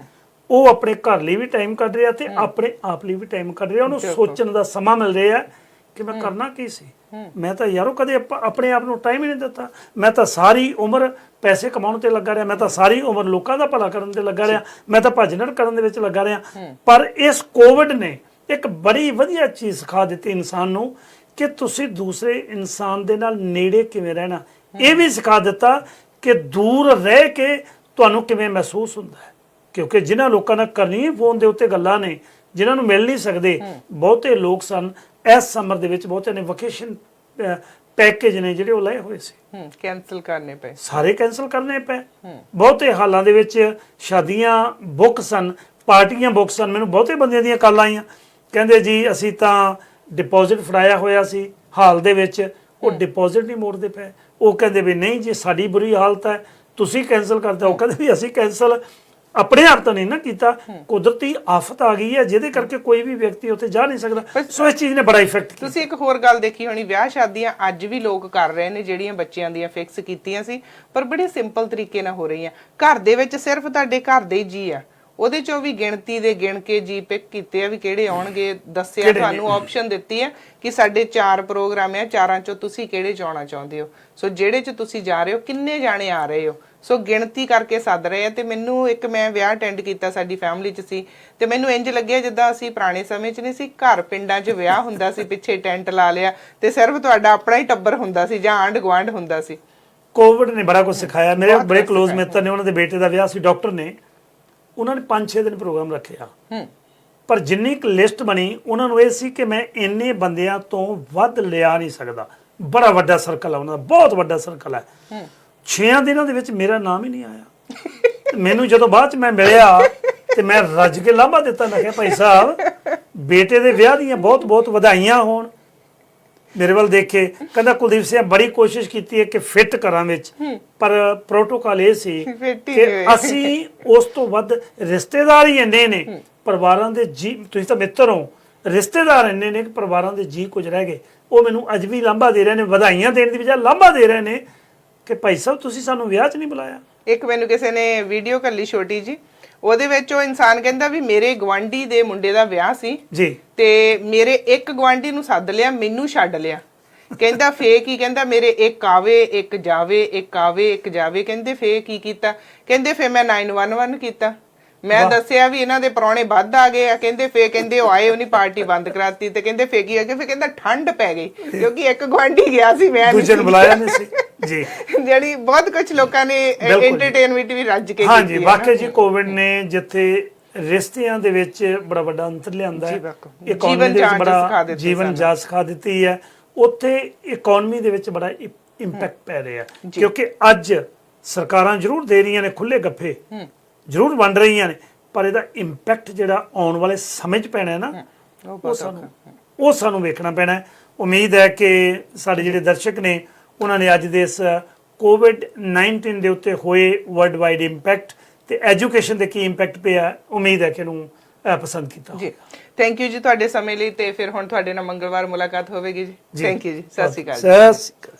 ਉਹ ਆਪਣੇ ਘਰ ਲਈ ਵੀ ਟਾਈਮ ਕੱਢ ਰਿਹਾ, ਤੇ ਆਪਣੇ ਆਪ ਲਈ ਵੀ ਟਾਈਮ ਕੱਢ ਰਿਹਾ। ਉਹਨੂੰ ਸੋਚਣ ਦਾ ਸਮਾਂ ਮਿਲ ਰਿਹਾ ਕਿ ਮੈਂ ਕਰਨਾ ਕੀ ਸੀ। ਮੈਂ ਤਾਂ ਯਾਰੋ ਕਦੇ ਆਪਣੇ ਆਪ ਨੂੰ ਟਾਈਮ ਹੀ ਨਹੀਂ ਦਿੱਤਾ। ਮੈਂ ਤਾਂ ਸਾਰੀ ਉਮਰ ਪੈਸੇ ਕਮਾਉਣ ਤੇ ਲੱਗਾ ਰਿਹਾ, ਮੈਂ ਤਾਂ ਸਾਰੀ ਉਮਰ ਲੋਕਾਂ ਦਾ ਭਲਾ ਕਰਨ ਤੇ ਲੱਗਾ ਰਿਹਾ, ਮੈਂ ਤਾਂ ਭੱਜ-ਨੱਠ ਕਰਨ ਦੇ ਵਿੱਚ ਲੱਗਾ ਰਿਹਾ। ਪਰ ਇਸ ਕੋਵਿਡ ਨੇ ਇੱਕ ਬੜੀ ਵਧੀਆ ਚੀਜ਼ ਸਿਖਾ ਦਿੱਤੀ ਇਨਸਾਨ ਨੂੰ ਕਿ ਤੁਸੀਂ ਦੂਸਰੇ ਇਨਸਾਨ ਦੇ ਨਾਲ ਨੇੜੇ ਕਿਵੇਂ ਰਹਿਣਾ। ਇਹ ਵੀ ਸਿਖਾ ਦਿੱਤਾ ਕਿ ਦੂਰ ਰਹਿ ਕੇ ਤੁਹਾਨੂੰ ਕਿਵੇਂ ਮਹਿਸੂਸ ਹੁੰਦਾ ਹੈ, ਕਿਉਂਕਿ ਜਿਨ੍ਹਾਂ ਲੋਕਾਂ ਨਾਲ ਕਰਨੀ ਫੋਨ ਦੇ ਉੱਤੇ ਗੱਲਾਂ ਨੇ, ਜਿਨ੍ਹਾਂ ਨੂੰ ਮਿਲ ਨਹੀਂ ਸਕਦੇ, ਬਹੁਤੇ ਲੋਕ ਸਨ ਇਸ ਸਮਰ ਦੇ ਵਿੱਚ, ਬਹੁਤਿਆਂ ਨੇ ਵਕੇਸ਼ਨ ਪੈਕੇਜ ਨੇ ਜਿਹੜੇ ਉਹ ਲਏ ਹੋਏ ਸੀ, ਕੈਨਸਲ ਕਰਨੇ ਪਏ, ਸਾਰੇ ਕੈਨਸਲ ਕਰਨੇ ਪਏ। ਬਹੁਤੇ ਹਾਲਾਂ ਦੇ ਵਿੱਚ ਸ਼ਾਦੀਆਂ ਬੁੱਕ ਸਨ, ਪਾਰਟੀਆਂ ਬੁੱਕ ਸਨ। ਮੈਨੂੰ ਬਹੁਤੇ ਬੰਦਿਆਂ ਦੀਆਂ ਕਾਲਾਂ ਆਈਆਂ, ਕਹਿੰਦੇ ਜੀ ਅਸੀਂ ਤਾਂ ਡਿਪੋਜ਼ਿਟ ਫੜਾਇਆ ਹੋਇਆ ਸੀ ਹਾਲ ਦੇ ਵਿੱਚ, ਉਹ ਡਿਪੋਜ਼ਿਟ ਨਹੀਂ ਮੋੜਦੇ ਪਏ। ਉਹ ਕਹਿੰਦੇ ਵੀ ਨਹੀਂ ਜੀ ਸਾਡੀ ਬੁਰੀ ਹਾਲਤ ਹੈ, ਤੁਸੀਂ ਕੈਨਸਲ ਕਰਤਾ। ਉਹ ਕਹਿੰਦੇ ਵੀ ਅਸੀਂ ਕੈਨਸਲ ਆਪਣੇ ਆਪ ਤਾਂ ਨਹੀਂ ਨਾ ਕੀਤਾ, ਕੁਦਰਤੀ ਆਫਤ ਆ ਗਈ ਹੈ ਜਿਹਦੇ ਕਰਕੇ ਕੋਈ ਵੀ ਵਿਅਕਤੀ ਉੱਥੇ ਜਾ ਨਹੀਂ ਸਕਦਾ। ਸੋ ਇਸ ਚੀਜ਼ ਨੇ ਬੜਾ ਇਫੈਕਟ ਕੀਤਾ। ਤੁਸੀਂ ਇੱਕ ਹੋਰ ਗੱਲ ਦੇਖੀ ਹੋਣੀ, ਵਿਆਹ ਸ਼ਾਦੀਆਂ ਅੱਜ ਵੀ ਲੋਕ ਕਰ ਰਹੇ ਨੇ ਜਿਹੜੀਆਂ ਬੱਚਿਆਂ ਦੀਆਂ ਫਿਕਸ ਕੀਤੀਆਂ ਸੀ, ਪਰ ਬੜੇ ਸਿੰਪਲ ਤਰੀਕੇ ਨਾਲ ਹੋ ਰਹੀਆਂ। ਘਰ ਦੇ ਵਿੱਚ ਸਿਰਫ ਤੁਹਾਡੇ ਘਰ ਦੇ ਹੀ ਜੀ ਆ, ਉਹਦੇ ਚੋਂ ਵੀ ਗਿਣਤੀ ਦੇ ਗਿਣ ਕੇ ਜੀ ਪਿਕ ਕੀਤੇ ਆ ਵੀ ਕਿਹੜੇ ਆਉਣਗੇ, ਦੱਸਿਆ, ਤੁਹਾਨੂੰ ਆਪਸ਼ਨ ਦਿੱਤੀ ਆ ਕਿ ਸਾਡੇ 4 ਪ੍ਰੋਗਰਾਮ ਆ, 4 ਚੋਂ ਤੁਸੀਂ ਕਿਹੜੇ ਚ ਆਉਣਾ ਚਾਹੁੰਦੇ ਹੋ। ਸੋ ਜਿਹੜੇ ਚ ਤੁਸੀਂ ਜਾ ਰਹੇ ਹੋ, ਕਿੰਨੇ ਜਾਣੇ ਆ ਰਹੇ ਹੋ, ਸੋ ਗਿਣਤੀ ਕਰਕੇ ਸੱਦ ਰਹੇ ਆ। ਤੇ ਮੈਨੂੰ ਇੱਕ, ਮੈਂ ਵਿਆਹ ਅਟੈਂਡ ਕੀਤਾ, ਸਾਡੀ ਫੈਮਿਲੀ ਚ ਸੀ, ਤੇ ਮੈਨੂੰ ਇੰਜ ਲੱਗਿਆ ਜਿੱਦਾਂ ਅਸੀਂ ਪੁਰਾਣੇ ਸਮੇਂ ਚ ਨਹੀਂ ਸੀ, ਘਰ ਪਿੰਡਾਂ 'ਚ ਵਿਆਹ ਹੁੰਦਾ ਸੀ, ਪਿੱਛੇ ਟੈਂਟ ਲਾ ਲਿਆ ਤੇ ਸਿਰਫ ਤੁਹਾਡਾ ਆਪਣਾ ਹੀ ਟੱਬਰ ਹੁੰਦਾ ਸੀ ਜਾਂ ਆਂਢ ਗੁਆਂਢ ਹੁੰਦਾ ਸੀ। ਕੋਵਿਡ ਨੇ ਬੜਾ ਕੁਝ ਸਿਖਾਇਆ। ਮੇਰੇ ਬੜੇ ਕਲੋਜ਼ ਮਿੱਤਰ ਨੇ, ਉਹਨਾਂ ਦੇ ਬੇਟੇ ਦਾ ਵਿਆਹ ਸੀ, ਡਾਕਟਰ ਨੇ, ਉਹਨਾਂ ਨੇ 5-6 ਦਿਨ ਪ੍ਰੋਗਰਾਮ ਰੱਖਿਆ, ਪਰ ਜਿੰਨੀ ਕੁ ਲਿਸਟ ਬਣੀ ਉਹਨਾਂ ਨੂੰ ਇਹ ਸੀ ਕਿ ਮੈਂ ਇੰਨੇ ਬੰਦਿਆਂ ਤੋਂ ਵੱਧ ਲਿਆ ਨਹੀਂ ਸਕਦਾ। ਬੜਾ ਵੱਡਾ ਸਰਕਲ ਹੈ ਉਹਨਾਂ ਦਾ, ਬਹੁਤ ਵੱਡਾ ਸਰਕਲ ਹੈ। 6 ਦਿਨਾਂ ਦੇ ਵਿੱਚ ਮੇਰਾ ਨਾਮ ਹੀ ਨਹੀਂ ਆਇਆ। ਮੈਨੂੰ ਜਦੋਂ ਬਾਅਦ ਚ ਮੈਂ ਮਿਲਿਆ ਤੇ ਮੈਂ ਰੱਜ ਕੇ ਲਾਂਭਾ ਦਿੱਤਾ, ਮੈਂ ਕਿਹਾ ਭਾਈ ਸਾਹਿਬ ਬੇਟੇ ਦੇ ਵਿਆਹ ਦੀਆਂ ਬਹੁਤ ਬਹੁਤ ਵਧਾਈਆਂ ਹੋਣ। ਮੇਰੇ ਵੱਲ ਦੇਖੇ, ਕਹਿੰਦਾ ਕੁਲਦੀਪ ਸਿੰਘ ਬੜੀ ਕੋਸ਼ਿਸ਼ ਕੀਤੀ ਹੈ ਕਿ ਫਿੱਟ ਕਰਾਂ ਵਿੱਚ, ਪਰ ਪ੍ਰੋਟੋਕਾਲ ਇਹ ਸੀ ਕਿ ਅਸੀਂ ਉਸ ਤੋਂ ਵੱਧ ਰਿਸ਼ਤੇਦਾਰ ਹੀ ਇੰਨੇ ਨੇ, ਪਰਿਵਾਰਾਂ ਦੇ ਜੀ, ਤੁਸੀਂ ਤਾਂ ਮਿੱਤਰ ਹੋ, ਰਿਸ਼ਤੇਦਾਰ ਇੰਨੇ ਨੇ ਕਿ ਪਰਿਵਾਰਾਂ ਦੇ ਜੀ ਕੁਝ ਰਹਿ ਗਏ। ਉਹ ਮੈਨੂੰ ਅੱਜ ਵੀ ਲਾਂਭਾ ਦੇ ਰਹੇ ਨੇ, ਵਧਾਈਆਂ ਦੇਣ ਦੀ ਬਜਾਏ ਲਾਂਭਾ ਦੇ ਰਹੇ ਨੇ ਕਿ ਭਾਈ ਸਾਹਿਬ ਤੁਸੀਂ ਸਾਨੂੰ ਵਿਆਹ 'ਚ ਨਹੀਂ ਬੁਲਾਇਆ। ਇੱਕ ਮੈਨੂੰ ਕਿਸੇ ਨੇ ਵੀਡੀਓ ਕੱਲੀ ਛੋਟੀ ਜੀ, ਉਹਦੇ ਵਿੱਚ ਉਹ ਇਨਸਾਨ ਕਹਿੰਦਾ ਵੀ ਮੇਰੇ ਗਵਾਂਢੀ ਦੇ ਮੁੰਡੇ ਦਾ ਵਿਆਹ ਸੀ ਜੀ, ਤੇ ਮੇਰੇ ਇੱਕ ਗਵਾਂਢੀ ਨੂੰ ਸੱਦ ਲਿਆ, ਮੈਨੂੰ ਛੱਡ ਲਿਆ। ਕਹਿੰਦਾ ਫੇਰ ਕੀ, ਕਹਿੰਦਾ ਮੇਰੇ ਇੱਕ ਆਵੇ ਇੱਕ ਜਾਵੇ, ਇੱਕ ਆਵੇ ਇੱਕ ਜਾਵੇ। ਕਹਿੰਦੇ ਫੇਰ ਕੀ ਕੀਤਾ, ਕਹਿੰਦੇ ਫੇਰ ਮੈਂ 911 ਕੀਤਾ, ਮੈਂ ਦੱਸਿਆ ਵੀ ਇਹਨਾਂ ਦੇ ਪ੍ਰਾਹੁਣੇ ਵੱਧ ਆ ਗਏ ਆ, ਕਹਿੰਦੇ ਫੇ ਕਹਿੰਦੇ ਉਹ ਆਏ, ਉਹਨੀ ਪਾਰਟੀ ਬੰਦ ਕਰਾਤੀ, ਤੇ ਕਹਿੰਦੇ ਫੇ ਕੀ ਹੋ ਗਿਆ, ਫੇ ਕਹਿੰਦਾ ਠੰਡ ਪੈ ਗਈ, ਕਿਉਂਕਿ ਇੱਕ ਗੁਆਂਢੀ ਗਿਆ ਸੀ, ਮੈਂ ਦੂਜੇ ਨੂੰ ਬੁਲਾਇਆ ਨਹੀਂ ਸੀ ਜੀ। ਜਿਹੜੀ ਬਹੁਤ ਕੁਝ ਲੋਕਾਂ ਨੇ ਐਂਟਰਟੇਨਮੈਂਟ ਵੀ ਰੱਜ ਕੇ ਹਾਂਜੀ, ਕੀਤੀ ਹੈ ਵਾਕਈ ਜੀ ਕੋਵਿਡ ਨੇ ਜਿੱਥੇ ਰਿਸ਼ਤਿਆਂ ਦੇ ਵਿੱਚ ਬੜਾ ਵੱਡਾ ਅੰਤਰ ਲਿਆਂਦਾ ਹੈ, ਇਕਨੋਮੀ ਦੇ ਵਿੱਚ ਬੜਾ ਜੀਵਨ ਜਾਂਚ ਸਿਖਾ ਦਿੱਤੀ ਹੈ, ਉੱਥੇ ਇਕਨੋਮੀ ਦੇ ਵਿੱਚ ਬੜਾ ਇੰਪੈਕਟ ਪੈ ਰਿਹਾ, ਕਿਉਂਕਿ ਅੱਜ ਸਰਕਾਰਾਂ ਜ਼ਰੂਰ ਦੇ ਰਹੀਆਂ ਨੇ ਖੁੱਲੇ ਗੱਫੇ, ਜ਼ਰੂਰ ਵੰਡ ਰਹੀਆਂ ਨੇ, ਪਰ ਇਹਦਾ ਇੰਪੈਕਟ ਜਿਹੜਾ ਆਉਣ ਵਾਲੇ ਸਮੇਂ 'ਚ ਪੈਣਾ ਹੈ ਨਾ, ਉਹ ਸਾਨੂੰ ਵੇਖਣਾ ਪੈਣਾ ਹੈ। ਉਮੀਦ ਹੈ ਕਿ ਸਾਡੇ ਜਿਹੜੇ ਦਰਸ਼ਕ ਨੇ ਉਹਨਾਂ ਨੇ ਅੱਜ ਦੇ ਇਸ COVID-19 ਦੇ ਉੱਤੇ ਹੋਏ ਵਰਲਡ ਵਾਈਡ ਇੰਪੈਕਟ ਤੇ ਐਜੂਕੇਸ਼ਨ ਦੇ ਕੀ ਇੰਪੈਕਟ ਪਿਆ, ਉਮੀਦ ਹੈ ਕਿ ਇਹਨੂੰ ਪਸੰਦ ਕੀਤਾ ਜੀ। ਥੈਂਕ ਯੂ ਜੀ ਤੁਹਾਡੇ ਸਮੇਂ ਲਈ, ਤੇ ਫਿਰ ਹੁਣ ਤੁਹਾਡੇ ਨਾਲ ਮੰਗਲਵਾਰ ਮੁਲਾਕਾਤ ਹੋਵੇਗੀ ਜੀ। ਥੈਂਕ ਯੂ ਜੀ, ਸਤਿ ਸ਼੍ਰੀ ਅਕਾਲ। ਸਤਿ ਸ਼੍ਰੀ ਅਕਾਲ।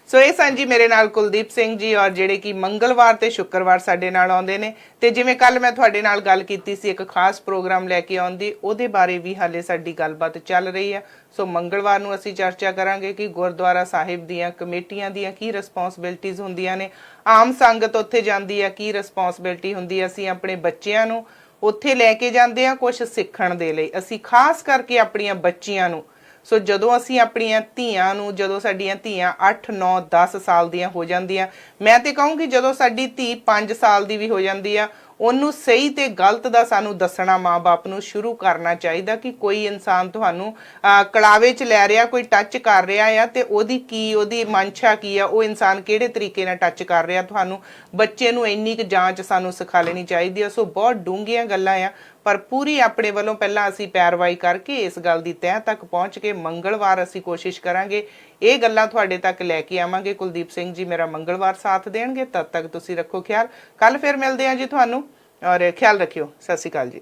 ਸੋ ਇਹ ਸਨ ਜੀ ਮੇਰੇ ਨਾਲ ਕੁਲਦੀਪ ਸਿੰਘ ਜੀ, ਔਰ ਜਿਹੜੇ ਕਿ ਮੰਗਲਵਾਰ ਤੇ ਸ਼ੁੱਕਰਵਾਰ ਸਾਡੇ ਨਾਲ ਆਉਂਦੇ ਨੇ, ਤੇ ਜਿਵੇਂ ਕੱਲ ਮੈਂ ਤੁਹਾਡੇ ਨਾਲ ਗੱਲ ਕੀਤੀ ਸੀ ਇੱਕ ਖਾਸ ਪ੍ਰੋਗਰਾਮ ਲੈ ਕੇ ਆਉਣ ਦੀ, ਉਹਦੇ ਬਾਰੇ ਵੀ ਹਾਲੇ ਸਾਡੀ ਗੱਲਬਾਤ ਚੱਲ ਰਹੀ ਹੈ। ਸੋ ਮੰਗਲਵਾਰ ਨੂੰ ਅਸੀਂ ਚਰਚਾ ਕਰਾਂਗੇ ਕਿ ਗੁਰਦੁਆਰਾ ਸਾਹਿਬ ਦੀਆਂ ਕਮੇਟੀਆਂ ਦੀਆਂ ਕੀ ਰਿਸਪੌਂਸਿਬਿਲਟੀਜ਼ ਹੁੰਦੀਆਂ ਨੇ, ਆਮ ਸੰਗਤ ਉੱਥੇ ਜਾਂਦੀ ਹੈ ਕੀ ਰਿਸਪੌਂਸਿਬਿਲਟੀ ਹੁੰਦੀ ਹੈ, ਅਸੀਂ ਆਪਣੇ ਬੱਚਿਆਂ ਨੂੰ ਉੱਥੇ ਲੈ ਕੇ ਜਾਂਦੇ ਹਾਂ ਕੁਝ ਸਿੱਖਣ ਦੇ ਲਈ, ਅਸੀਂ ਖਾਸ ਕਰਕੇ ਆਪਣੀਆਂ ਬੱਚੀਆਂ ਨੂੰ। ਸੋ ਜਦੋਂ ਅਸੀਂ ਆਪਣੀਆਂ ਧੀਆਂ ਨੂੰ, ਜਦੋਂ ਸਾਡੀਆਂ ਧੀਆਂ 8, 9, 10 ਸਾਲ ਦੀਆਂ ਹੋ ਜਾਂਦੀਆਂ, ਮੈਂ ਤੇ ਕਹੂੰਗੀ ਜਦੋਂ ਸਾਡੀ ਧੀ 5 ਸਾਲ ਦੀ ਵੀ ਹੋ ਜਾਂਦੀ ਆ, ਉਹਨੂੰ ਸਹੀ ਤੇ ਗਲਤ ਦਾ ਸਾਨੂੰ ਦੱਸਣਾ ਮਾਂ-ਬਾਪ ਨੂੰ ਸ਼ੁਰੂ ਕਰਨਾ ਚਾਹੀਦਾ ਕਿ ਕੋਈ ਇਨਸਾਨ ਤੁਹਾਨੂੰ ਕਲਾਵੇ 'ਚ ਲੈ ਰਿਹਾ, ਕੋਈ ਟੱਚ ਕਰ ਰਿਹਾ ਆ, ਤੇ ਉਹਦੀ ਮਨਸ਼ਾ ਕੀ ਆ, ਉਹ ਇਨਸਾਨ ਕਿਹੜੇ ਤਰੀਕੇ ਨਾਲ ਟੱਚ ਕਰ ਰਿਹਾ ਤੁਹਾਨੂੰ। ਬੱਚੇ ਨੂੰ ਇੰਨੀ ਕੁ ਜਾਂਚ ਸਾਨੂੰ ਸਿਖਾ ਲੈਣੀ ਚਾਹੀਦੀ ਆ। ਸੋ ਬਹੁਤ ਡੂੰਘੀਆਂ ਗੱਲਾਂ ਆ, ਪਰ ਪੂਰੀ ਆਪਣੇ ਵੱਲੋਂ ਪਹਿਲਾਂ ਅਸੀਂ ਪੈਰਵਾਈ ਕਰਕੇ ਇਸ ਗੱਲ ਦੀ ਤਹਿ ਤੱਕ ਪਹੁੰਚ ਕੇ ਮੰਗਲਵਾਰ ਅਸੀਂ ਕੋਸ਼ਿਸ਼ ਕਰਾਂਗੇ ਇਹ ਗੱਲਾਂ ਤੁਹਾਡੇ ਤੱਕ ਲੈ ਕੇ ਆਵਾਂਗੇ। ਕੁਲਦੀਪ ਸਿੰਘ ਜੀ ਮੇਰਾ ਮੰਗਲਵਾਰ ਸਾਥ ਦੇਣਗੇ। ਤਦ ਤੱਕ ਤੁਸੀਂ ਰੱਖੋ ਖਿਆਲ, ਕੱਲ ਫਿਰ ਮਿਲਦੇ ਹਾਂ ਜੀ ਤੁਹਾਨੂੰ, ਔਰ ਖਿਆਲ ਰੱਖਿਓ। ਸਤਿ ਸ਼੍ਰੀ ਅਕਾਲ ਜੀ।